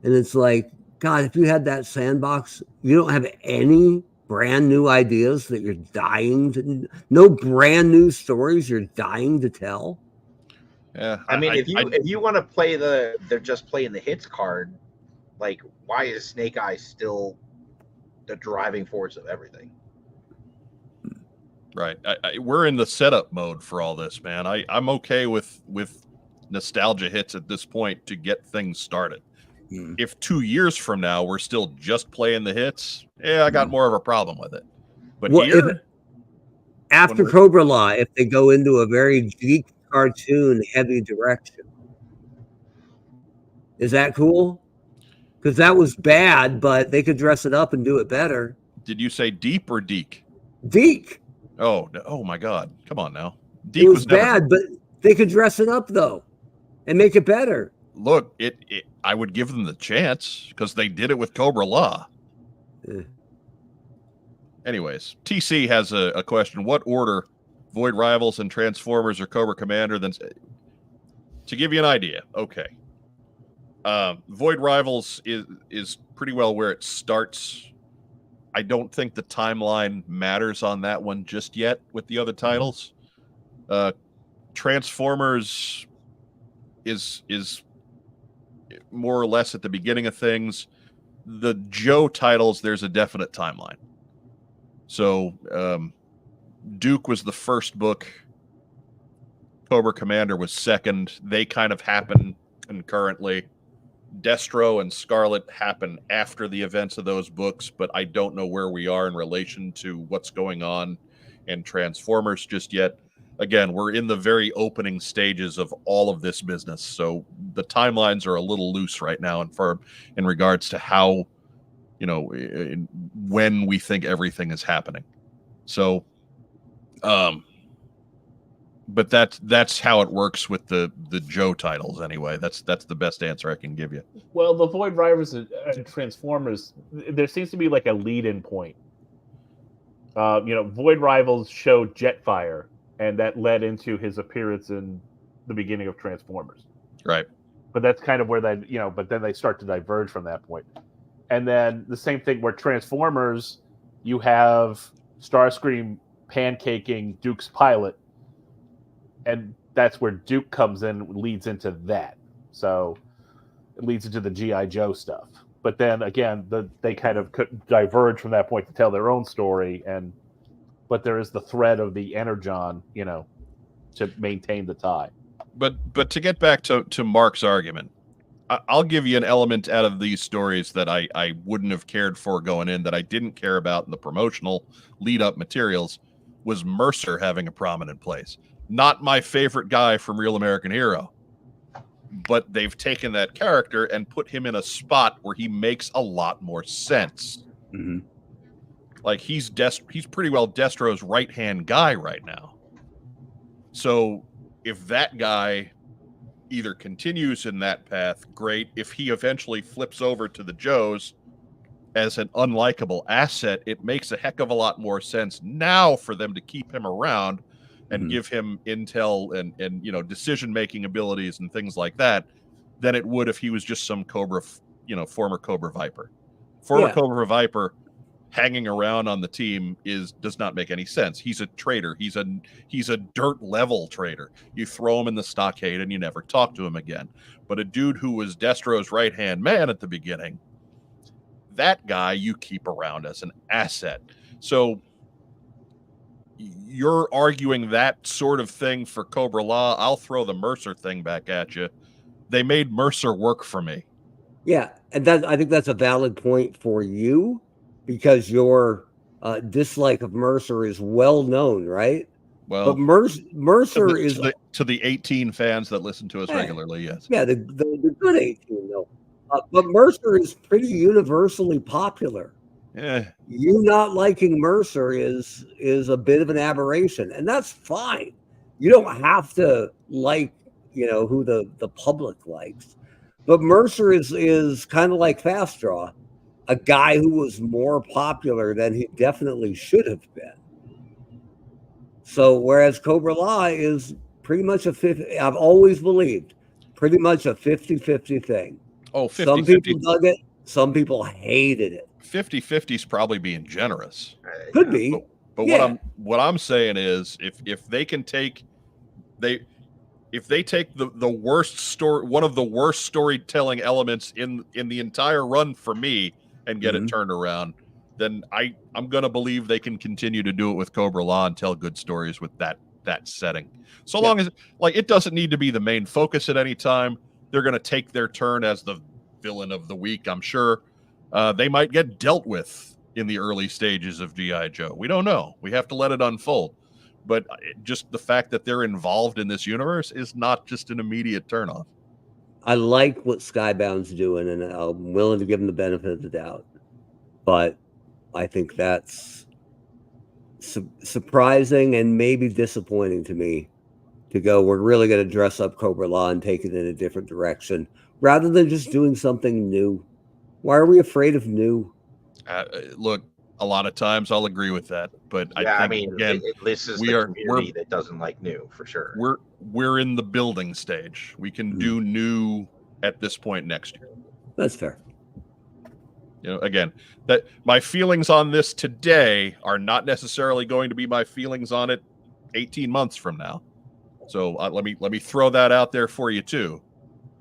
And it's like, God, if you had that sandbox, you don't have any brand new ideas that you're dying to, no brand new stories you're dying to tell. Yeah, I mean, if you want to play they're just playing the hits card, like, why is Snake Eyes still the driving force of everything? Right. We're in the setup mode for all this, man. I'm okay with nostalgia hits at this point to get things started. If 2 years from now we're still just playing the hits, I got more of a problem with it. But after Cobra Law, if they go into a very geek cartoon heavy direction, is that cool? Because that was bad, but they could dress it up and do it better. Did you say deep or deek? Deek. Oh my God! Come on now. Deek it was bad, but they could dress it up though, and make it better. Look, I would give them the chance because they did it with Cobra Law. Anyways, TC has a question. What order, Void Rivals and Transformers or Cobra Commander? Then, to give you an idea, okay. Void Rivals is pretty well where it starts. I don't think the timeline matters on that one just yet with the other titles. Transformers is more or less at the beginning of things. The Joe titles, there's a definite timeline. So Duke was the first book. Cobra Commander was second. They kind of happen concurrently. Destro and Scarlet happen after the events of those books, but I don't know where we are in relation to what's going on in Transformers just yet. Again, we're in the very opening stages of all of this business, so the timelines are a little loose right now in regards to how, when we think everything is happening. So, but that's how it works with the Joe titles anyway. That's the best answer I can give you. Well, the Void Rivals and Transformers, there seems to be like a lead-in point. Void Rivals showed Jetfire, and that led into his appearance in the beginning of Transformers. Right. But that's kind of where but then they start to diverge from that point. And then the same thing where Transformers, you have Starscream pancaking Duke's pilot, and that's where Duke comes in, leads into that. So it leads into the G.I. Joe stuff. But then again, they kind of could diverge from that point to tell their own story. But there is the thread of the Energon, to maintain the tie. But to get back to Mark's argument, I'll give you an element out of these stories that I wouldn't have cared for going in, that I didn't care about in the promotional lead-up materials, was Mercer having a prominent place. Not my favorite guy from Real American Hero, but they've taken that character and put him in a spot where he makes a lot more sense. Mm-hmm. Like he's pretty well Destro's right-hand guy right now. So if that guy either continues in that path, great. If he eventually flips over to the Joes as an unlikable asset, it makes a heck of a lot more sense now for them to keep him around and give him intel and decision-making abilities and things like that than it would if he was just some Cobra, former Cobra Viper. Cobra Viper hanging around on the team does not make any sense. He's a traitor. He's a dirt level traitor. You throw him in the stockade and you never talk to him again. But a dude who was Destro's right-hand man at the beginning, that guy you keep around as an asset. So you're arguing that sort of thing for Cobra Law. I'll throw the Mercer thing back at you. They made Mercer work for me. Yeah, and I think that's a valid point for you, because your dislike of Mercer is well known, right? Well, but Mercer is to the 18 fans that listen to us regularly. Yes. Yeah, the good 18 though. But Mercer is pretty universally popular. Yeah. You not liking Mercer is a bit of an aberration, and that's fine. You don't have to like, who the public likes. But Mercer is kind of like Fast Draw, a guy who was more popular than he definitely should have been. So whereas Cobra Law is pretty much I've always believed, pretty much a 50-50 thing. Oh, 50-50. Some people dug it, some people hated it. 50-50 is probably being generous. Could be. But yeah. what I'm saying is if they can take the worst story, one of the worst storytelling elements in the entire run for me, and get it turned around, then I'm gonna believe they can continue to do it with Cobra Law and tell good stories with that setting. So long as it doesn't need to be the main focus at any time. They're gonna take their turn as the villain of the week. I'm sure they might get dealt with in the early stages of G.I. Joe. We don't know. We have to let it unfold. But just the fact that they're involved in this universe is not just an immediate turnoff. I like what Skybound's doing, and I'm willing to give them the benefit of the doubt. But I think that's surprising and maybe disappointing to me, to go, we're really going to dress up Cobra Law and take it in a different direction, rather than just doing something new. Why are we afraid of new? Look, a lot of times I'll agree with that, but this is the community that doesn't like new, for sure. We're in the building stage. We can do new at this point next year. That's fair. Again, that my feelings on this today are not necessarily going to be my feelings on it 18 months from now. So let me throw that out there for you too.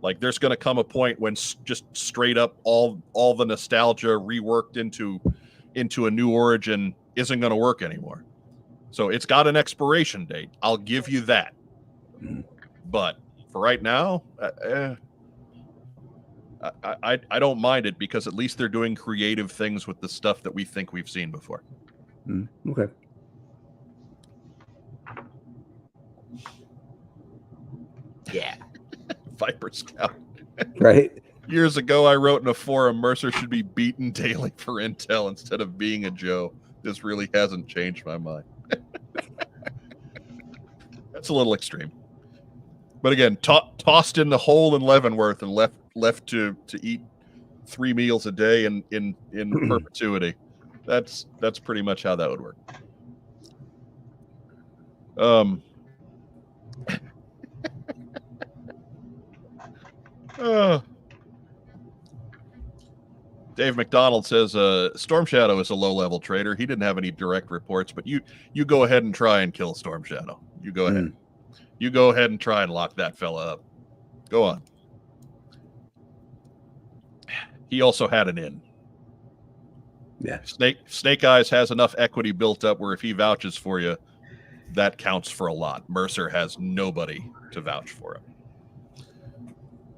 Like, there's going to come a point when just straight up all the nostalgia reworked into a new origin isn't going to work anymore. So it's got an expiration date. I'll give you that. But for right now, I don't mind it, because at least they're doing creative things with the stuff that we think we've seen before. Okay. Yeah. Viper Scout. Right. Years ago, I wrote in a forum, Mercer should be beaten daily for intel instead of being a Joe. This really hasn't changed my mind. That's a little extreme. But again, tossed in the hole in Leavenworth and left to eat 3 meals a day in perpetuity. That's pretty much how that would work. Dave McDonald says Storm Shadow is a low-level trader. He didn't have any direct reports, but you go ahead and try and kill Storm Shadow. You go ahead. You go ahead and try and lock that fella up. Go on. He also had an in. Yeah. Snake Eyes has enough equity built up where if he vouches for you, that counts for a lot. Mercer has nobody to vouch for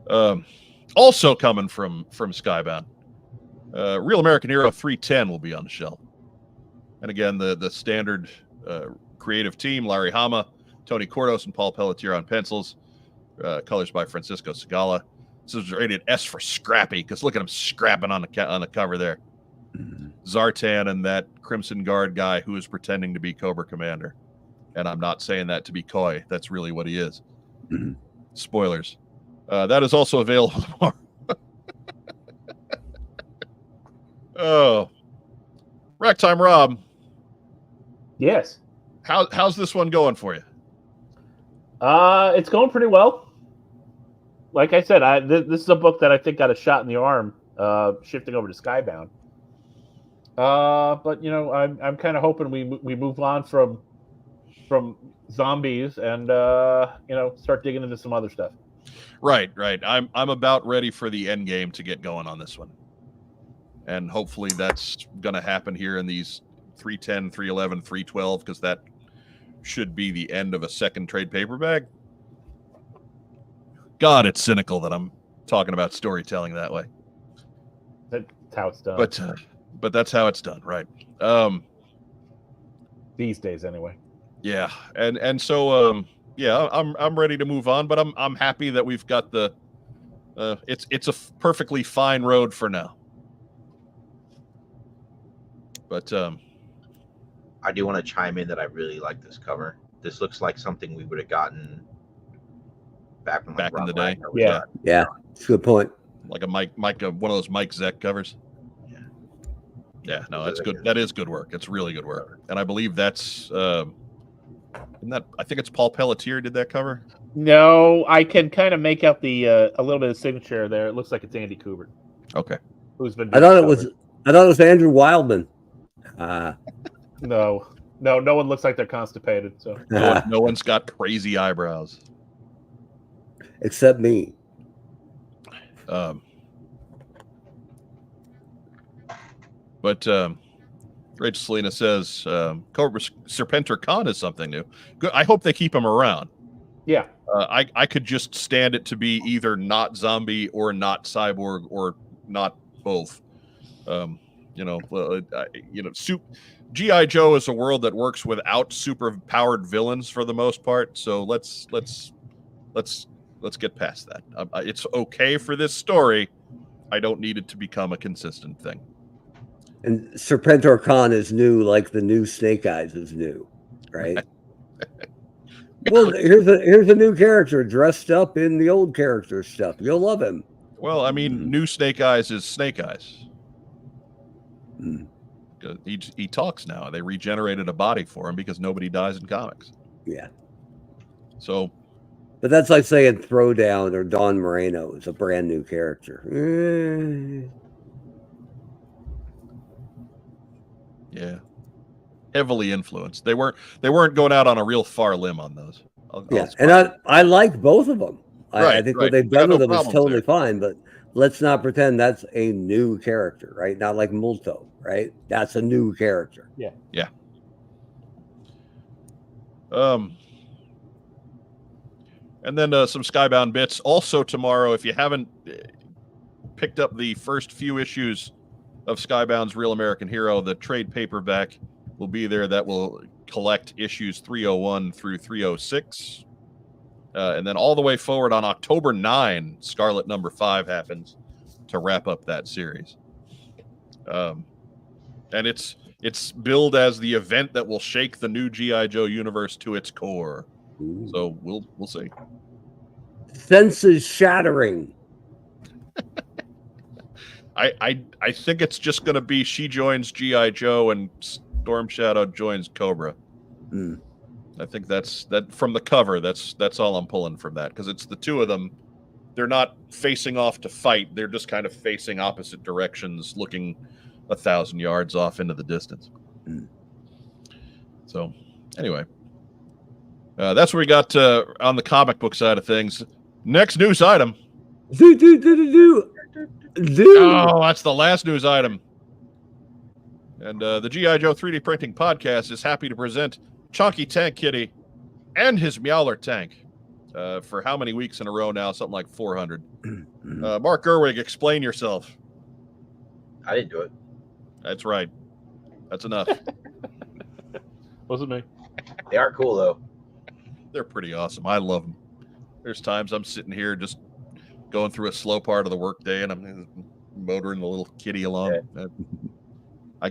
him. Also coming from Skybound, Real American Hero 310 will be on the shelf. And again, the standard creative team, Larry Hama, Tony Cordos, and Paul Pelletier on pencils. Colors by Francisco Segala. This is rated S for scrappy, because look at him scrapping on the cover there. Zartan and that Crimson Guard guy who is pretending to be Cobra Commander. And I'm not saying that to be coy. That's really what he is. Spoilers. That is also available tomorrow. Oh. Racktime Rob. Yes. How's this one going for you? It's going pretty well. Like I said, this is a book that I think got a shot in the arm shifting over to Skybound. But I'm kind of hoping we move on from zombies and start digging into some other stuff. Right. I'm about ready for the end game to get going on this one. and hopefully that's going to happen here in these 310, 311, 312, because that should be the end of a second trade paperback. God, it's cynical that I'm talking about storytelling that way. That's how it's done. But that's how it's done, right? These days, anyway. Yeah, and so yeah, I'm ready to move on, but I'm happy that we've got the it's a perfectly fine road for now. But I do want to chime in that I really like this cover. This looks like something we would have gotten back when back in the day. Yeah. Yeah, it's a good point. Like a Mike one of those Mike Zeck covers. Yeah, no, that's good. That is good work. It's really good work. And I believe that's isn't that, I think it's Paul Pelletier did that cover. No, I can kind of make out the a little bit of signature there. It looks like it's Andy Kubert. Okay. Who's been I thought it was Andrew Wildman. No one looks like they're constipated. So No one's got crazy eyebrows. Except me. But Rachel Selena says Cobra Serpentor Khan is something new. Good. I hope they keep him around. yeah, I could just stand it to be either not zombie or not cyborg or not both. G.I. Joe is a world that works without super powered villains for the most part. So let's get past that. It's okay for this story. I don't need it to become a consistent thing. And Serpentor Khan is new, like the new Snake Eyes is new, right? Well, here's a new character dressed up in the old character stuff. You'll love him. Well, I mean, new Snake Eyes is Snake Eyes. Mm. He talks now. They regenerated a body for him because nobody dies in comics. Yeah. So, but that's like saying Throwdown or Don Moreno is a brand new character. Yeah, heavily influenced. They weren't going out on a real far limb on those. And I like both of them. I think what they've done with them is totally fine. But let's not pretend that's a new character, right? Not like Multo, right? That's a new character. Yeah. And then some Skybound bits. Also tomorrow, if you haven't picked up the first few issues of Skybound's Real American Hero, the trade paperback will be there. That will collect issues 301 through 306. And then all the way forward on October 9, Scarlet number 5 happens to wrap up that series. And it's billed as the event that will shake the new G.I. Joe universe to its core. Ooh. So we'll see. Senses shattering. I think it's just going to be she joins G.I. Joe and Storm Shadow joins Cobra. Mm. I think that's from the cover. That's all I'm pulling from that, because it's the two of them. They're not facing off to fight. They're just kind of facing opposite directions, looking 1,000 yards off into the distance. Mm. So anyway, that's what we got on the comic book side of things. Next news item. Oh, that's the last news item. And the G.I. Joe 3D Printing Podcast is happy to present Chonky Tank Kitty and his Meowler tank for how many weeks in a row now? Something like 400. Mark Gerwig, explain yourself. I didn't do it. That's right. That's enough. wasn't me. They are cool, though. They're pretty awesome. I love them. There's times I'm sitting here just going through a slow part of the workday, and I'm motoring the little kitty along. Yeah.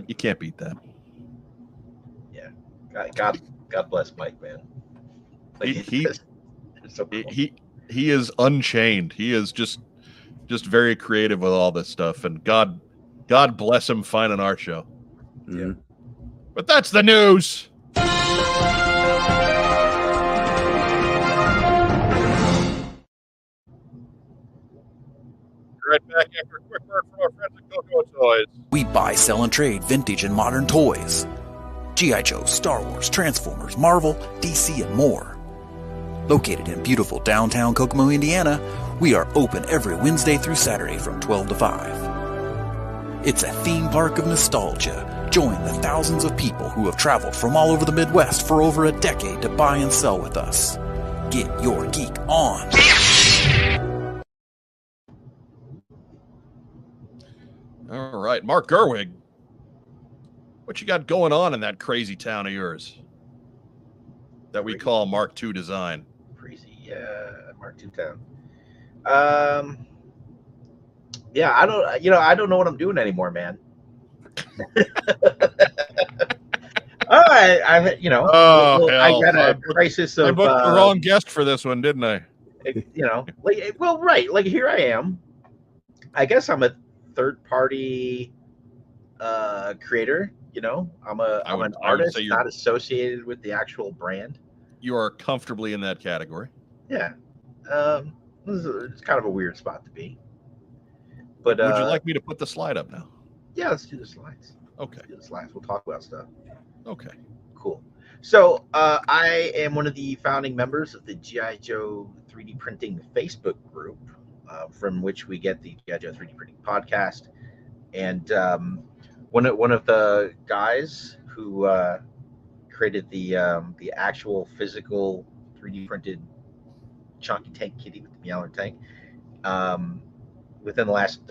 You can't beat that. Yeah, God bless Mike, man. Like, so cool. he is unchained. He is just very creative with all this stuff, and God bless him finding our show. Yeah. But that's the news. Right back after a quick word from our friends at Coco Toys. We buy, sell, and trade vintage and modern toys. G.I. Joe, Star Wars, Transformers, Marvel, DC, and more. Located in beautiful downtown Kokomo, Indiana, we are open every Wednesday through Saturday from 12 to 5. It's a theme park of nostalgia. Join the thousands of people who have traveled from all over the Midwest for over a decade to buy and sell with us. Get your geek on. All right, Mark Gerwig, what you got going on in that crazy town of yours that we call Mark II Design? Crazy, Mark II town. Yeah, I don't know what I'm doing anymore, man. I got a crisis of. I booked the wrong guest for this one, didn't I? Like here I am. I guess I'm a third-party creator. I'm an artist, not associated with the actual brand. You are comfortably in that category. Yeah, it's kind of a weird spot to be. But would you like me to put the slide up now? Yeah, let's do the slides. Okay. Let's do the slides. We'll talk about stuff. Okay. Cool. So I am one of the founding members of the G.I. Joe 3D Printing Facebook group, from which we get the G.I. Joe 3D Printing podcast. And one of the guys who created the actual physical 3D printed Chunky Tank Kitty with the Meowler tank, within the last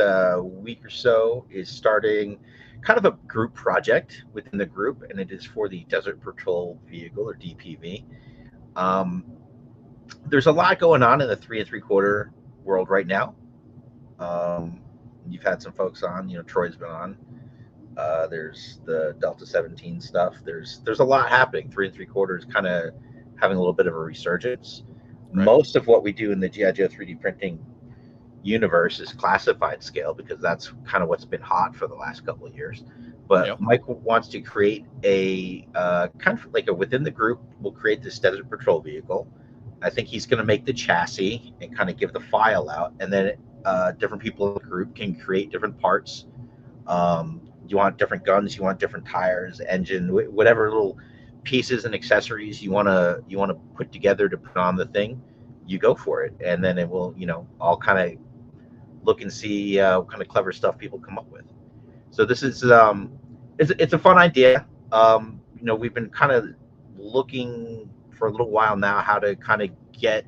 week or so, is starting kind of a group project within the group, and it is for the Desert Patrol Vehicle, or DPV. There's a lot going on in the 3 3/4 world right now. You've had some folks on, Troy's been on. There's the Delta 17 stuff. There's a lot happening. 3 3/4 is kind of having a little bit of a resurgence. Right. Most of what we do in the G.I. Joe 3D printing universe is classified scale, because that's kind of what's been hot for the last couple of years. But yep. Mike wants to create a kind of like within the group, we'll create this Desert Patrol vehicle. I think he's going to make the chassis and kind of give the file out, and then different people in the group can create different parts. You want different guns, you want different tires, engine, whatever little pieces and accessories you want to put together to put on the thing, you go for it, and then it will all kind of look and see what kind of clever stuff people come up with. So this is it's a fun idea. We've been kind of looking for a little while now how to kind of get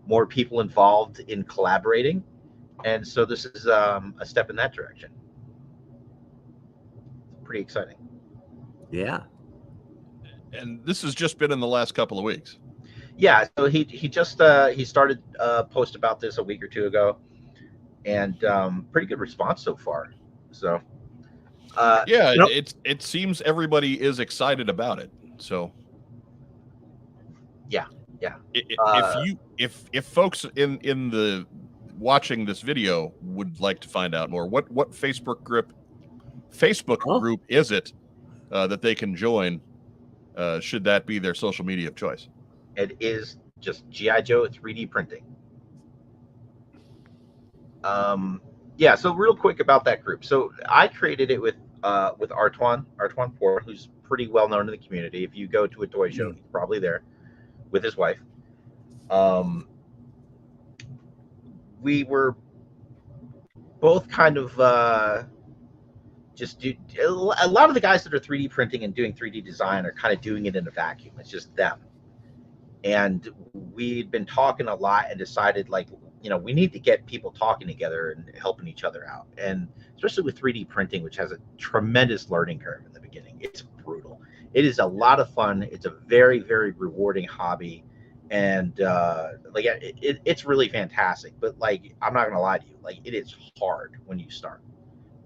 more people involved in collaborating, and so this is a step in that direction. Pretty exciting. Yeah. And this has just been in the last couple of weeks. Yeah, so he just he started a post about this a week or two ago, and pretty good response so far. So it seems everybody is excited about it. So yeah. If folks in the watching this video would like to find out more, what Facebook group is it that they can join? Should that be their social media of choice? It is just G.I. Joe 3D printing. So real quick about that group. So I created it with Artoine Poor, who's pretty well known in the community. If you go to a toy show, he's probably there with his wife. We were both kind of a lot of the guys that are 3D printing and doing 3D design are kind of doing it in a vacuum. It's just them. And we'd been talking a lot and decided, we need to get people talking together and helping each other out. And especially with 3D printing, which has a tremendous learning curve in the beginning. It's brutal. It is a lot of fun. It's a very, very rewarding hobby. And it's really fantastic. But I'm not going to lie to you. It is hard when you start.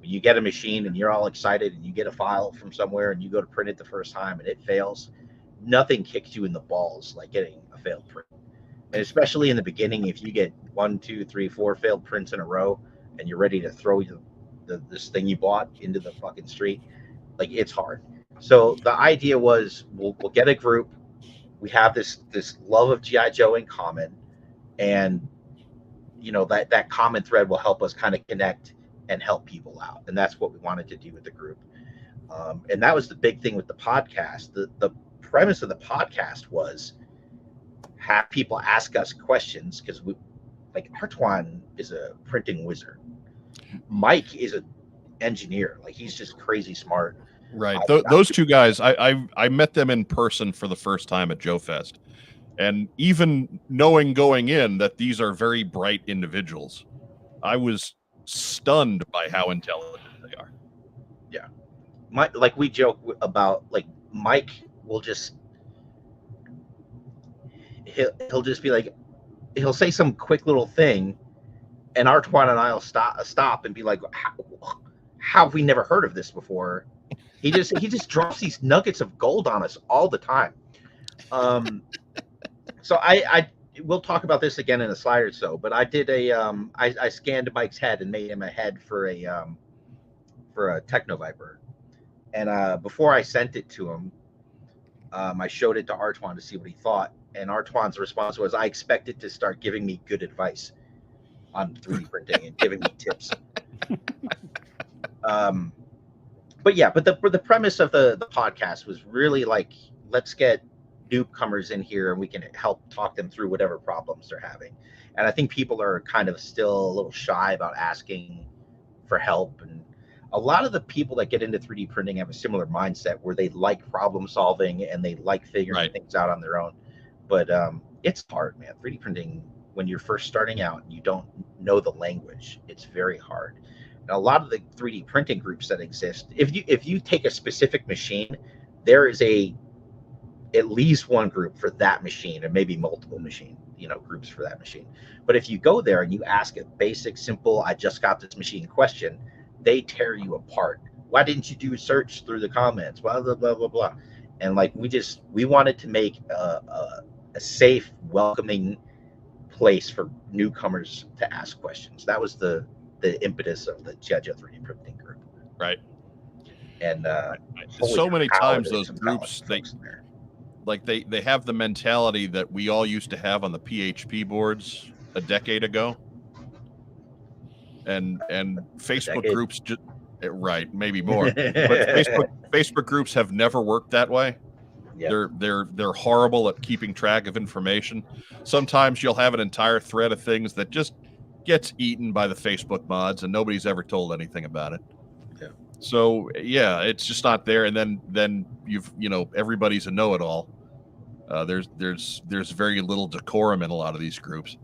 When you get a machine and you're all excited and you get a file from somewhere and you go to print it the first time and it fails, nothing kicks you in the balls like getting a failed print. And especially in the beginning, if you get 1, 2, 3, 4 failed prints in a row and you're ready to throw this thing you bought into the fucking street, it's hard. So the idea was we'll get a group. We have this love of G.I. Joe in common, and that common thread will help us kind of connect and help people out. And that's what we wanted to do with the group. And that was the big thing with the podcast. The premise of the podcast was have people ask us questions, because Artoine is a printing wizard. Mike is engineer. Like he's just crazy smart. Right. Those two guys, I met them in person for the first time at Joe Fest. And even knowing going in that these are very bright individuals, I was stunned by how intelligent they are. Yeah. Like we joke about, like Mike will just, he'll just be like, he'll say some quick little thing, and Artwan and I'll stop and be like, how have we never heard of this before? He just drops these nuggets of gold on us all the time. So we'll talk about this again in a slide or so, but I did I scanned Mike's head and made him a head for a Technoviper. And before I sent it to him, I showed it to Artwan to see what he thought. And Artwan's response was, I expected to start giving me good advice on 3D printing and giving me tips. But the premise of the podcast was really like, let's get newcomers in here and we can help talk them through whatever problems they're having. And I think people are kind of still a little shy about asking for help. And a lot of the people that get into 3D printing have a similar mindset where they like problem solving and they like figuring things out on their own. But it's hard, man. 3D printing, when you're first starting out and you don't know the language, it's very hard. Now, a lot of the 3D printing groups that exist, if you take a specific machine, there is at least one group for that machine, and maybe multiple groups for that machine. But if you go there and you ask a basic, simple, I just got this machine question, they tear you apart. Why didn't you do a search through the comments? Blah, blah, blah, blah, blah. And like, we wanted to make a safe, welcoming place for newcomers to ask questions. That was the impetus of the G.I. Joe 3D printing group. Right. And so many times those groups, they have the mentality that we all used to have on the PHP boards a decade ago. And Facebook groups just maybe more. But Facebook groups have never worked that way. Yep. They're horrible at keeping track of information. Sometimes you'll have an entire thread of things that just gets eaten by the Facebook mods and nobody's ever told anything about it. Yeah. So yeah, it's just not there. And then everybody's a know-it-all. There's very little decorum in a lot of these groups.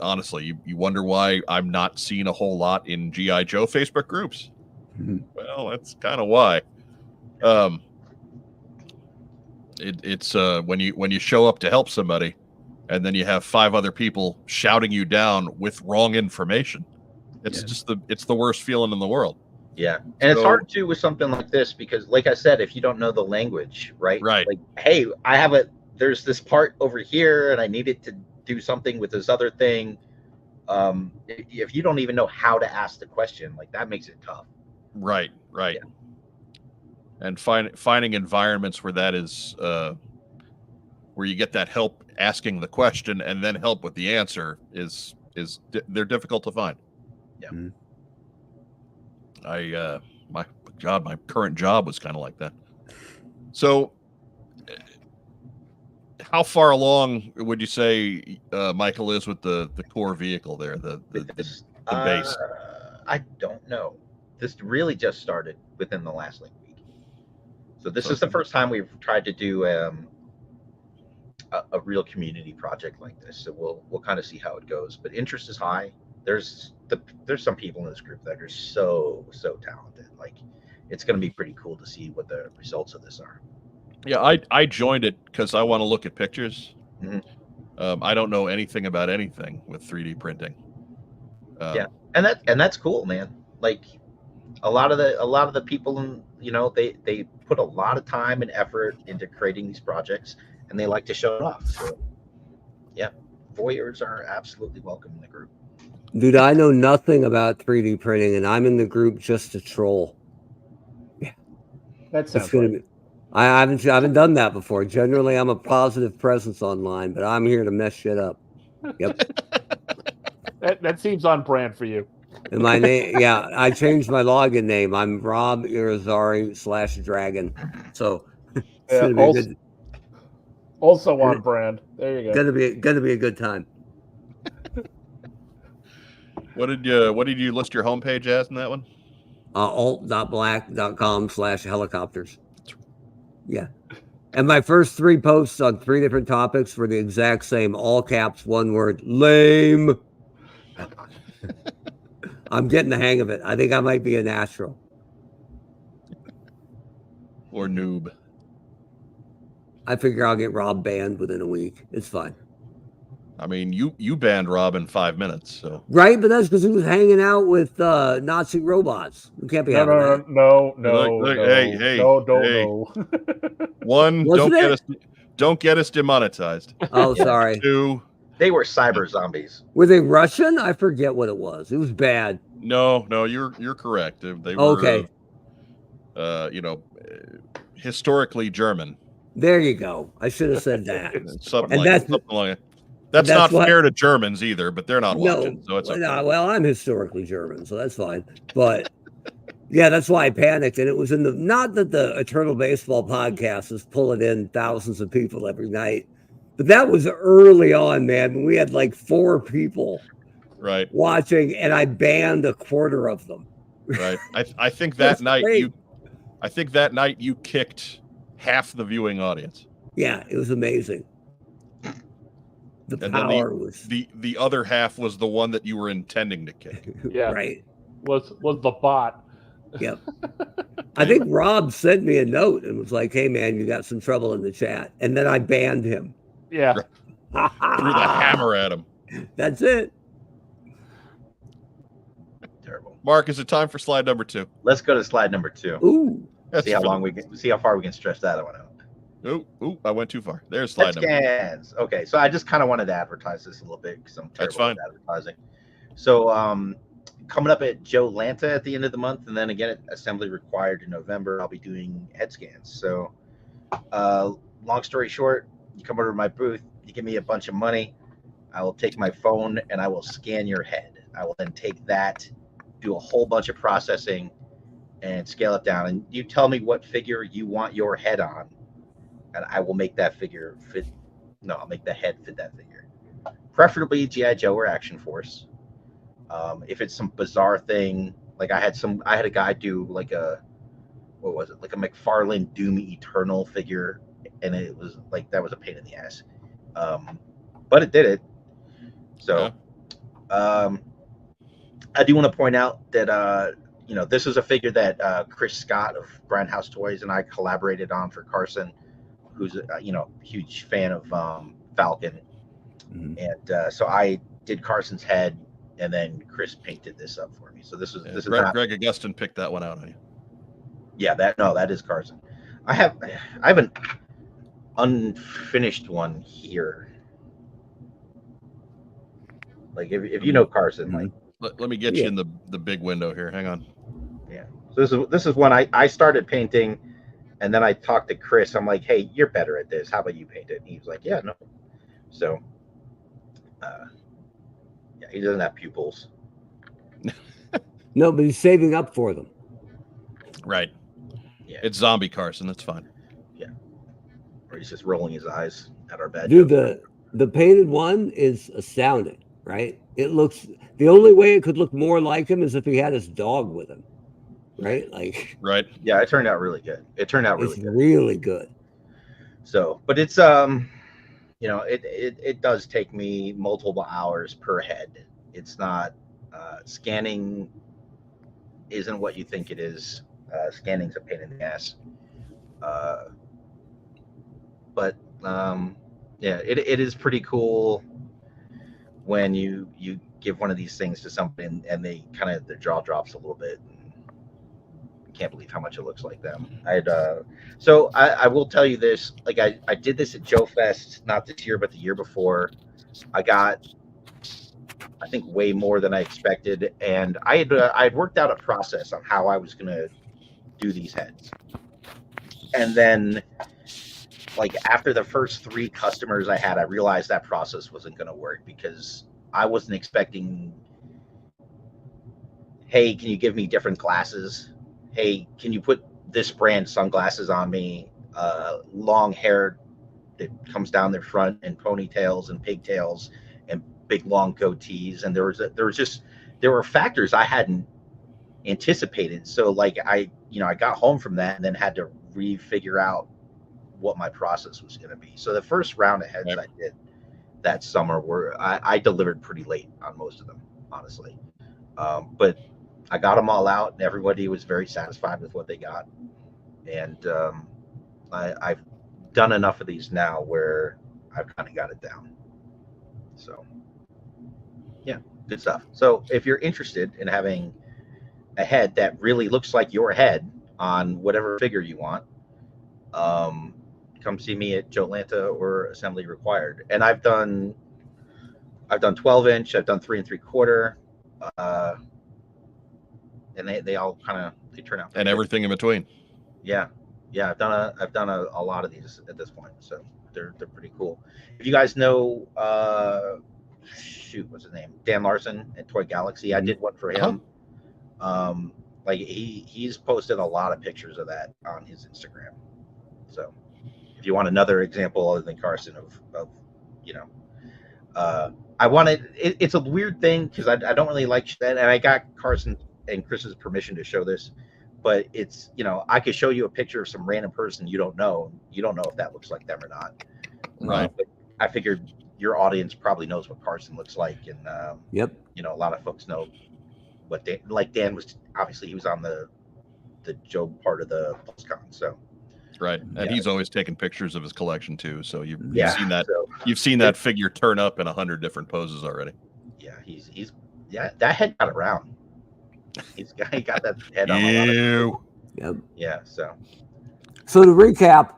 Honestly, you wonder why I'm not seeing a whole lot in G.I. Joe Facebook groups. Mm-hmm. Well, that's kind of why. It's when you show up to help somebody, and then you have 5 other people shouting you down with wrong information. It's just the worst feeling in the world. Yeah, and it's hard too with something like this because, like I said, if you don't know the language, right? Right. Like, hey, there's this part over here, and I needed to do something with this other thing. If you don't even know how to ask the question, like that makes it tough. Right. Yeah. And finding environments where that is, where you get that help asking the question and then help with the answer they're difficult to find. Yeah. Mm-hmm. My current job was kind of like that. So, how far along would you say Michael is with the core vehicle there, the base? I don't know. This really just started within the last week. So this is the first time we've tried to do a real community project like this. So we'll kind of see how it goes. But interest is high. There's some people in this group that are so talented. Like, it's going to be pretty cool to see what the results of this are. Yeah, I joined it because I want to look at pictures. Mm-hmm. I don't know anything about anything with 3D printing. And that's cool, man. Like, a lot of the people, they put a lot of time and effort into creating these projects, and they like to show it off. So, yeah, voyeurs are absolutely welcome in the group. Dude, I know nothing about 3D printing, and I'm in the group just to troll. Yeah, that sounds right. I haven't done that before. Generally, I'm a positive presence online, but I'm here to mess shit up. Yep. that seems on brand for you. And my name, yeah, I changed my login name. I'm Rob Irizarry /Dragon. So it's also on brand. There you go. Gonna be a good time. What did you list your homepage as in that one? alt.black.com/helicopters. Yeah. And my first 3 posts on 3 different topics were the exact same, all caps, one word, lame. I'm getting the hang of it. I think I might be a natural. Or noob? I figure I'll get Rob banned within a week. It's fine. I mean, you banned Rob in 5 minutes, so. Right, but that's because he was hanging out with Nazi robots. We can't be having that. No. Hey. One, don't get us demonetized. Oh, sorry. 2, They were cyber zombies. Were they Russian? I forget what it was. It was bad. no, you're correct. They were Okay. Historically German. There you go. I should have said that. Something And like that's- something like that's not fair to Germans either, but they're not watching, so it's okay. No, well, I'm historically German, so that's fine. But yeah, that's why I panicked. And it was not that the Eternal Baseball podcast is pulling in thousands of people every night, but that was early on, man. We had like 4 people Right. watching, and I banned a quarter of them. Right. I think that night great. you kicked half the viewing audience. Yeah, it was amazing. The And power then was the other half was the one that you were intending to kick. Yeah. right. Was the bot. Yep. I think Rob sent me a note and was like, "Hey, man, you got some trouble in the chat," and then I banned him. Yeah. Threw the hammer at him. That's it. Terrible. Mark, is it time for slide number 2? Let's go to slide number 2. Ooh. See how far we can stretch that one out. Ooh, I went too far. There's slide number 2. Scans. Okay, so I just kind of wanted to advertise this a little bit because I'm That's terrible fine. at advertising. So coming up at Joe Lanta at the end of the month, and then again at Assembly Required in November, I'll be doing head scans. So long story short, you come over to my booth, you give me a bunch of money, I will take my phone and I will scan your head. I will then take that, do a whole bunch of processing, and scale it down. And you tell me what figure you want your head on, and I will make that figure fit. No, I'll make the head fit that figure. Preferably G.I. Joe or Action Force. If it's some bizarre thing, like I had a guy do like a McFarlane Doom Eternal figure, and it was like that was a pain in the ass. But it did it. So I do want to point out that this is a figure that Chris Scott of Grindhouse Toys and I collaborated on for Carson, who's a huge fan of Falcon. Mhm. And so I did Carson's head, and then Chris painted this up for me. So this is Greg Augustin picked that one out on you. Yeah, that is Carson. I have an unfinished one here. Like if you know Carson, like Let me get you in the big window here. Hang on. yeah. So this is one I started painting, and then I talked to Chris. I'm like, hey, you're better at this. How about you paint it? And he was like, yeah, no. So yeah, he doesn't have pupils. No, but he's saving up for them. Right. Yeah. It's zombie Carson. That's fine. Or he's just rolling his eyes at our bad Dude, joke. the painted one is astounding, right? It looks, the only way it could look more like him is if he had his dog with him, right? Like, Right. Yeah, it turned out really good. it's Good. really good. So, but it's it does take me multiple hours per head. It's not scanning isn't what you think it is. Scanning's a pain in the ass. But yeah, it is pretty cool when you give one of these things to somebody and they kind of their jaw drops a little bit. And you can't believe how much it looks like them. So I will tell you this. Like I did this at Joe Fest, not this year, but the year before. I got, I think, way more than I expected, and I had worked out a process on how I was gonna do these heads, and then. Like after the first 3 customers I had, I realized that process wasn't going to work because I wasn't expecting, hey, can you give me different glasses? Hey, can you put this brand sunglasses on me? Long hair that comes down their front and ponytails and pigtails and big long goatees. And there was just there were factors I hadn't anticipated. So like I got home from that and then had to refigure out what my process was going to be. So the first round of heads I did that summer were I delivered pretty late on most of them, honestly. But I got them all out, and everybody was very satisfied with what they got. And I've done enough of these now where I've kind of got it down. So yeah, good stuff. So if you're interested in having a head that really looks like your head on whatever figure you want, come see me at Joe Lanta or Assembly Required. And I've done 12-inch, I've done 3 3/4, and they all they turn out. And everything in between. Yeah, I've done a lot of these at this point, so they're pretty cool. If you guys know, what's his name? Dan Larson at Toy Galaxy. I did one for him. Like he's posted a lot of pictures of that on his Instagram. So if you want another example other than Carson of I wanted it's a weird thing because I don't really like that, and I got Carson and Chris's permission to show this, but it's I could show you a picture of some random person you don't know if that looks like them or not. Right. But I figured your audience probably knows what Carson looks like, and Yep. A lot of folks know what Dan was. Obviously he was on the Joe part of the PulseCon, so right. And he's always taking pictures of his collection too, so you've seen that. So, you've seen that figure turn up in 100 different poses already. Yeah, he's that head got around. He got that head on a lot of. Yep. Yeah, so to recap,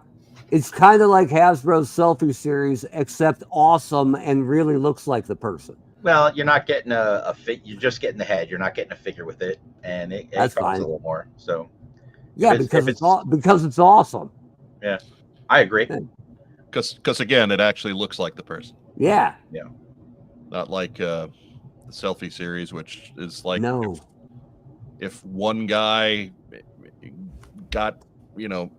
it's kind of like Hasbro's selfie series, except awesome and really looks like the person. well, you're not getting a fit. You're just getting the head. You're not getting a figure with it, and it That's costs fine. a little more. So Yeah, because it's awesome. Yeah, I agree. Because again, it actually looks like the person. Yeah. Not like the selfie series, which is like No. if one guy got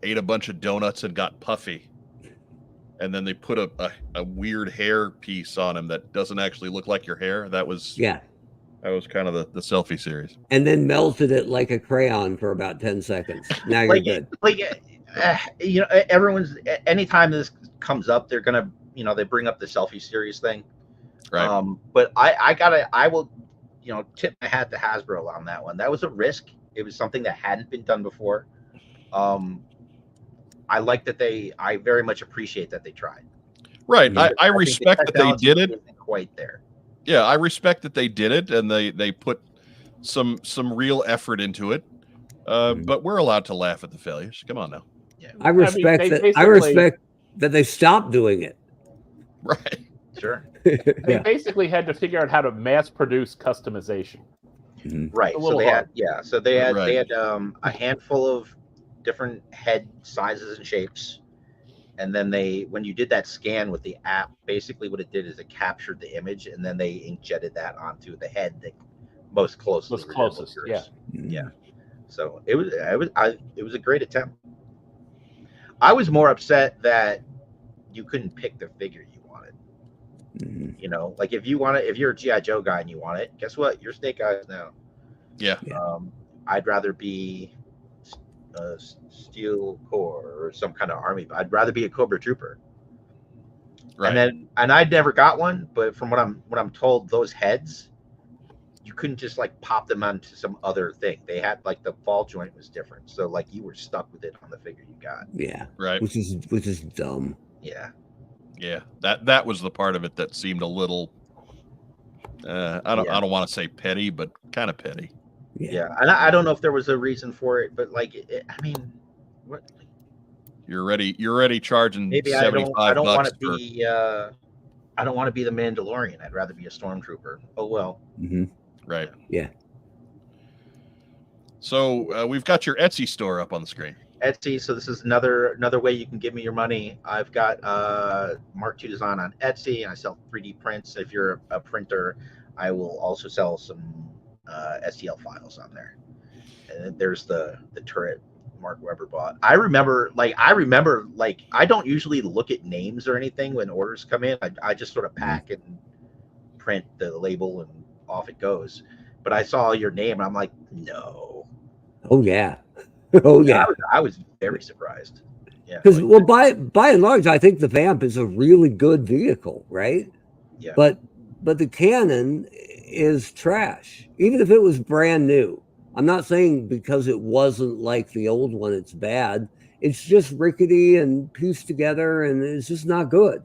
ate a bunch of donuts and got puffy, and then they put a weird hair piece on him that doesn't actually look like your hair. That was kind of the selfie series. And then melted it like a crayon for about 10 seconds. Now you're good. Everyone's anytime this comes up, they're gonna they bring up the selfie series thing. Right. But I will tip my hat to Hasbro on that one. That was a risk. It was something that hadn't been done before. I like that I very much appreciate that they tried. Right. I respect that they did it. Isn't quite there. Yeah, I respect that they did it and they put some real effort into it. But we're allowed to laugh at the failures. Come on now. Yeah. I respect that they stopped doing it. Right. Sure. They basically had to figure out how to mass produce customization. Right. So they had a handful of different head sizes and shapes, and then when you did that scan with the app, basically what it did is it captured the image, and then they inkjetted that onto the head that most closest. Yeah. So it was a great attempt. I was more upset that you couldn't pick the figure you wanted. Like if you're a G.I. Joe guy and you want it, guess what? You're Snake Eyes now. Yeah. I'd rather be a Steel Corps or some kind of army. I'd rather be a Cobra Trooper. Right. And I never got one, but from what I'm told, those heads, you couldn't just like pop them onto some other thing. They had like the ball joint was different, so like you were stuck with it on the figure you got. Yeah. Right. Which is dumb. Yeah. Yeah. That was the part of it that seemed a little. I don't want to say petty, but kind of petty. Yeah, and I don't know if there was a reason for it, but like, what? You're already charging Maybe $75. I don't want to be. I don't want to be the Mandalorian. I'd rather be a stormtrooper. Oh well. Right. Yeah. So we've got your Etsy store up on the screen. Etsy. So this is another way you can give me your money. I've got Mark II Design on Etsy, and I sell 3D prints. If you're a printer, I will also sell some STL files on there. And then there's the turret Mark Weber bought. I remember I don't usually look at names or anything when orders come in. I just sort of pack and print the label and off it goes. but I saw your name and I'm like, no. Oh yeah. Oh yeah. I was very surprised. Yeah. Because well, by and large, I think the Vamp is a really good vehicle, right? Yeah. But the Canon is trash, even if it was brand new. I'm not saying because it wasn't like the old one, it's bad. It's just rickety and pieced together, and it's just not good.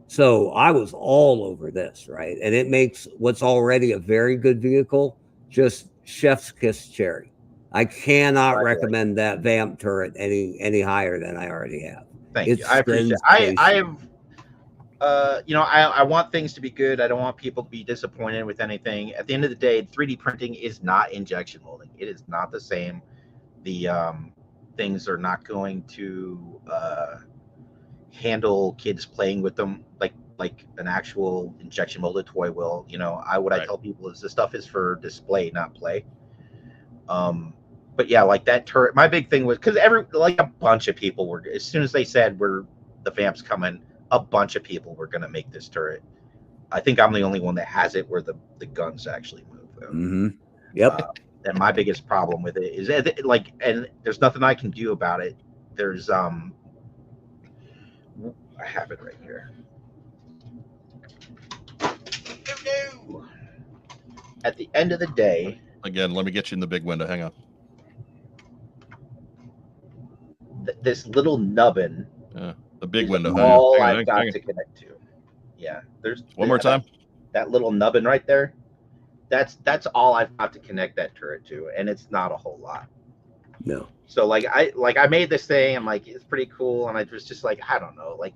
So I was all over this, right? And it makes what's already a very good vehicle just chef's kiss cherry. I cannot recommend that Vamp turret any higher than I already have. Thank you. I appreciate it. I have you know, I want things to be good. I don't want people to be disappointed with anything. At the end of the day, 3D printing is not injection molding. It is not the same. The things are not going to handle kids playing with them like an actual injection molded toy will. You know, what I tell people is this stuff is for display, not play. But yeah, like that turret. My big thing was because a bunch of people were, as soon as they said the Vamp's coming, a bunch of people were going to make this turret. I think I'm the only one that has it where the guns actually move. Mm-hmm. Yep. And my biggest problem with it is and there's nothing I can do about it. There's I have it right here. No. At the end of the day, again, let me get you in the big window. Hang on. This little nubbin. The big window. All I've got to connect to. Yeah, there's one more time. That little nubbin right there. That's all I've got to connect that turret to, and it's not a whole lot. No. So I made this thing. I'm like, it's pretty cool, and I was just like, I don't know, like,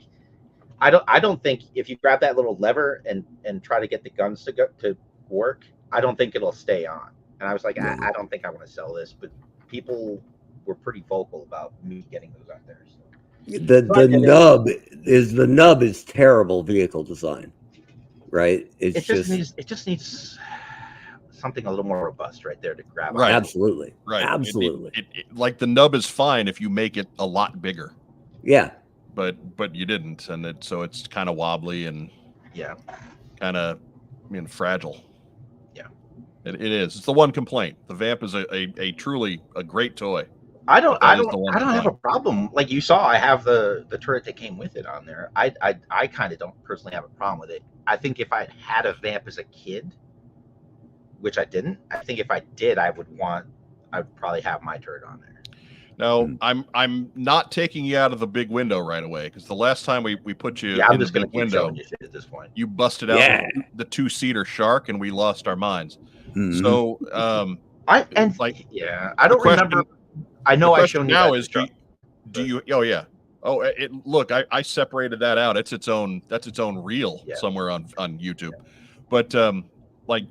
I don't think if you grab that little lever and try to get the guns to work, I don't think it'll stay on. And I was like, I don't think I want to sell this, but people were pretty vocal about me getting those out there. So. The nub is terrible vehicle design, right? It just needs something a little more robust right there to grab. Right. Absolutely. Right. Absolutely. Like the nub is fine if you make it a lot bigger. Yeah. But you didn't, and so it's kind of wobbly and kind of fragile. Yeah. It is. It's the one complaint. The Vamp is a truly a great toy. I don't have a problem. Like you saw, I have the turret that came with it on there. I kind of don't personally have a problem with it. I think if I had a Vamp as a kid, which I didn't, I think if I did, I would probably have my turret on there. Now, I'm not taking you out of the big window right away, because the last time we put you I'm in just the going big to window, you shit at this point. You busted out the 2-seater shark, and we lost our minds. Mm-hmm. So, I don't remember. I know I showed you now that is do you? Oh yeah. Oh, look, I separated that out. That's its own reel somewhere on YouTube. But like,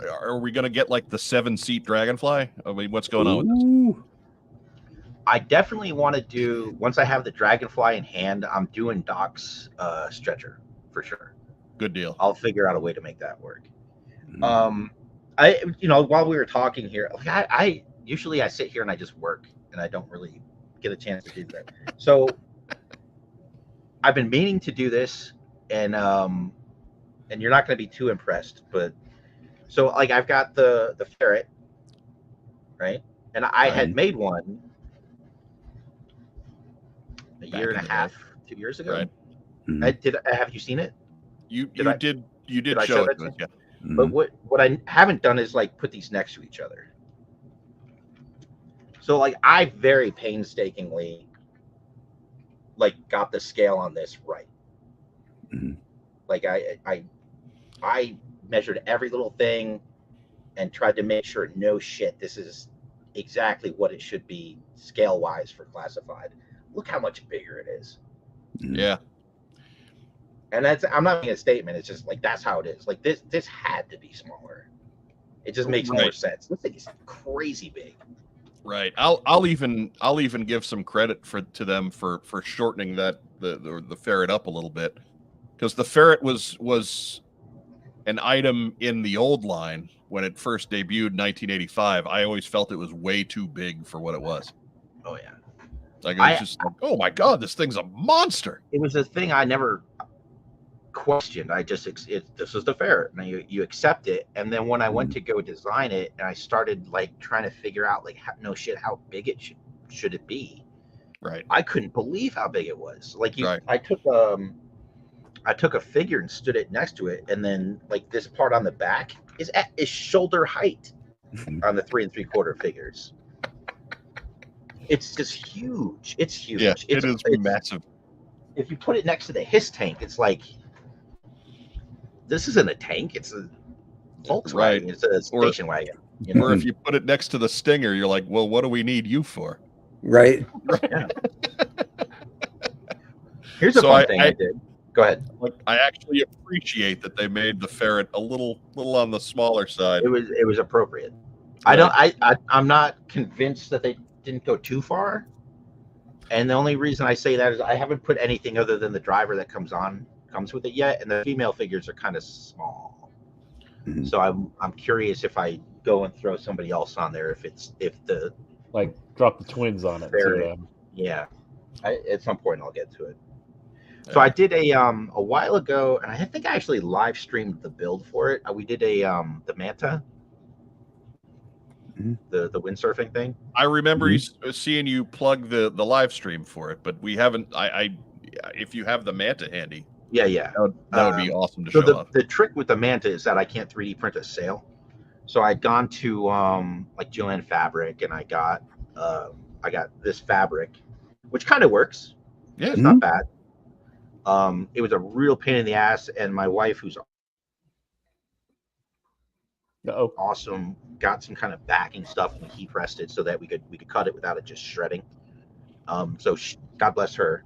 are we gonna get like the 7-seat Dragonfly? I mean, what's going on with this? I definitely want to do, once I have the Dragonfly in hand, I'm doing Doc's stretcher for sure. Good deal. I'll figure out a way to make that work. While we were talking here, I usually I sit here and I just work, and I don't really get a chance to do that. So I've been meaning to do this, and you're not going to be too impressed, but so like I've got the ferret, right? And I had made one a year and a half, 2 years ago. Right. Have you seen it? You did show it. Yeah. But what I haven't done is like put these next to each other. So like I very painstakingly like got the scale on this right. Mm-hmm. Like I measured every little thing and tried to make sure this is exactly what it should be scale wise for classified. Look how much bigger it is. Yeah. And I'm not making a statement. It's just like, that's how it is. Like this had to be smaller. It just makes more sense. This thing is crazy big. Right. I'll even give some credit to them for shortening the ferret up a little bit, because the ferret was an item in the old line when it first debuted in 1985. I always felt it was way too big for what it was. Oh yeah. Like it was just like, oh my god, this thing's a monster. It was a thing I never questioned. I just this is the ferret, and you accept it. And then when I went to go design it, and I started like trying to figure out like how big it should it be. Right. I couldn't believe how big it was. Like Right. I took a figure and stood it next to it, and then like this part on the back is shoulder height on the 3 3/4 figures. It's just huge. It's huge. Yeah, it's massive. If you put it next to the Hiss tank, it's like, this isn't a tank. It's a Volkswagen. Right. It's a station wagon. You know? Or if you put it next to the Stinger, you're like, well, what do we need you for? Right. Yeah. Here's a fun thing I did. Go ahead. Like, I actually appreciate that they made the ferret a little on the smaller side. It was appropriate. Right. I'm not convinced that they didn't go too far. And the only reason I say that is I haven't put anything other than the driver that comes with it yet, and the female figures are kind of small. Mhm. So I'm curious if I go and throw somebody else on there, if the Like drop the twins on it. Ferret. Yeah, at some point I'll get to it. So Yeah. I did a while ago, and I think I actually live streamed the build for it. We did the Manta, the windsurfing thing. I remember seeing you plug the live stream for it, but we haven't. If you have the Manta handy, Yeah, that would be awesome to So show off. the trick with the Manta is that I can't 3D print a sail. So I'd gone to like Joanne Fabric, and I got this fabric, which kind of works. Yeah. It's not bad. It was a real pain in the ass, and my wife, who's awesome, got some kind of backing stuff and heat pressed it so that we could cut it without it just shredding. So God bless her.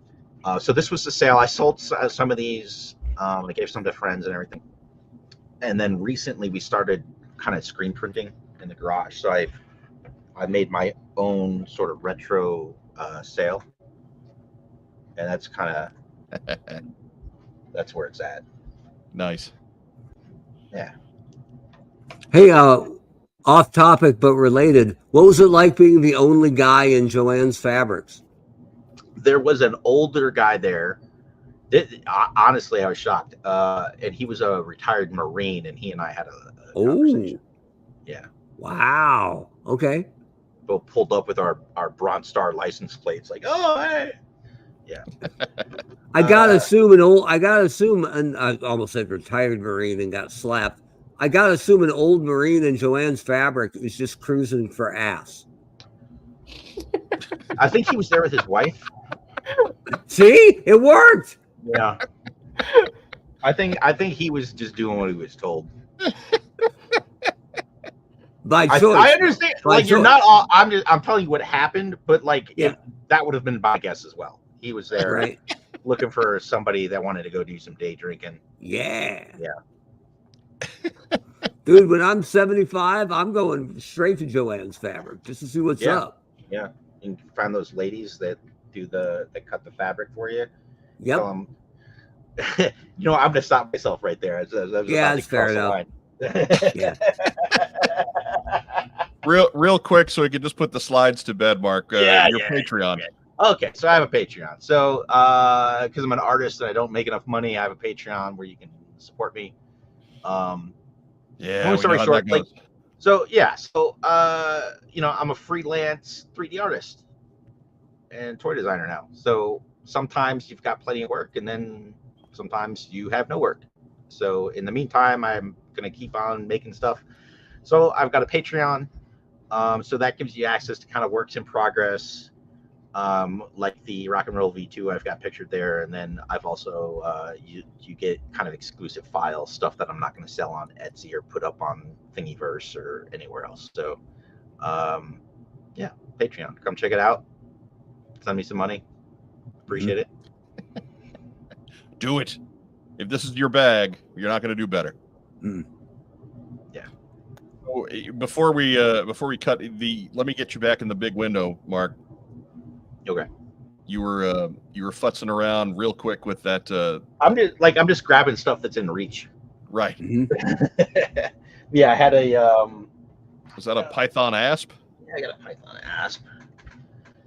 So this was the sale. I sold some of these. I gave some to friends and everything. And then recently we started kind of screen printing in the garage. So I made my own sort of retro sale, and that's kind of that's where it's at. Nice. Yeah. Hey, off topic but related. What was it like being the only guy in Joanne's Fabrics? There was an older guy there. Honestly, I was shocked. And he was a retired Marine, and he and I had a conversation. Yeah. Wow. Okay. Both pulled up with our Bronze Star license plates, like, oh, hey. Yeah. I gotta assume, and I almost said retired Marine and got slapped. I gotta assume an old Marine in Joanne's Fabric is just cruising for ass. I think he was there with his wife. See, it worked. Yeah. I think he was just doing what he was told. By choice. I understand. By Like, you're choice. not all. I'm telling you what happened, but like, Yeah. that would have been my guess as well. He was there, Right. looking for somebody that wanted to go do some day drinking. Yeah. Yeah. Dude, when I'm 75, I'm going straight to Joanne's Fabric just to see what's Yeah. up. Yeah. You can find those ladies that cut the fabric for you. Yep. I'm gonna stop myself right there. Yeah, it's fair enough. Yeah. Real quick, so we can just put the slides to bed, Mark. Your Patreon. Okay, so I have a Patreon. So because I'm an artist and I don't make enough money, I have a Patreon where you can support me. Yeah. Long story we know how short, that goes. I'm a freelance 3D artist and toy designer now. So sometimes you've got plenty of work, and then sometimes you have no work. So in the meantime, I'm gonna keep on making stuff. So I've got a Patreon. So that gives you access to kind of works in progress, like the Rock and Roll V2 I've got pictured there, and then I've also you get kind of exclusive files, stuff that I'm not going to sell on Etsy or put up on Thingiverse or anywhere else. So Patreon, come check it out. Send me some money. Appreciate it. Do it. If this is your bag, you're not going to do better. Yeah. So, before we cut let me get you back in the big window, Mark. Okay. You were futzing around real quick with that. I'm just grabbing stuff that's in reach. Right. Yeah, I had a. Was that a Python Asp? Yeah, I got a Python Asp.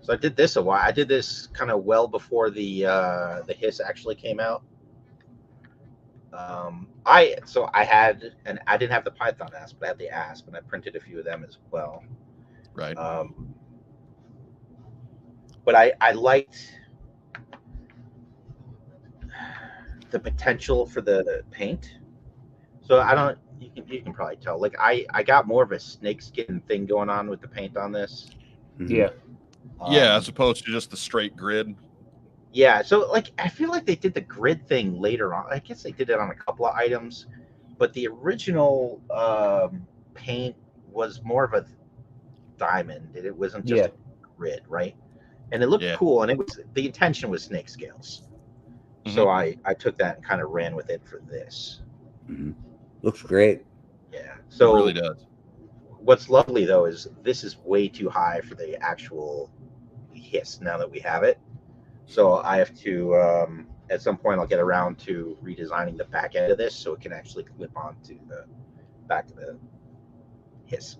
So I did this a while. I did this kind of well before the Hiss actually came out. I had, and I didn't have the Python asp, but I had the asp, and I printed a few of them as well. Right. But I liked the potential for the paint. So I don't. You can probably tell. Like I got more of a snakeskin thing going on with the paint on this. Yeah. Yeah, as opposed to just the straight grid. Yeah, so like I feel like they did the grid thing later on. I guess they did it on a couple of items, but the original paint was more of a diamond. It wasn't just a grid, right? And it looked cool, and the intention was snake scales. So I took that and kind of ran with it for this. Looks great. Yeah, so it really does. What's lovely though is this is way too high for the actual hiss now that we have it. So I have to at some point I'll get around to redesigning the back end of this so it can actually clip onto the back of the hiss.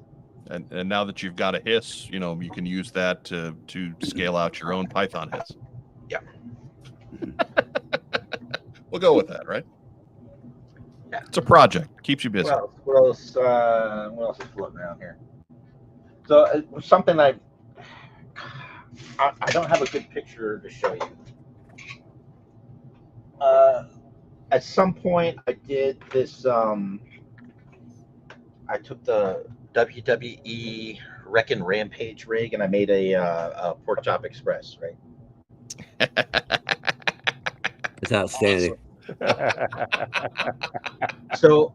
And now that you've got a hiss, you know, you can use that to scale out your own Python hiss. Yeah. We'll go with that, right? Yeah. It's a project. Keeps you busy. What else is floating around here? So something I don't have a good picture to show you. At some point, I did this. I took the WWE Wreckin' Rampage rig and I made a Pork Chop Express, right? It's outstanding. So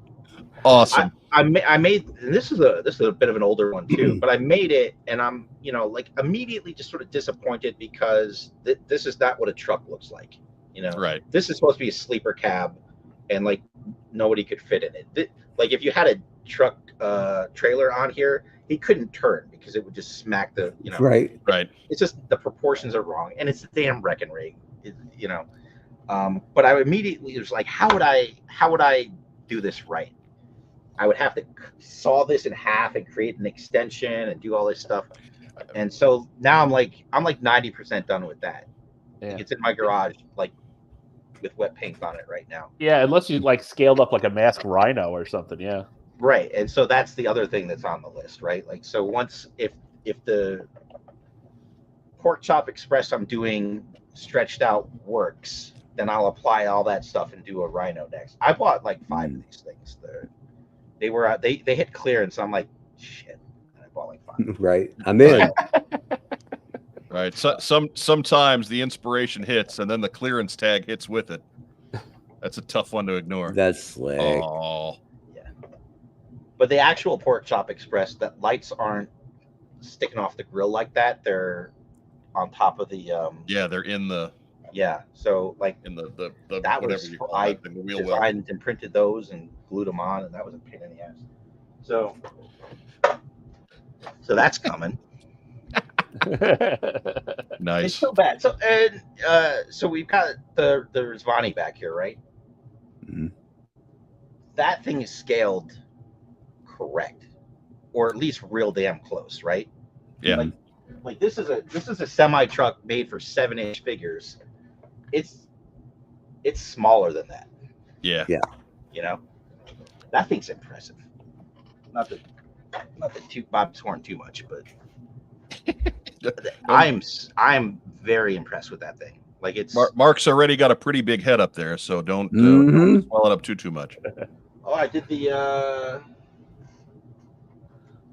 awesome. I made, and this is a bit of an older one too, but I made it, and I'm like immediately just sort of disappointed because this is not what a truck looks like, Right. This is supposed to be a sleeper cab, and like nobody could fit in it. Like if you had a truck trailer on here, he couldn't turn because it would just smack the Right. It's just the proportions are wrong, and it's a damn wrecking rig, but I immediately was like, how would I do this right? I would have to saw this in half and create an extension and do all this stuff. And so now I'm like 90% done with that. Yeah. It's in my garage, like with wet paint on it right now. Yeah, unless you like scaled up like a masked rhino or something. Yeah. Right. And so that's the other thing that's on the list, right? Like, so once, if the Pork Chop Express I'm doing stretched out works, then I'll apply all that stuff and do a rhino next. I bought like 5 of these things. They hit clearance. So I'm like, shit. And I bought like 5. Right. I'm in. Right. So sometimes the inspiration hits and then the clearance tag hits with it. That's a tough one to ignore. That's slick. Oh. Yeah. But the actual Pork Chop Express, that lights aren't sticking off the grill like that. They're on top of the yeah, they're in the so like in the that whatever was you call I it, the wheel well. designed and printed those and glued them on, and that was a pain in the ass. So that's coming. Nice. It's so bad. So and so we've got the Rizvani back here, right? Mm-hmm. That thing is scaled correct, or at least real damn close, right? Yeah. Like this is a semi truck made for 7-inch figures. It's smaller than that. Yeah. That thing's impressive. Not to toot Bob's horn too much, but I'm very impressed with that thing. Like it's Mark's already got a pretty big head up there, so don't swell it up too much. Oh, I did the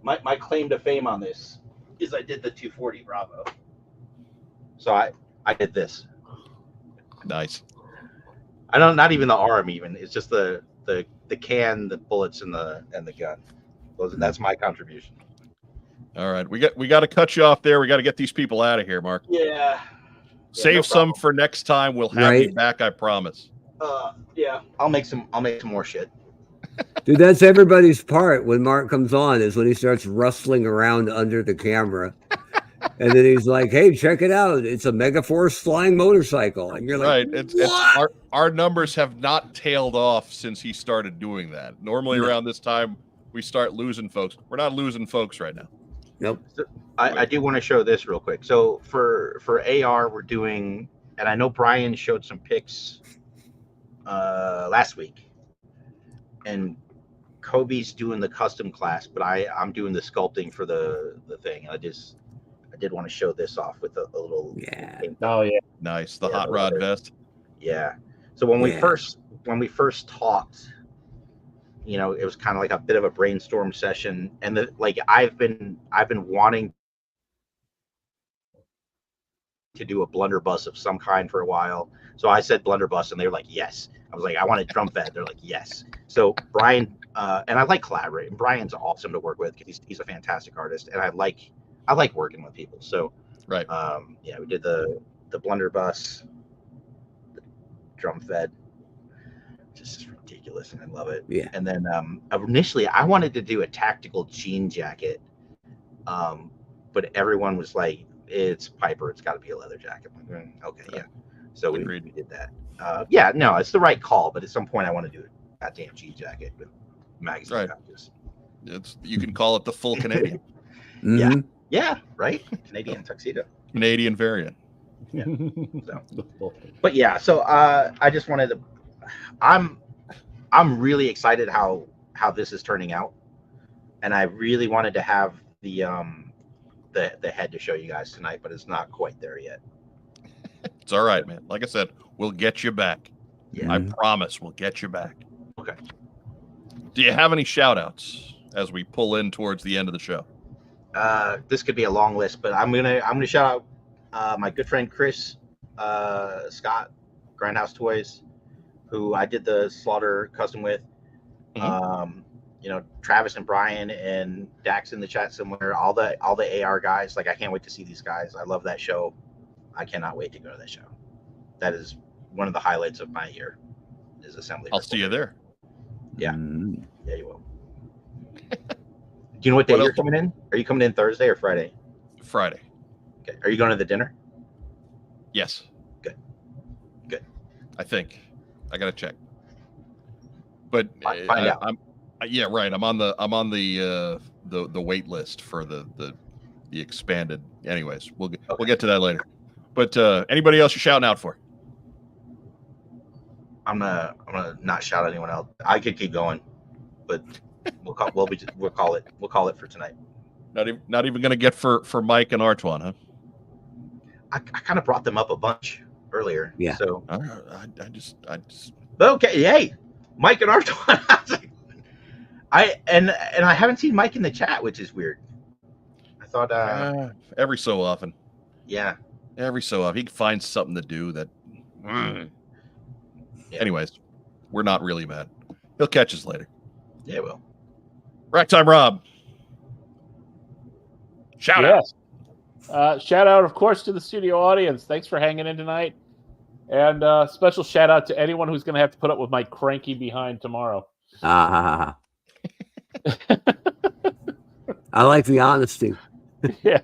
my claim to fame on this is I did the 240 Bravo. So I did this. Nice. I don't, not even the arm even. It's just the can, the bullets, and the gun. That's my contribution. All right, we got to cut you off there. We got to get these people out of here, Mark. Yeah. Save no some for next time. We'll have you back, I promise. Yeah. I'll make some more shit. Dude, that's everybody's part when Mark comes on, is when he starts rustling around under the camera. And then he's like, hey, check it out. It's a Megaforce flying motorcycle. And you're like, right. It's our numbers have not tailed off since he started doing that. Normally around this time, we start losing folks. We're not losing folks right now. Nope. So I do want to show this real quick. So for AR, we're doing, and I know Brian showed some pics last week. and Kobe's doing the custom class, but I'm doing the sculpting for the thing. I did want to show this off with a little. Yeah. Oh yeah. Nice. The Yeah, hot the rod leather. vest. Yeah. So when we Yeah. first talked, you know, it was kind of like a bit of a brainstorm session, and I've been wanting to do a blunderbuss of some kind for a while. So I said blunderbuss, and they were like, yes. I was like, I want a drum fed. They're like, yes. So Brian, and I like collaborating. Brian's awesome to work with because he's a fantastic artist, and I like working with people. So Right. yeah, we did the blunderbuss, the drum fed. Just ridiculous, and I love it. Yeah. And then initially I wanted to do a tactical jean jacket, but everyone was like, it's Piper, it's got to be a leather jacket. I'm like, okay, yeah. So we did that. Yeah, no, it's the right call, but at some point I want to do a goddamn jean jacket with magazine Right. pouches. You can call it the full Canadian. Mm-hmm. Yeah, right. Canadian tuxedo. Canadian variant. Yeah. But yeah, so I just wanted to. I'm really excited how this is turning out, and I really wanted to have the head to show you guys tonight, but it's not quite there yet. It's all right, man. Like I said, we'll get you back. Yeah. I promise we'll get you back. Okay. Do you have any shout outs as we pull in towards the end of the show? This could be a long list, but I'm gonna shout out my good friend Chris Scott, Grindhouse Toys, who I did the Slaughter custom with. You know, Travis and Brian and Dax in the chat somewhere. All the AR guys. Like, I can't wait to see these guys. I love that show. I cannot wait to go to that show. That is one of the highlights of my year. Is assembly. I'll see you there. Yeah. Mm-hmm. Yeah, you will. Do you know what day you're coming in? Are you coming in Thursday or Friday? Friday. Okay. Are you going to the dinner? Yes. Good. I think. I gotta check. But Find out. Yeah, right. I'm on the wait list for the expanded. Anyways, we'll get to that later. But anybody else you're shouting out for? I'm gonna not shout anyone out. I could keep going, but we'll call it for tonight. Not even gonna get for Mike and Artoine, huh? I kind of brought them up a bunch earlier. Yeah. So I just. okay. Hey, Mike and Artoine. I haven't seen Mike in the chat, which is weird. I thought every so often. Yeah. Every so often he finds something to do that. Yeah. Anyways, we're not really mad. He'll catch us later. Yeah, well. Rack time, Rob. Shout out. Shout out, of course, to the studio audience. Thanks for hanging in tonight. And special shout out to anyone who's going to have to put up with my cranky behind tomorrow. I like the honesty. Yeah,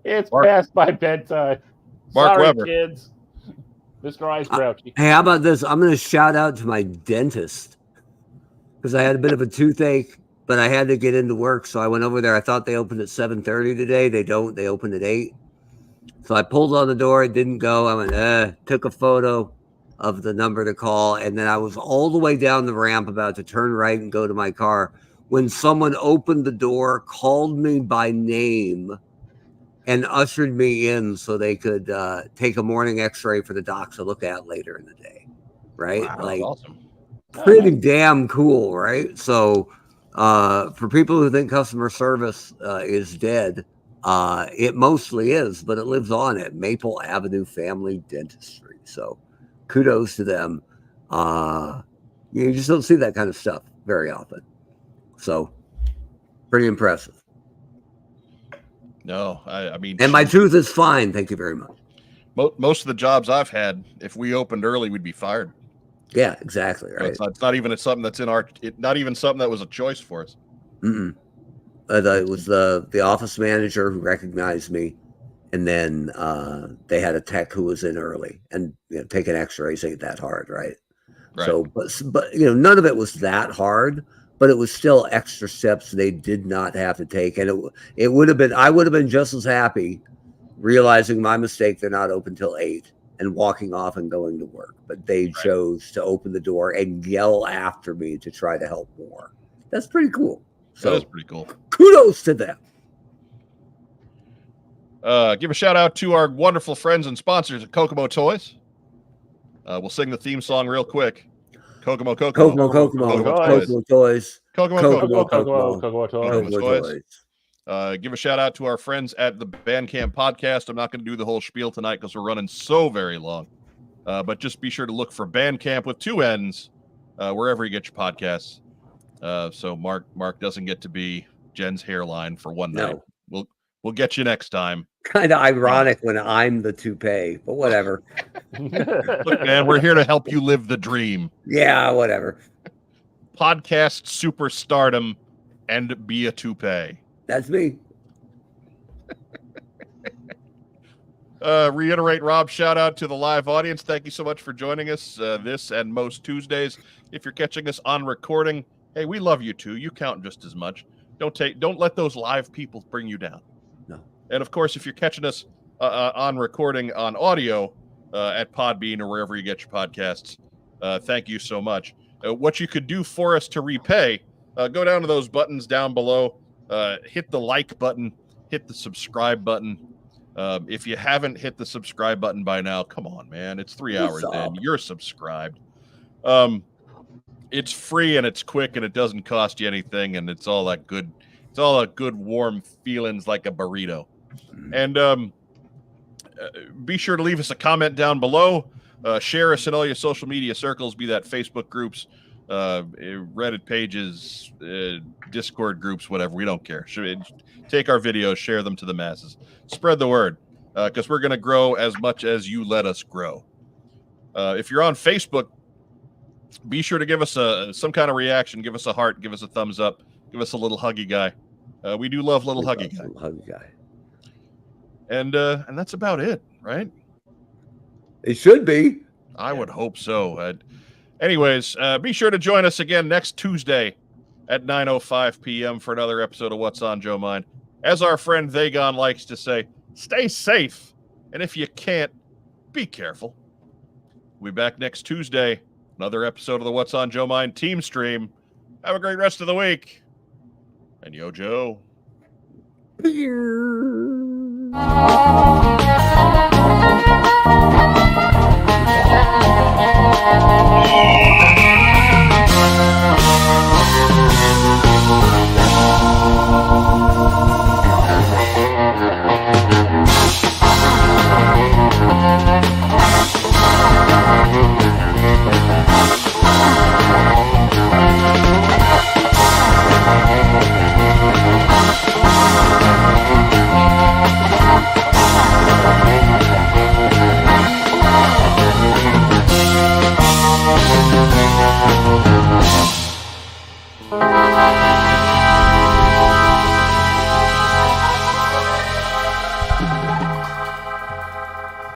it's past my bedtime. Mark Sorry, Weber. kids. Mr. Ice Grouchy. Hey, how about this? I'm going to shout out to my dentist because I had a bit of a toothache, but I had to get into work, so I went over there. I thought they opened at 7:30 today. They don't. They opened at 8. So I pulled on the door. It didn't go. I went, took a photo of the number to call, and then I was all the way down the ramp about to turn right and go to my car when someone opened the door, called me by name, and ushered me in so they could take a morning x-ray for the doc to look at later in the day. Right? Wow, like, awesome. pretty damn cool, right? So for people who think customer service is dead, it mostly is, but it lives on at Maple Avenue Family Dentistry. So kudos to them. You just don't see that kind of stuff very often. So pretty impressive. No, I mean, And my tooth is fine. Thank you very much. most of the jobs I've had, if we opened early, we'd be fired. Yeah, exactly. Right. It's not even something that's in not even something that was a choice for us. Mm-mm. It was the office manager who recognized me, and then they had a tech who was in early, and taking X-rays ain't that hard, right? So, but none of it was that hard, but it was still extra steps they did not have to take, and it would have been. I would have been just as happy realizing my mistake. They're not open till 8, and walking off and going to work. But they chose to open the door and yell after me to try to help more. That's pretty cool. So That is pretty cool. Kudos to them. Give a shout out to our wonderful friends and sponsors at Kokomo Toys. We'll sing the theme song real quick. Kokomo Toys. Kokomo Toys. Kokomo Toys. Give a shout out to our friends at the Bandcamp podcast. I'm not going to do the whole spiel tonight because we're running so very long. But just be sure to look for Bandcamp with 2 N's wherever you get your podcasts. So Mark doesn't get to be Jen's hairline for one night. We'll get you next time. Kind of ironic when I'm the toupee, but whatever. Look, man, we're here to help you live the dream. Yeah, whatever. Podcast superstardom and be a toupee. That's me. Reiterate Rob's shout out to the live audience. Thank you so much for joining us this and most Tuesdays. If you're catching us on recording, hey, we love you too. You count just as much. Don't let those live people bring you down. No. And of course, if you're catching us on recording on audio at Podbean or wherever you get your podcasts, thank you so much. What you could do for us to repay, go down to those buttons down below, hit the like button, hit the subscribe button. If you haven't hit the subscribe button by now, come on, man. It's 3 hours in. You're subscribed. It's free and it's quick and it doesn't cost you anything, and it's all that good. It's all a good warm feelings like a burrito. And be sure to leave us a comment down below. Share us in all your social media circles, be that Facebook groups, Reddit pages, Discord groups, whatever. We don't care. Take our videos, share them to the masses. Spread the word, because we're going to grow as much as you let us grow. If you're on Facebook, be sure to give us some kind of reaction. Give us a heart. Give us a thumbs up. Give us a little huggy guy. We do love little huggy guy. And that's about it, right? It should be. I would hope so. Anyways, be sure to join us again next Tuesday at 9:05 p.m. for another episode of What's on Joe Mind. As our friend Vagon likes to say, stay safe. And if you can't, be careful. We'll be back next Tuesday. Another episode of the What's on Joe Mind TeamStream. Have a great rest of the week. And yo, Joe.